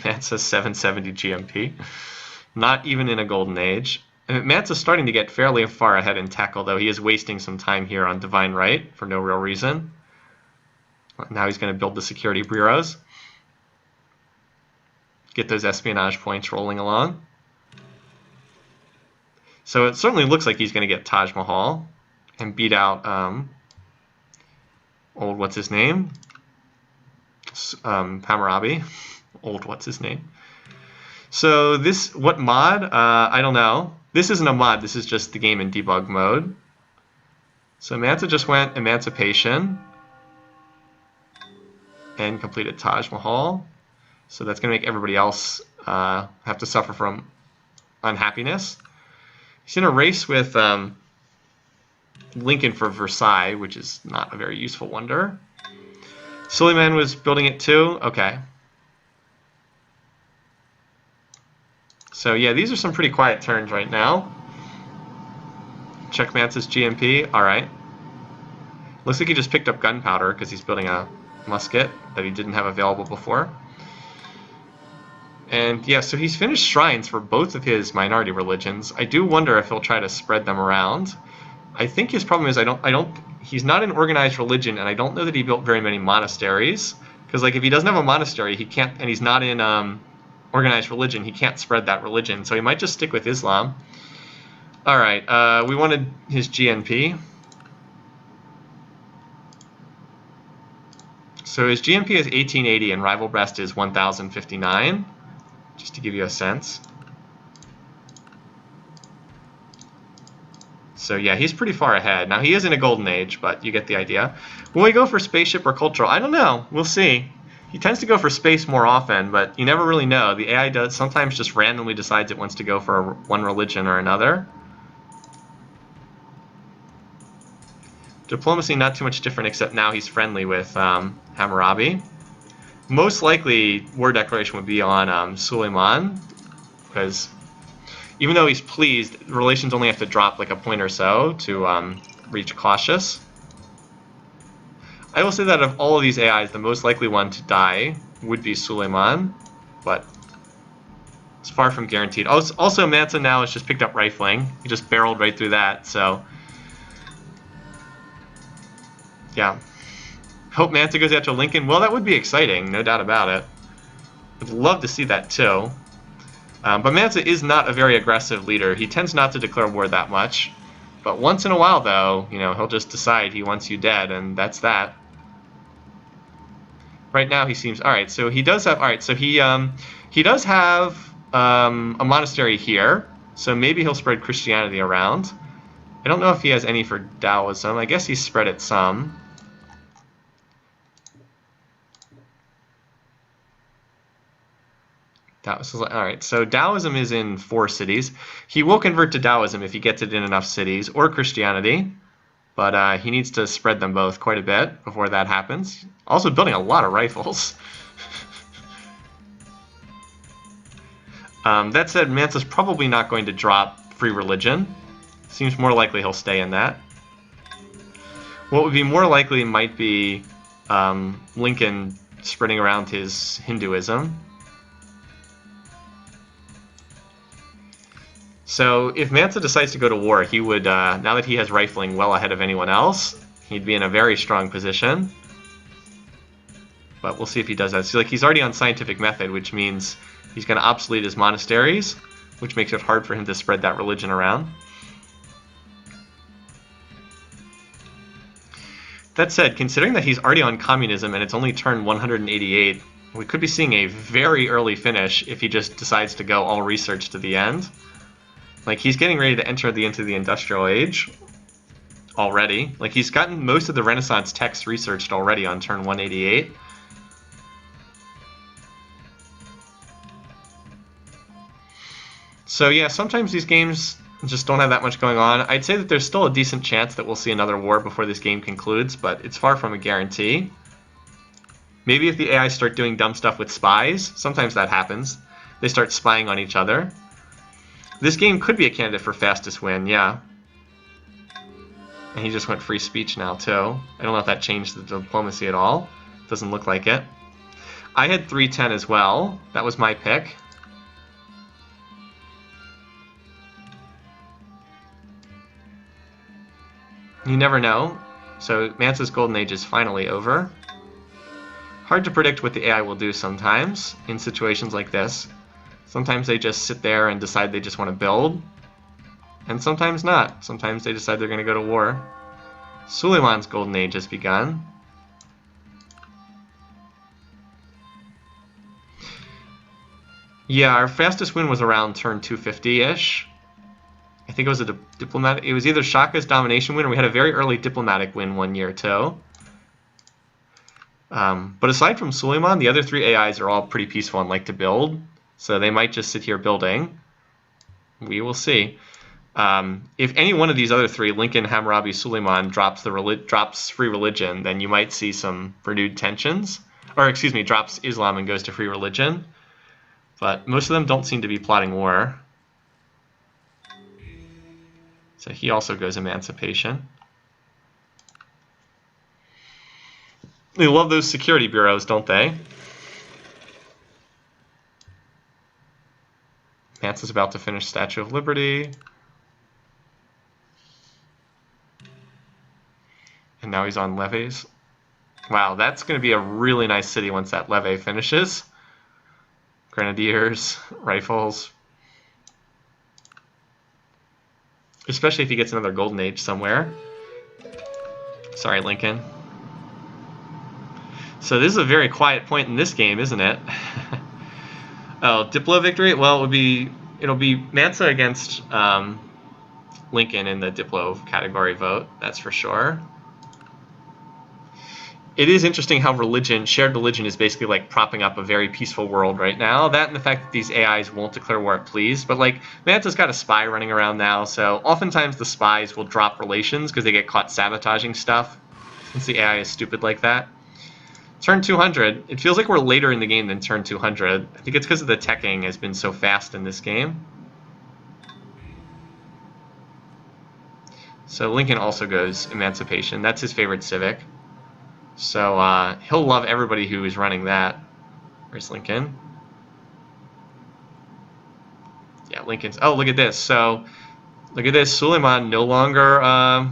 Mansa's 770 GMP. Not even in a golden age. Mansa's starting to get fairly far ahead in tech, although he is wasting some time here on Divine Right for no real reason. Now he's going to build the security bureaus. Get those espionage points rolling along. So it certainly looks like he's going to get Taj Mahal and beat out old what's his name? Hammurabi. Old what's his name? So this, what mod? I don't know. This isn't a mod. This is just the game in debug mode. So Mansa just went Emancipation and completed Taj Mahal. So that's going to make everybody else have to suffer from unhappiness. He's in a race with Lincoln for Versailles, which is not a very useful wonder. Suleiman was building it too. Okay. So yeah, these are some pretty quiet turns right now. Check Mansa's GMP. All right. Looks like he just picked up gunpowder because he's building a musket that he didn't have available before. And yeah, so he's finished shrines for both of his minority religions. I do wonder if he'll try to spread them around. I think his problem is he's not an organized religion, and I don't know that he built very many monasteries. Because like if he doesn't have a monastery, he can't, and he's not in organized religion, he can't spread that religion. So he might just stick with Islam. All right, we wanted his GNP. So his GMP is 1880 and rival Brest is 1059. Just to give you a sense. So yeah, he's pretty far ahead. Now he is in a golden age, but you get the idea. Will we go for spaceship or cultural? I don't know. We'll see. He tends to go for space more often, but you never really know. The AI does sometimes just randomly decides it wants to go for one religion or another. Diplomacy, not too much different, except now he's friendly with Hammurabi. Most likely, war declaration would be on Suleiman, because even though he's pleased, relations only have to drop like a point or so to reach cautious. I will say that of all of these AIs, the most likely one to die would be Suleiman, but it's far from guaranteed. Also, Mansa now has just picked up rifling. He just barreled right through that, so yeah. Hope Mansa goes after Lincoln. Well, that would be exciting, no doubt about it. I'd love to see that too. But Mansa is not a very aggressive leader. He tends not to declare war that much. But once in a while, though, you know, he'll just decide he wants you dead, and that's that. Right now, he seems all right. So he does have all right. So he does have a monastery here. So maybe he'll spread Christianity around. I don't know if he has any for Taoism. I guess he's spread it some. Taoism, all right, so Taoism is in 4 cities. He will convert to Taoism if he gets it in enough cities, or Christianity, but he needs to spread them both quite a bit before that happens. Also building a lot of rifles. That said, Mansa's probably not going to drop free religion. Seems more likely he'll stay in that. What would be more likely might be Lincoln spreading around his Hinduism. So if Mansa decides to go to war, he would, now that he has rifling well ahead of anyone else, he'd be in a very strong position. But we'll see if he does that. So like he's already on scientific method, which means he's going to obsolete his monasteries, which makes it hard for him to spread that religion around. That said, considering that he's already on communism and it's only turn 188, we could be seeing a very early finish if he just decides to go all research to the end. Like, he's getting ready to enter into the Industrial Age already. Like, he's gotten most of the Renaissance texts researched already on turn 188. So, yeah, sometimes these games just don't have that much going on. I'd say that there's still a decent chance that we'll see another war before this game concludes, but it's far from a guarantee. Maybe if the AI start doing dumb stuff with spies, sometimes that happens. They start spying on each other. This game could be a candidate for fastest win, yeah. And he just went free speech now, too. I don't know if that changed the diplomacy at all. Doesn't look like it. I had 310 as well. That was my pick. You never know. So Mansa's golden age is finally over. Hard to predict what the AI will do sometimes in situations like this. Sometimes they just sit there and decide they just want to build, and sometimes not. Sometimes they decide they're going to go to war. Suleiman's golden age has begun. Yeah, our fastest win was around turn 250-ish. I think it was a diplomatic. It was either Shaka's domination win or we had a very early diplomatic win one year too. But aside from Suleiman, the other 3 AIs are all pretty peaceful and like to build. So they might just sit here building. We will see. If any one of these other 3, Lincoln, Hammurabi, Suleiman, drops free religion, then you might see some renewed tensions. Or, excuse me, drops Islam and goes to free religion. But most of them don't seem to be plotting war. So he also goes emancipation. They love those security bureaus, don't they? Mansa's about to finish Statue of Liberty. And now he's on levees. Wow, that's going to be a really nice city once that levee finishes. Grenadiers, rifles. Especially if he gets another golden age somewhere. Sorry, Lincoln. So this is a very quiet point in this game, isn't it? Oh, Diplo victory? Well, it'll be Mansa against Lincoln in the Diplo category vote. That's for sure. It is interesting how shared religion is basically like propping up a very peaceful world right now. That and the fact that these AIs won't declare war at please. But like Mansa's got a spy running around now, so oftentimes the spies will drop relations because they get caught sabotaging stuff. Since the AI is stupid like that. Turn 200. It feels like we're later in the game than turn 200. I think it's because of the teching has been so fast in this game. So Lincoln also goes emancipation. That's his favorite civic. So he'll love everybody who is running that. Where's Lincoln? Yeah, Lincoln's. Oh, look at this. So look at this. Suleiman no longer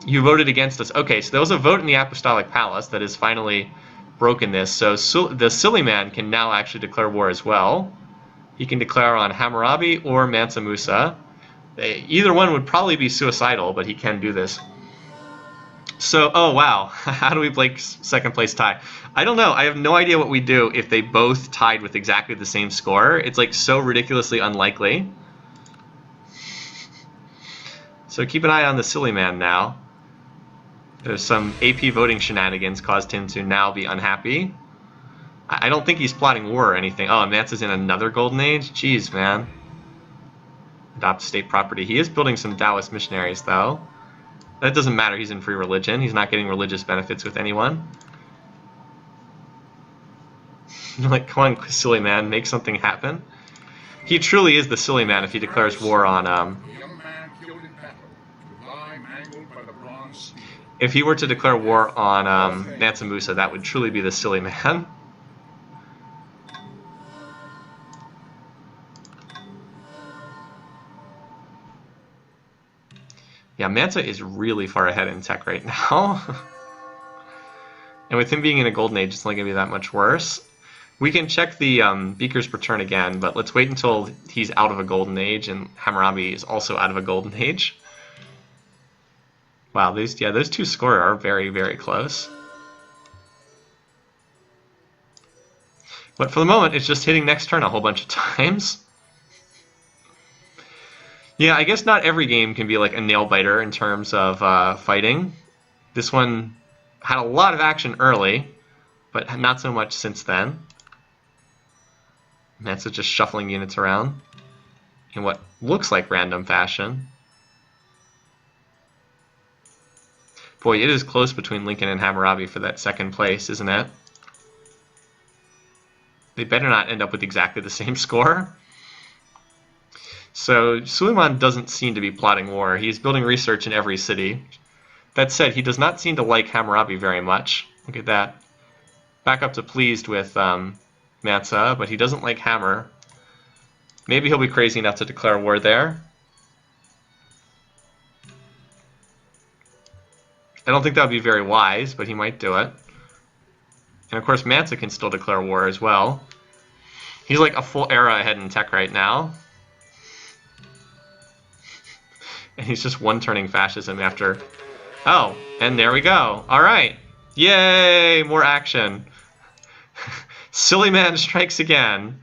You voted against us. Okay, so there was a vote in the Apostolic Palace that has finally broken this. So the silly man can now actually declare war as well. He can declare on Hammurabi or Mansa Musa. Either one would probably be suicidal, but he can do this. So, oh wow, how do we break second place tie? I don't know. I have no idea what we do if they both tied with exactly the same score. It's like so ridiculously unlikely. So keep an eye on the silly man now. There's some AP voting shenanigans caused him to now be unhappy. I don't think he's plotting war or anything. Oh, and Mansa's in another golden age? Jeez, man. Adopt state property. He is building some Taoist missionaries, though. That doesn't matter. He's in free religion. He's not getting religious benefits with anyone. Like, come on, silly man, make something happen. He truly is the silly man if he declares war on... If he were to declare war on Mansa Musa, that would truly be the silly man. Yeah, Mansa is really far ahead in tech right now. And with him being in a golden age, it's only going to be that much worse. We can check the beakers per turn again, but let's wait until he's out of a golden age and Hammurabi is also out of a golden age. Wow, those two score are very, very close. But for the moment, it's just hitting next turn a whole bunch of times. Yeah, I guess not every game can be like a nail-biter in terms of fighting. This one had a lot of action early, but not so much since then. Mansa just shuffling units around in what looks like random fashion. Boy, it is close between Lincoln and Hammurabi for that second place, isn't it? They better not end up with exactly the same score. So Suleiman doesn't seem to be plotting war. He's building research in every city. That said, he does not seem to like Hammurabi very much. Look at that. Back up to pleased with Mansa, but he doesn't like Hammer. Maybe he'll be crazy enough to declare war there. I don't think that would be very wise, but he might do it. And of course, Mansa can still declare war as well. He's like a full era ahead in tech right now. And he's just one-turning fascism after... Oh, and there we go. All right. Yay, more action. Silly man strikes again.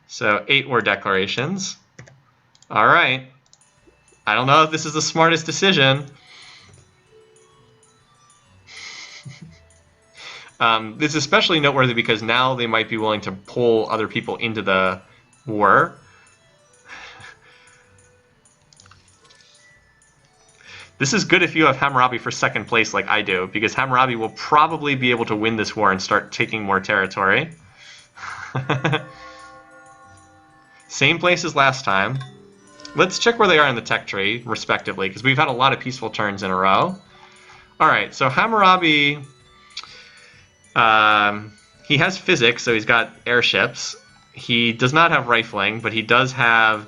So 8 war declarations. All right. I don't know if this is the smartest decision. This is especially noteworthy because now they might be willing to pull other people into the war. This is good if you have Hammurabi for second place like I do, because Hammurabi will probably be able to win this war and start taking more territory. Same place as last time. Let's check where they are in the tech tree, respectively, because we've had a lot of peaceful turns in a row. Alright, so Hammurabi... he has physics, so he's got airships. He does not have rifling, but he does have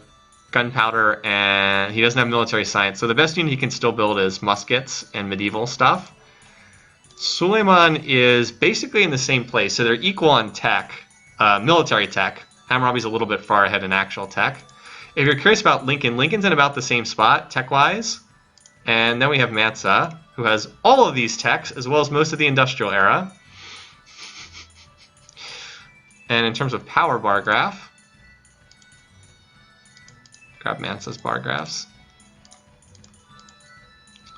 gunpowder, and he doesn't have military science. So the best unit he can still build is muskets and medieval stuff. Suleiman is basically in the same place, so they're equal on tech, military tech. Hammurabi's a little bit far ahead in actual tech. If you're curious about Lincoln, Lincoln's in about the same spot, tech-wise. And then we have Mansa, who has all of these techs, as well as most of the industrial era. And in terms of power bar graph, grab Mansa's bar graphs.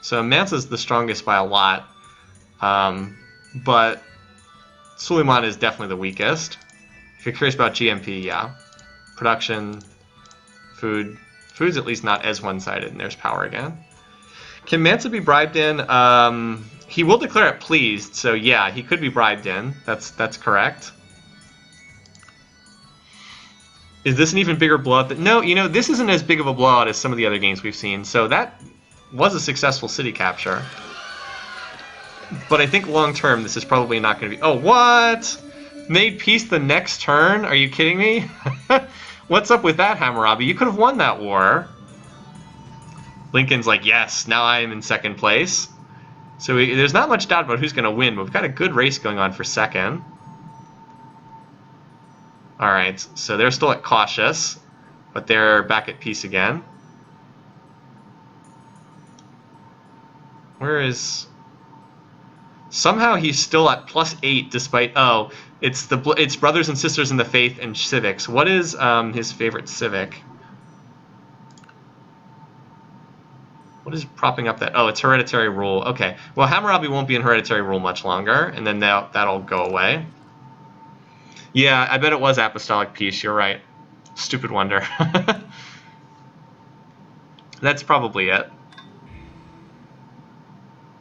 So Mansa's the strongest by a lot, but Suleiman is definitely the weakest. If you're curious about GMP, yeah. Production, food. Food's at least not as one-sided, and there's power again. Can Mansa be bribed in? He will declare it pleased, so yeah, he could be bribed in. That's correct. Is this an even bigger blowout? No, you know, this isn't as big of a blowout as some of the other games we've seen, so that was a successful city capture. But I think long-term, this is probably not going to be... Oh, what? Made peace the next turn? Are you kidding me? What's up with that, Hammurabi? You could have won that war. Lincoln's like, yes, now I am in second place. So there's not much doubt about who's going to win, but we've got a good race going on for second. All right, so they're still at cautious, but they're back at peace again. Where is... Somehow he's still at +8 despite... Oh, it's Brothers and Sisters in the Faith and Civics. What is his favorite civic? What is propping up that? Oh, it's Hereditary Rule. Okay. Well, Hammurabi won't be in Hereditary Rule much longer, and then that'll go away. Yeah, I bet it was Apostolic Peace. You're right. Stupid wonder. That's probably it.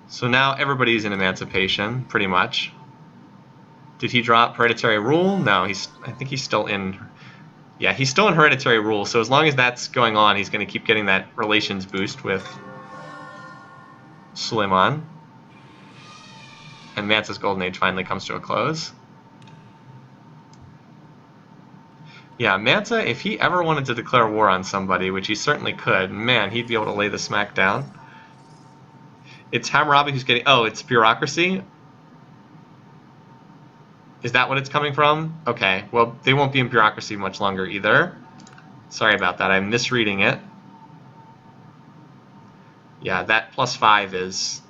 So now everybody's in Emancipation, pretty much. Did he drop Hereditary Rule? No, I think he's still in... Yeah, he's still in Hereditary Rule, so as long as that's going on, he's going to keep getting that relations boost with Suleiman. And Mansa's Golden Age finally comes to a close. Yeah, Mansa, if he ever wanted to declare war on somebody, which he certainly could, man, he'd be able to lay the smack down. It's Hammurabi who's getting... Oh, it's bureaucracy? Is that what it's coming from? Okay, well, they won't be in bureaucracy much longer either. Sorry about that, I'm misreading it. Yeah, that +5 is...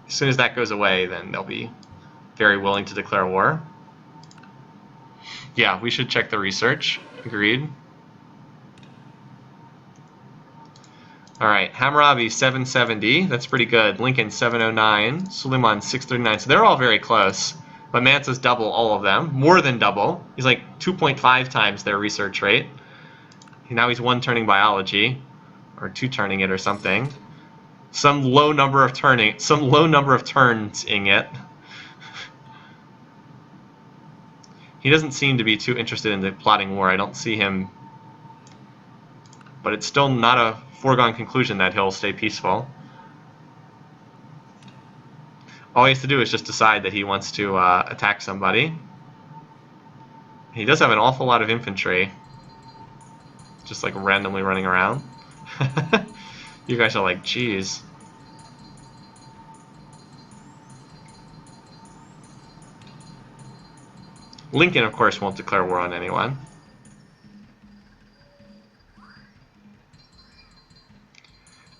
As soon as that goes away, then they'll be very willing to declare war. Yeah, we should check the research. Agreed. Alright, Hammurabi 770, that's pretty good. Lincoln 709, Suleiman 639, so they're all very close. But Mansa's double all of them, more than double. He's like 2.5 times their research rate. Now he's 1 turning biology, or 2 turning it or something. Some low number of turns in it. He doesn't seem to be too interested in the plotting war. I don't see him. But it's still not a foregone conclusion that he'll stay peaceful. All he has to do is just decide that he wants to attack somebody. He does have an awful lot of infantry. Just like randomly running around. You guys are like, geez. Lincoln, of course, won't declare war on anyone.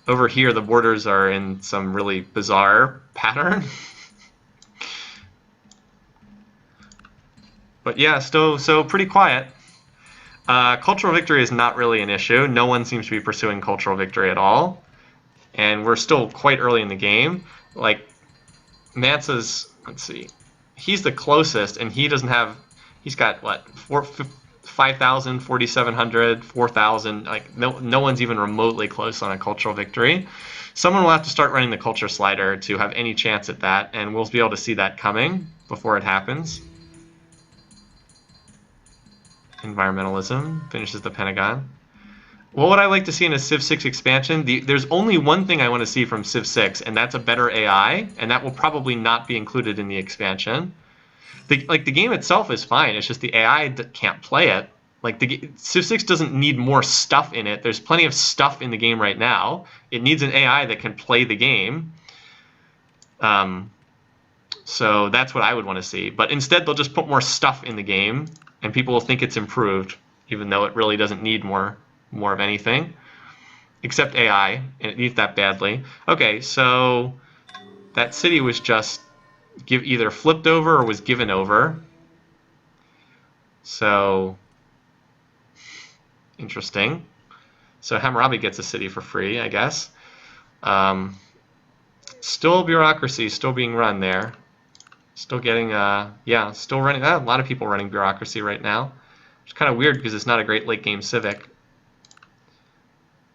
Over here, the borders are in some really bizarre pattern. But yeah, so pretty quiet. Cultural victory is not really an issue. No one seems to be pursuing cultural victory at all. And we're still quite early in the game. Like, Mansa's, let's see, he's the closest, and he doesn't have, he's got, what, 5,000, 4,700, 4,000, like, no one's even remotely close on a cultural victory. Someone will have to start running the culture slider to have any chance at that, and we'll be able to see that coming before it happens. Environmentalism finishes the Pentagon. What would I like to see in a Civ 6 expansion? There's only one thing I want to see from Civ 6, and that's a better AI, and that will probably not be included in the expansion. The game itself is fine, it's just the AI that can't play it. Like, Civ 6 doesn't need more stuff in it. There's plenty of stuff in the game right now. It needs an AI that can play the game. So that's what I would want to see. But instead, they'll just put more stuff in the game, and people will think it's improved, even though it really doesn't need more of anything. Except AI, and it needs that badly. Okay, so that city was just either flipped over or was given over. So, interesting. So Hammurabi gets a city for free, I guess. Still bureaucracy, still being run there. Still getting, yeah, still running. A lot of people running bureaucracy right now. It's kind of weird because it's not a great late game civic.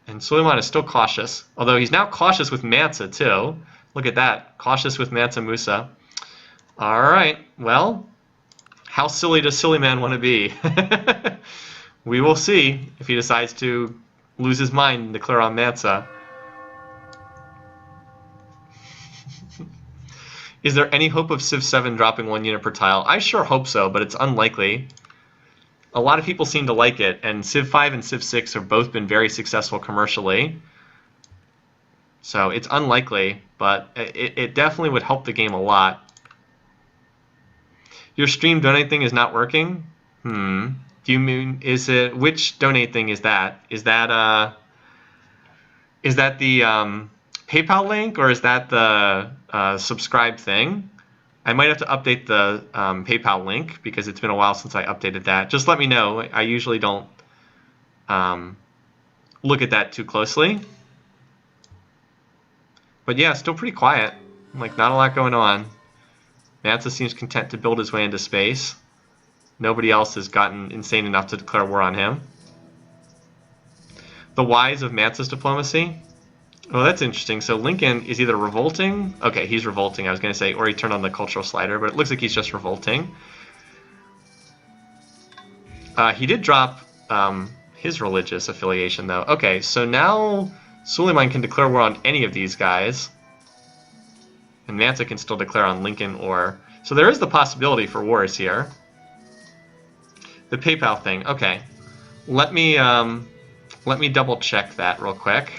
And Suleiman is still cautious, although he's now cautious with Mansa too. Look at that, cautious with Mansa Musa. All right, well, how silly does Suleiman want to be? We will see if he decides to lose his mind and declare on Mansa. Is there any hope of Civ 7 dropping 1 unit per tile? I sure hope so, but it's unlikely. A lot of people seem to like it, and Civ 5 and Civ 6 have both been very successful commercially. So it's unlikely, but it definitely would help the game a lot. Your stream donate thing is not working? Do you mean, which donate thing is that? Is that the PayPal link, or is that the subscribe thing? I might have to update the PayPal link because it's been a while since I updated that. Just let me know. I usually don't look at that too closely. But yeah, still pretty quiet. Like, not a lot going on. Mansa seems content to build his way into space. Nobody else has gotten insane enough to declare war on him. The whys of Mansa's diplomacy. Oh, that's interesting. So Lincoln is either revolting. Okay, he's revolting, I was going to say, or he turned on the cultural slider, but it looks like he's just revolting. He did drop his religious affiliation, though. Okay, so now Suleiman can declare war on any of these guys. And Mansa can still declare on Lincoln or... So there is the possibility for wars here. The PayPal thing. Okay. Let me double check that real quick.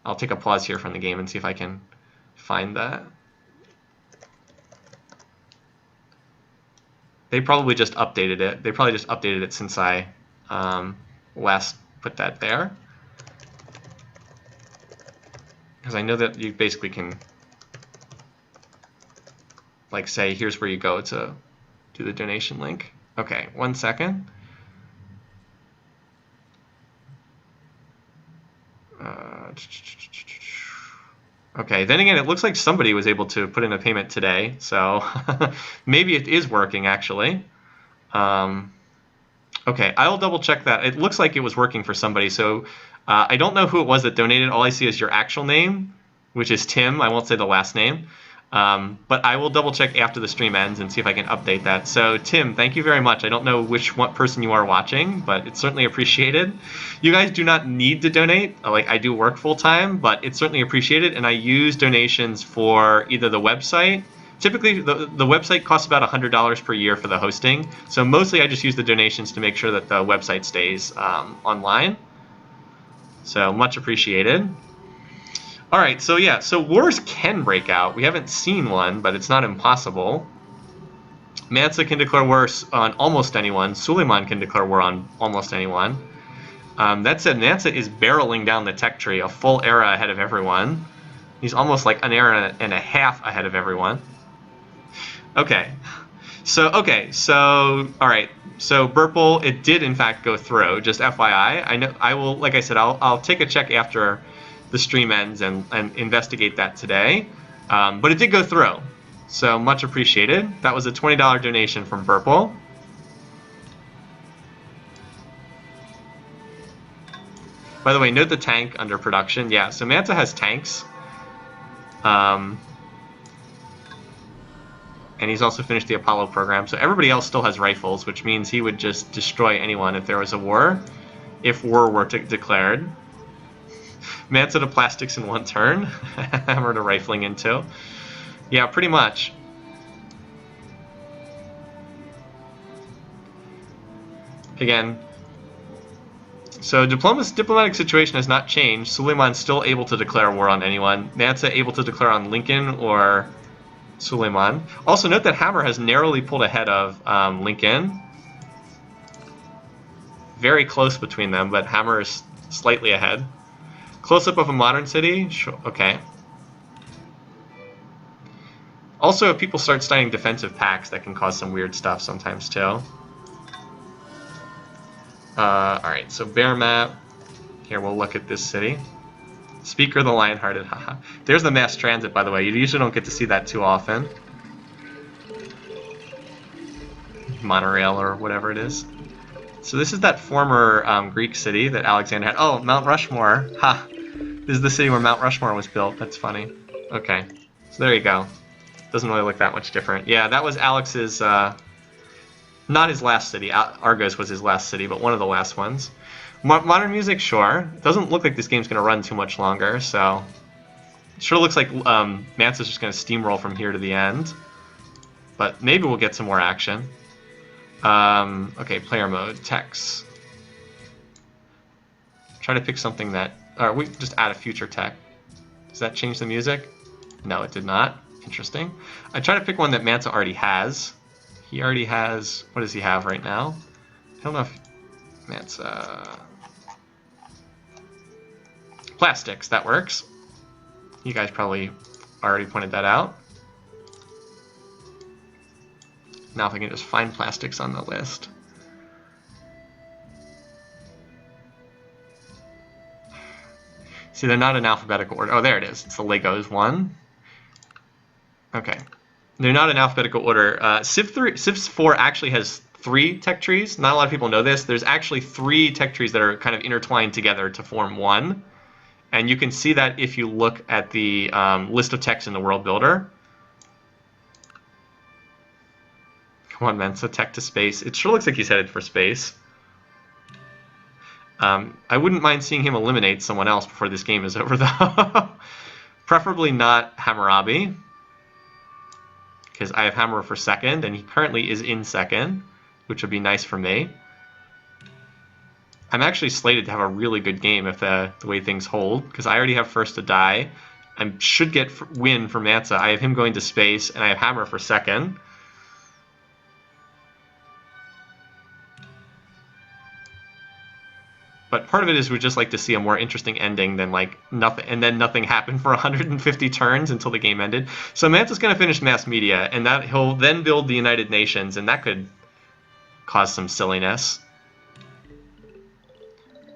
I'll take a pause here from the game and see if I can find that. They probably just updated it. They probably just updated it since I last put that there. Because I know that you basically can, like, say, here's where you go to do the donation link. Okay, 1 second. Okay, then again, it looks like somebody was able to put in a payment today, so maybe it is working, actually. Okay, I'll double check that. It looks like it was working for somebody, so I don't know who it was that donated. All I see is your actual name, which is Tim. I won't say the last name. But I will double check after the stream ends and see if I can update that. So Tim, thank you very much. I don't know what person you are watching, but it's certainly appreciated. You guys do not need to donate. Like, I do work full time, but it's certainly appreciated. And I use donations for either the website. Typically, the website costs about $100 per year for the hosting. So mostly I just use the donations to make sure that the website stays online. So much appreciated. All right, so yeah, so wars can break out. We haven't seen one, but it's not impossible. Mansa can declare war on almost anyone. Suleiman can declare war on almost anyone. That said, Mansa is barreling down the tech tree, a full era ahead of everyone. He's almost like an era and a half ahead of everyone. Okay, so all right. So Burple, it did in fact go through. Just FYI, I know I will. Like I said, I'll take a check after the stream ends and investigate that today. But it did go through, so much appreciated. That was a $20 donation from Burple. By the way, note the tank under production. Yeah, so Mansa has tanks. And he's also finished the Apollo program. So everybody else still has rifles, which means he would just destroy anyone if there was a war, if war were declared. Mansa to plastics in 1 turn. Hammer to rifling in 2. Yeah, pretty much. Again, so diplomatic situation has not changed. Suleiman's still able to declare war on anyone. Mansa able to declare on Lincoln or Suleiman. Also note that Hammer has narrowly pulled ahead of Lincoln. Very close between them, but Hammer is slightly ahead. Close-up of a modern city? Sure. Okay. Also, if people start studying defensive packs, that can cause some weird stuff sometimes, too. Alright, so bear map. Here, we'll look at this city. Speaker the Lionhearted, haha. There's the mass transit, by the way. You usually don't get to see that too often. Monorail or whatever it is. So this is that former Greek city that Alexander had. Oh, Mount Rushmore. Ha! This is the city where Mount Rushmore was built. That's funny. Okay. So there you go. Doesn't really look that much different. Yeah, that was Alex's, not his last city. Argos was his last city, but one of the last ones. Modern music, sure. It doesn't look like this game's going to run too much longer, so... It sure looks like Mansa's just going to steamroll from here to the end. But maybe we'll get some more action. Okay, player mode, text. Try to pick something that or we just add a future tech. Does that change the music? No, it did not. Interesting. I try to pick one that Mansa already has. He already has, what does he have right now? I don't know if Mansa... Plastics, that works. You guys probably already pointed that out. Now if I can just find plastics on the list. See, they're not in alphabetical order. Oh, there it is. It's the Legos one. Okay. They're not in alphabetical order. Civ4 actually has 3 tech trees. Not a lot of people know this. There's actually 3 tech trees that are kind of intertwined together to form one. And you can see that if you look at the list of techs in the world builder. Come on, Mensa, tech to space. It sure looks like he's headed for space. I wouldn't mind seeing him eliminate someone else before this game is over, though. Preferably not Hammurabi, because I have Hammer for second, and he currently is in second, which would be nice for me. I'm actually slated to have a really good game if the way things hold, because I already have first to die. I should get win for Mansa. I have him going to space, and I have Hammer for second. But part of it is we just like to see a more interesting ending than like nothing, and then nothing happened for 150 turns until the game ended. So Mansa's going to finish mass media, and that he'll then build the United Nations, and that could cause some silliness.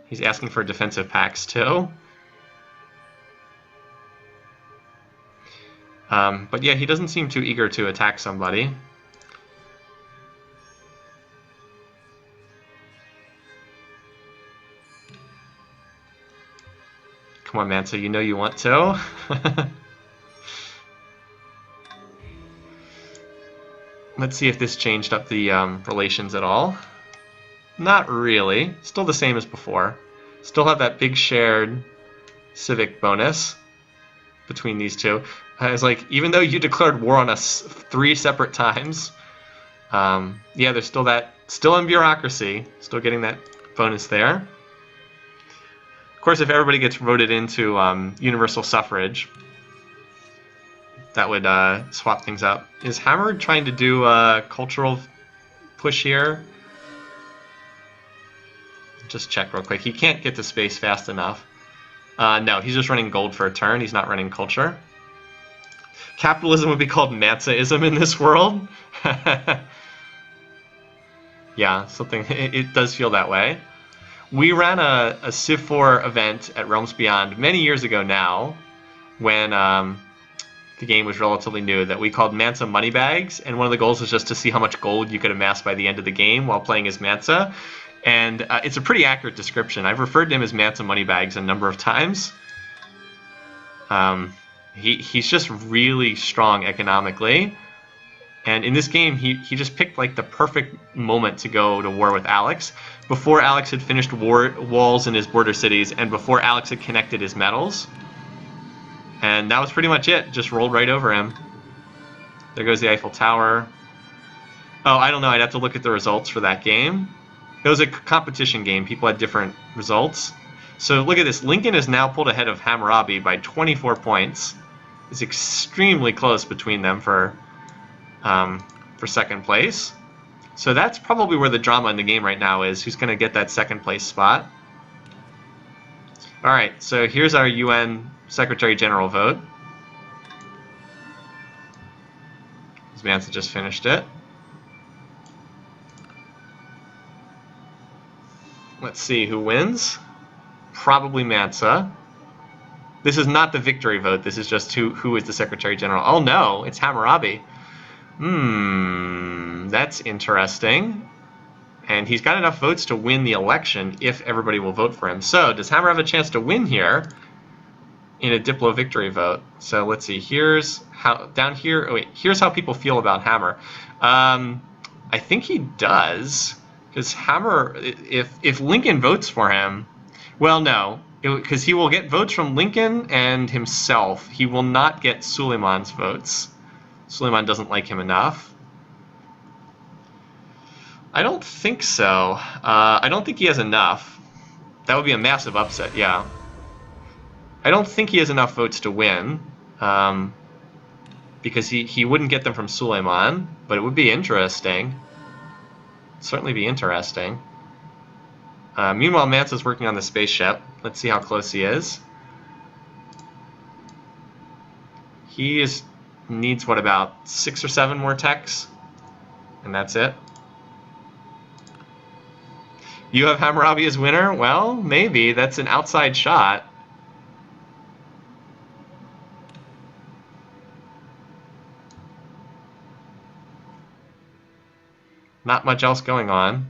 He's asking for defensive packs too. But yeah, he doesn't seem too eager to attack somebody. Come on, Mansa, you know you want to. Let's see if this changed up the relations at all. Not really. Still the same as before. Still have that big shared civic bonus between these two. It's like, even though you declared war on us 3 separate times, yeah, there's still in bureaucracy, still getting that bonus there. Of course, if everybody gets voted into universal suffrage, that would swap things up. Is Hammer trying to do a cultural push here? Just check real quick. He can't get to space fast enough. No, he's just running gold for a turn. He's not running culture. Capitalism would be called Mansaism in this world. Yeah, something. It does feel that way. We ran a Civ4 event at Realms Beyond many years ago now, when the game was relatively new, that we called Mansa Moneybags, and one of the goals was just to see how much gold you could amass by the end of the game while playing as Mansa. And it's a pretty accurate description. I've referred to him as Mansa Moneybags a number of times. He's just really strong economically. And in this game, he just picked like the perfect moment to go to war with Alex, before Alex had finished walls in his border cities, and before Alex had connected his metals. And that was pretty much it. Just rolled right over him. There goes the Eiffel Tower. Oh, I don't know. I'd have to look at the results for that game. It was a competition game. People had different results. So look at this. Lincoln is now pulled ahead of Hammurabi by 24 points. It's extremely close between them for second place. So that's probably where the drama in the game right now is. Who's going to get that second place spot? All right, so here's our UN Secretary General vote. Mansa just finished it. Let's see who wins. Probably Mansa. This is not the victory vote. This is just who is the Secretary General. Oh no, it's Hammurabi. That's interesting. And he's got enough votes to win the election if everybody will vote for him. So does Hammer have a chance to win here in a Diplo victory vote? So let's see. Here's how down here. Oh wait, here's how people feel about Hammer. I think he does. Because Hammer, if Lincoln votes for him, well, no, because he will get votes from Lincoln and himself. He will not get Suleiman's votes. Suleiman doesn't like him enough. I don't think so. I don't think he has enough. That would be a massive upset, yeah. I don't think he has enough votes to win, because he wouldn't get them from Suleiman, but it would be interesting. Certainly be interesting. Meanwhile, Mansa's working on the spaceship. Let's see how close he is. He needs, what, about 6 or 7 more techs? And that's it. You have Hammurabi as winner? Well, maybe. That's an outside shot. Not much else going on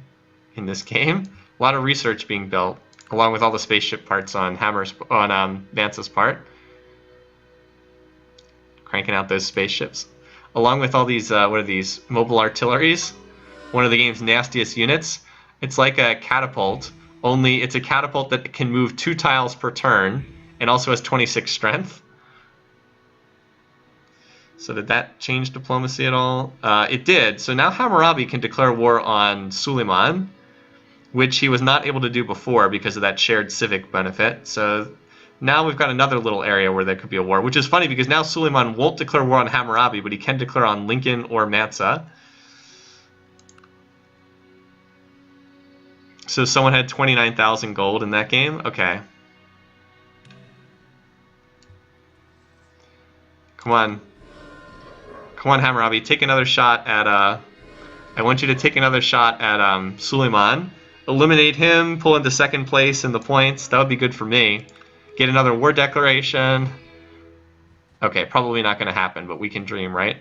in this game. A lot of research being built, along with all the spaceship parts on Mansa's part. Cranking out those spaceships. Along with all these, what are these? Mobile artilleries. One of the game's nastiest units. It's like a catapult, only it's a catapult that can move 2 tiles per turn and also has 26 strength. So did that change diplomacy at all? It did. So now Hammurabi can declare war on Suleiman, which he was not able to do before because of that shared civic benefit. So now we've got another little area where there could be a war, which is funny because now Suleiman won't declare war on Hammurabi, but he can declare on Lincoln or Mansa. So someone had 29,000 gold in that game? Okay. Come on. Come on, Hammurabi. Take another shot at... I want you to take another shot at Suleiman. Eliminate him, pull into second place in the points. That would be good for me. Get another war declaration. Okay, probably not going to happen, but we can dream, right?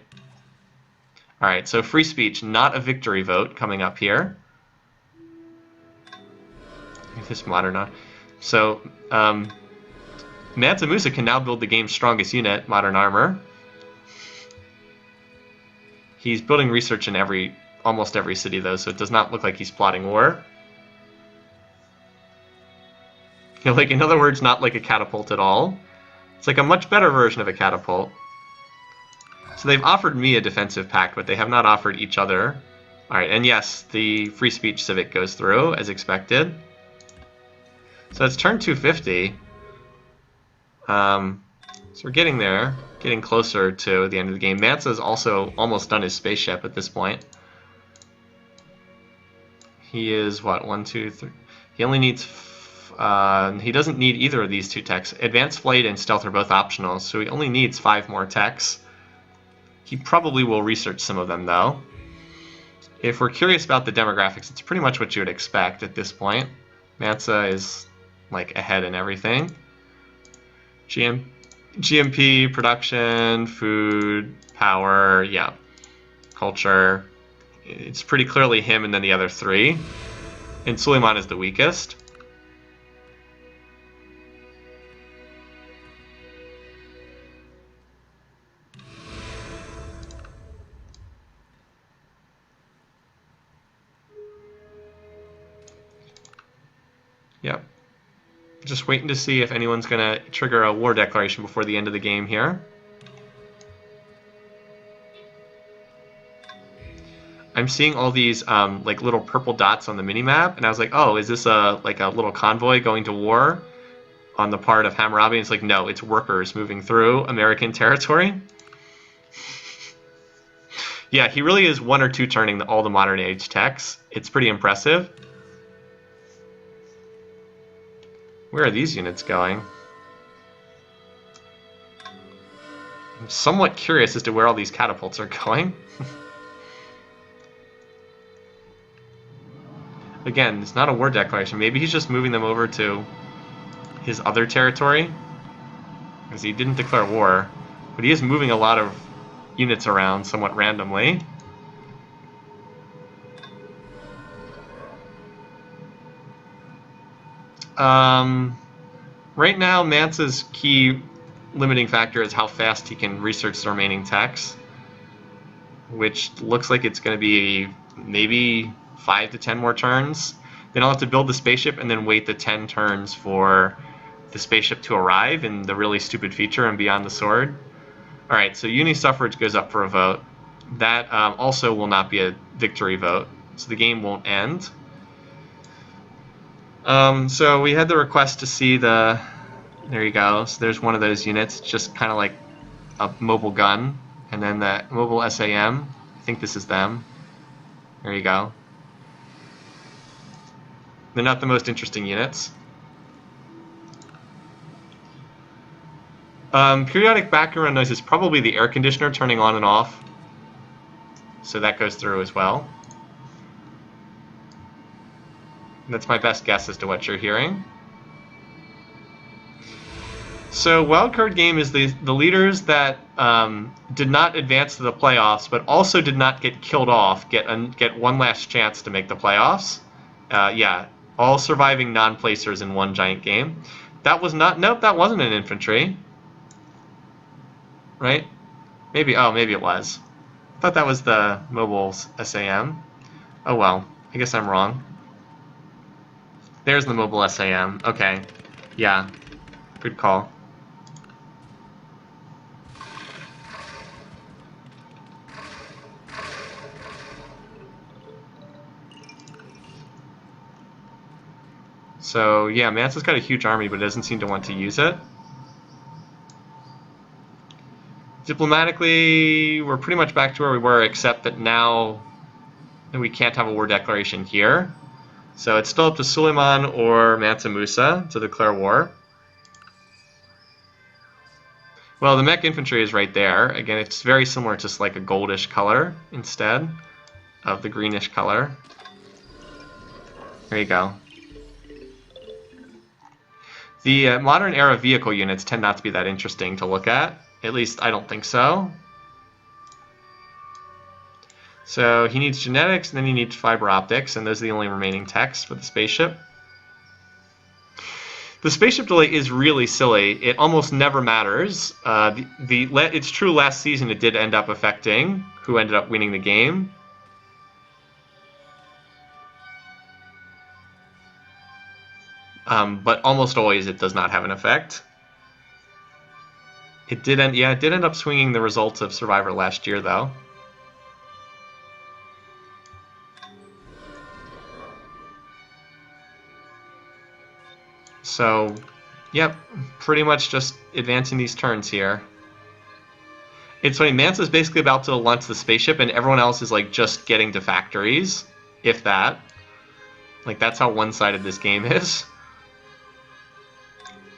Alright, so free speech, not a victory vote coming up here. This modern... So, Mansa Musa can now build the game's strongest unit, modern armor. He's building research in almost every city, though, so it does not look like he's plotting war. You know, like, in other words, not like a catapult at all. It's like a much better version of a catapult. So they've offered me a defensive pact, but they have not offered each other. Alright, and yes, the free speech civic goes through, as expected. So it's turn 250. So we're getting there, getting closer to the end of the game. Mansa's also almost done his spaceship at this point. He is, what, 1, 2, 3... He only needs... he doesn't need either of these 2 techs. Advanced Flight and Stealth are both optional, so he only needs 5 more techs. He probably will research some of them, though. If we're curious about the demographics, it's pretty much what you would expect at this point. Mansa is, like, ahead in everything. GMP, production, food, power, yeah. Culture. It's pretty clearly him and then the other 3. And Suleiman is the weakest. Yep. Just waiting to see if anyone's going to trigger a war declaration before the end of the game here. I'm seeing all these like little purple dots on the minimap, and I was like, oh, is this like a little convoy going to war on the part of Hammurabi? And it's like, no, it's workers moving through American territory. Yeah, he really is 1 or 2 turning all the modern age techs. It's pretty impressive. Where are these units going? I'm somewhat curious as to where all these catapults are going. Again, it's not a war declaration. Maybe he's just moving them over to his other territory, because he didn't declare war. But he is moving a lot of units around somewhat randomly. Right now, Mansa's key limiting factor is how fast he can research the remaining techs, which looks like it's going to be maybe 5 to 10 more turns. Then I'll have to build the spaceship and then wait the 10 turns for the spaceship to arrive in the really stupid feature and Beyond the Sword. Alright, so uni suffrage goes up for a vote. That also will not be a victory vote, so the game won't end. So we had the request to see the There you go. So there's one of those units, just kind of like a mobile gun. And then the mobile SAM, I think this is them. There you go. They're not the most interesting units. Periodic background noise is probably the air conditioner turning on and off. So that goes through as well. That's my best guess as to what you're hearing. So wildcard game is the leaders that did not advance to the playoffs, but also did not get killed off, get one last chance to make the playoffs. Yeah, all surviving non-placers in one giant game. That was not. Nope, that wasn't an infantry. Right? Maybe. Oh, maybe it was. I thought that was the mobile's SAM. Oh well. I guess I'm wrong. There's the mobile SAM. Okay. Yeah. Good call. So, yeah, Mansa's got a huge army, but doesn't seem to want to use it. Diplomatically, we're pretty much back to where we were, except that now we can't have a war declaration here. So it's still up to Suleiman or Mansa Musa to declare war. Well, the mech infantry is right there. Again, it's very similar, just like a goldish color instead of the greenish color. There you go. The modern era vehicle units tend not to be that interesting to look at. At least I don't think so. So he needs genetics, and then he needs fiber optics, and those are the only remaining techs for the spaceship. The spaceship delay is really silly. It almost never matters. It's true last season it did end up affecting who ended up winning the game. But almost always it does not have an effect. It did end up swinging the results of Survivor last year, though. So, yep, pretty much just advancing these turns here. It's funny, Mansa's basically about to launch the spaceship, and everyone else is like just getting to factories, if that. Like, that's how one-sided this game is.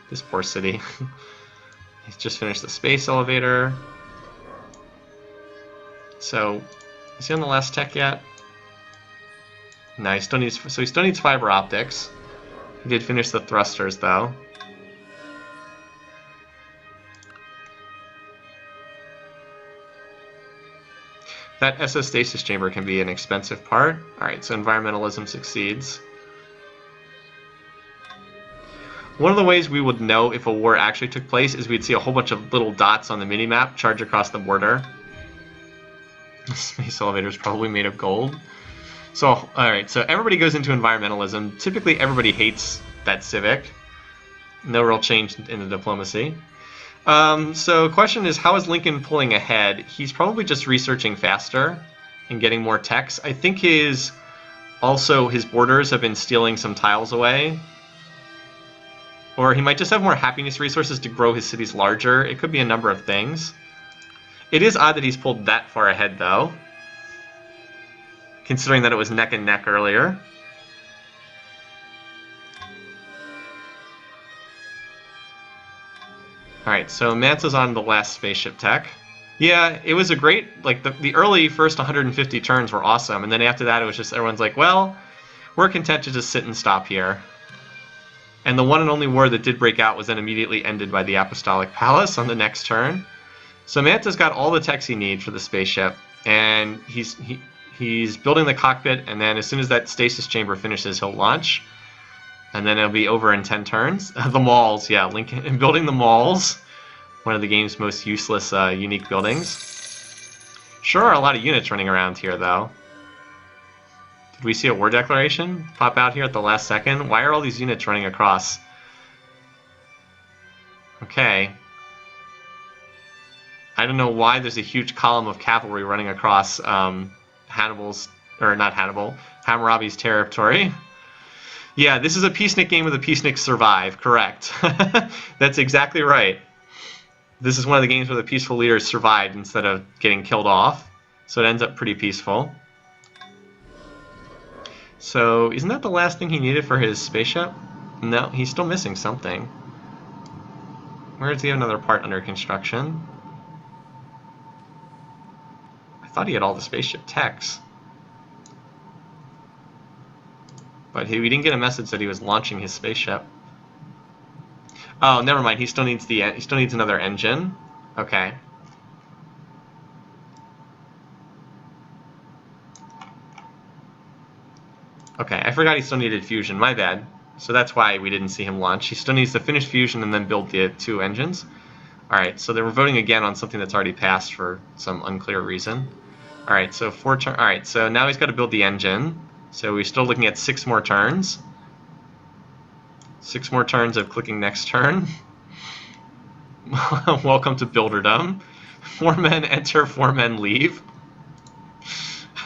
This poor city. He's just finished the space elevator. So, is he on the last tech yet? No, he still needs fiber optics. He did finish the thrusters, though. That SS stasis chamber can be an expensive part. Alright, so environmentalism succeeds. One of the ways we would know if a war actually took place is we'd see a whole bunch of little dots on the minimap charge across the border. The space elevator is probably made of gold. So, alright, so everybody goes into environmentalism. Typically everybody hates that civic. No real change in the diplomacy. So question is, how is Lincoln pulling ahead? He's probably just researching faster and getting more techs. I think his borders have been stealing some tiles away. Or he might just have more happiness resources to grow his cities larger. It could be a number of things. It is odd that he's pulled that far ahead, though, considering that it was neck and neck earlier. Alright, so Mansa's on the last spaceship tech. Yeah, it was a great, like, the early first 150 turns were awesome, and then after that it was just, everyone's like, well, we're content to just sit and stop here. And the one and only war that did break out was then immediately ended by the Apostolic Palace on the next turn. So Mansa's got all the techs he needs for the spaceship, and he's building the cockpit, and then as soon as that stasis chamber finishes, he'll launch. And then it'll be over in 10 turns. The malls, yeah, Lincoln building the malls, one of the game's most useless unique buildings. Sure are a lot of units running around here, though. Did we see a war declaration pop out here at the last second? Why are all these units running across? Okay. I don't know why there's a huge column of cavalry running across Hammurabi's territory. Yeah, this is a peacenik game with a peacenik survive, correct. That's exactly right. This is one of the games where the peaceful leaders survived instead of getting killed off, so it ends up pretty peaceful. So, isn't that the last thing he needed for his spaceship? No, he's still missing something. Where does he have another part under construction? I thought he had all the spaceship techs. But we didn't get a message that he was launching his spaceship. Oh, never mind. He still needs another engine. Okay. Okay, I forgot he still needed fusion. My bad. So that's why we didn't see him launch. He still needs to finish fusion and then build the 2 engines. Alright, so they were voting again on something that's already passed for some unclear reason. Alright, so 4 turns. Alright, so now he's got to build the engine. So we're still looking at 6 more turns. 6 more turns of clicking next turn. Welcome to Builderdom. 4 men enter, 4 men leave.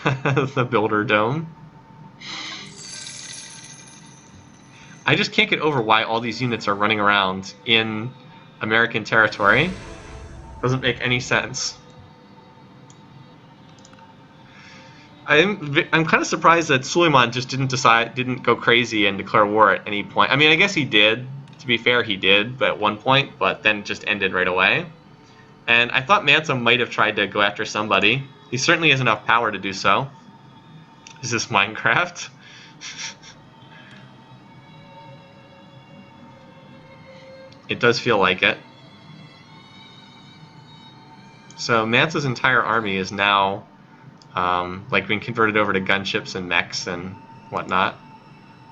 The Builder Dome. I just can't get over why all these units are running around in American territory. Doesn't make any sense. I'm kind of surprised that Suleiman just didn't go crazy and declare war at any point. I mean, I guess he did. To be fair, he did, but at one point, but then it just ended right away. And I thought Mansa might have tried to go after somebody. He certainly has enough power to do so. Is this Minecraft? It does feel like it. So Mansa's entire army is now like being converted over to gunships and mechs and whatnot.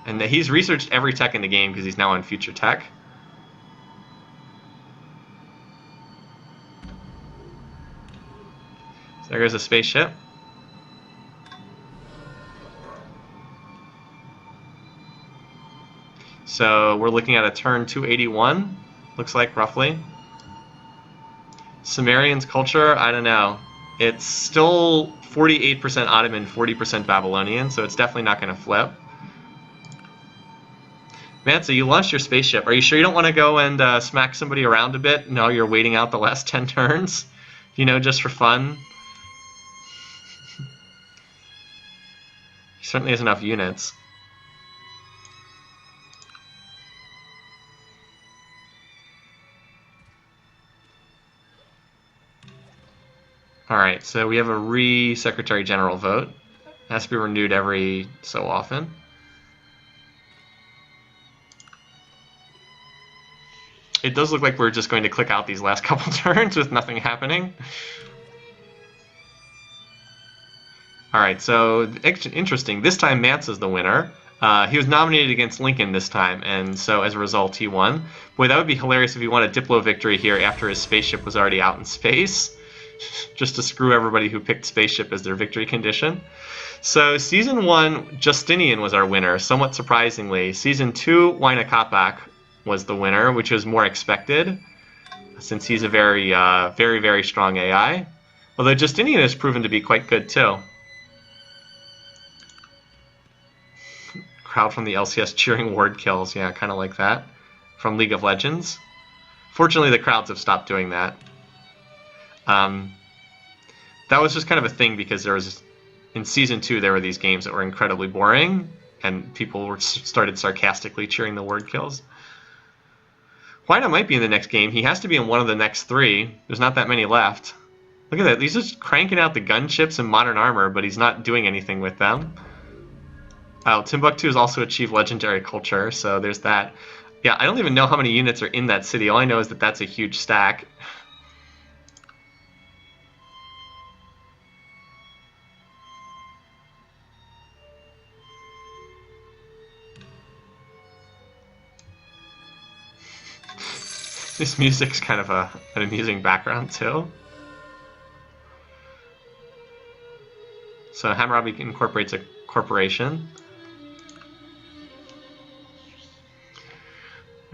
And he's researched every tech in the game because he's now on future tech. So there goes a spaceship. So we're looking at a turn 281, looks like, roughly. Sumerian's culture, I don't know. It's still 48% Ottoman, 40% Babylonian, so it's definitely not going to flip. Mansa, you launched your spaceship. Are you sure you don't want to go and smack somebody around a bit? No, you're waiting out the last 10 turns? You know, just for fun? He certainly has enough units. Alright, so we have a re-Secretary General vote. It has to be renewed every so often. It does look like we're just going to click out these last couple turns with nothing happening. Alright, so interesting. This time Mansa's the winner. He was nominated against Lincoln this time, and so as a result he won. Boy, that would be hilarious if he won a Diplo victory here after his spaceship was already out in space. Just to screw everybody who picked spaceship as their victory condition. So Season 1, Justinian was our winner, somewhat surprisingly. Season 2, Huayna Capac was the winner, which was more expected, since he's a very, very strong AI. Although Justinian has proven to be quite good, too. Crowd from the LCS cheering ward kills, yeah, kind of like that. From League of Legends. Fortunately, the crowds have stopped doing that. That was just kind of a thing because there was, in Season 2, there were these games that were incredibly boring, and people started sarcastically cheering the word kills. Huayna might be in the next game. He has to be in one of the next 3. There's not that many left. Look at that. He's just cranking out the gunships and modern armor, but he's not doing anything with them. Oh, Timbuktu has also achieved legendary culture, so there's that. Yeah, I don't even know how many units are in that city. All I know is that that's a huge stack. This music's kind of an amusing background, too. So Hammurabi incorporates a corporation.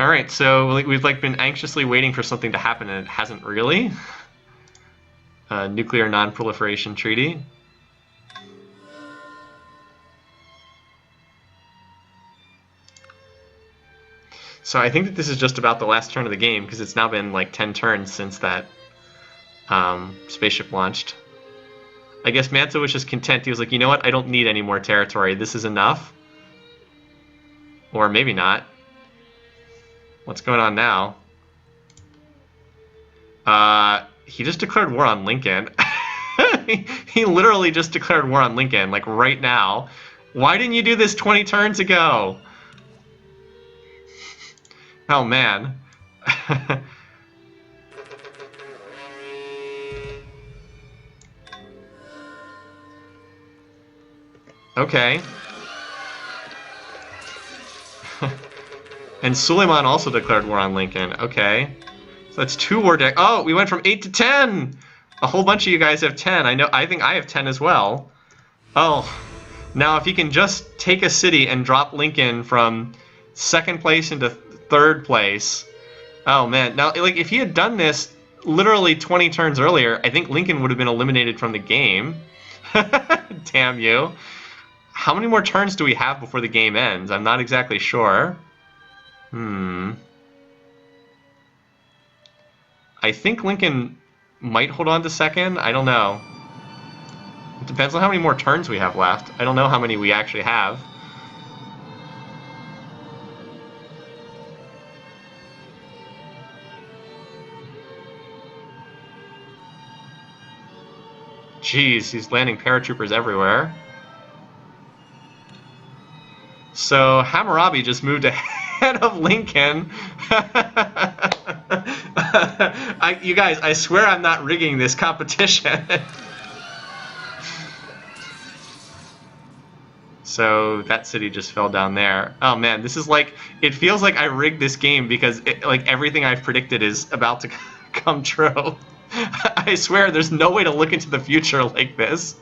Alright, so we've been anxiously waiting for something to happen, and it hasn't really. Nuclear non-proliferation treaty. So I think that this is just about the last turn of the game, because it's now been like 10 turns since that spaceship launched. I guess Mansa was just content. He was like, you know what? I don't need any more territory. This is enough. Or maybe not. What's going on now? He just declared war on Lincoln. He literally just declared war on Lincoln, like right now. Why didn't you do this 20 turns ago? Oh, man. Okay. And Suleiman also declared war on Lincoln. Okay. So that's 2 war decks. Oh, we went from 8 to 10! A whole bunch of you guys have 10. I think I have 10 as well. Oh. Now, if he can just take a city and drop Lincoln from 2nd place into 3rd place. Oh, man. Now, like, if he had done this literally 20 turns earlier, I think Lincoln would have been eliminated from the game. Damn you. How many more turns do we have before the game ends? I'm not exactly sure. I think Lincoln might hold on to 2nd. I don't know. It depends on how many more turns we have left. I don't know how many we actually have. Jeez, he's landing paratroopers everywhere. So Hammurabi just moved ahead of Lincoln. You guys, I swear I'm not rigging this competition. So that city just fell down there. Oh man, this is like, it feels like I rigged this game because like everything I've predicted is about to come true. I swear there's no way to look into the future like this.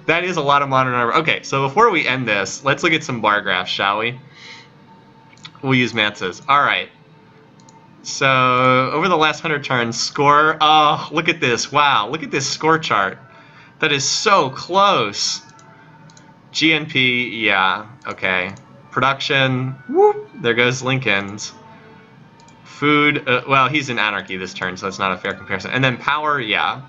That is a lot of modern armor. Okay, so before we end this, let's look at some bar graphs, shall we? We'll use Mansa's. Alright. So, over the last 100 turns, score... Oh, look at this. Wow, look at this score chart. That is so close. GNP, yeah, okay. Production, whoop, there goes Lincoln's. Food, well, he's in anarchy this turn, so that's not a fair comparison. And then power, yeah.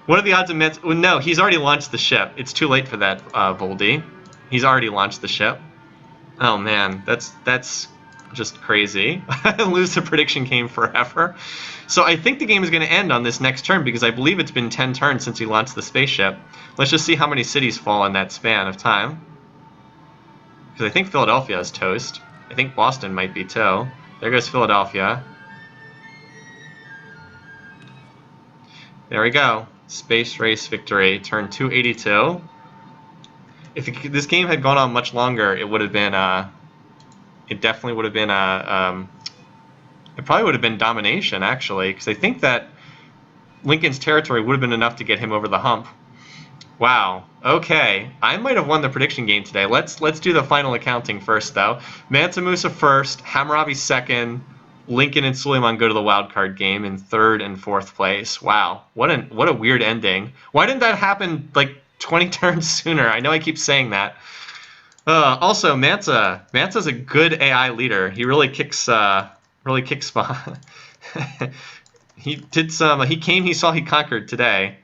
What are the odds of Mansa? Well, no, he's already launched the ship. It's too late for that, Voldy. He's already launched the ship. Oh man, that's just crazy. Lose the prediction game forever. So I think the game is going to end on this next turn because I believe it's been 10 turns since he launched the spaceship. Let's just see how many cities fall in that span of time. Because I think Philadelphia is toast. I think Boston might be too. There goes Philadelphia. There we go. Space race victory, turn 282. If this game had gone on much longer, it would have been, it definitely would have been, it probably would have been domination, actually, because I think that Lincoln's territory would have been enough to get him over the hump. Wow. Okay. I might have won the prediction game today. Let's do the final accounting first, though. Mansa Musa first, Hammurabi second, Lincoln and Suleiman go to the wild card game in 3rd and 4th place. Wow. What a weird ending. Why didn't that happen like 20 turns sooner? I know I keep saying that. Also, Mansa's a good AI leader. He really kicks spawn. He did some. He came. He saw. He conquered today.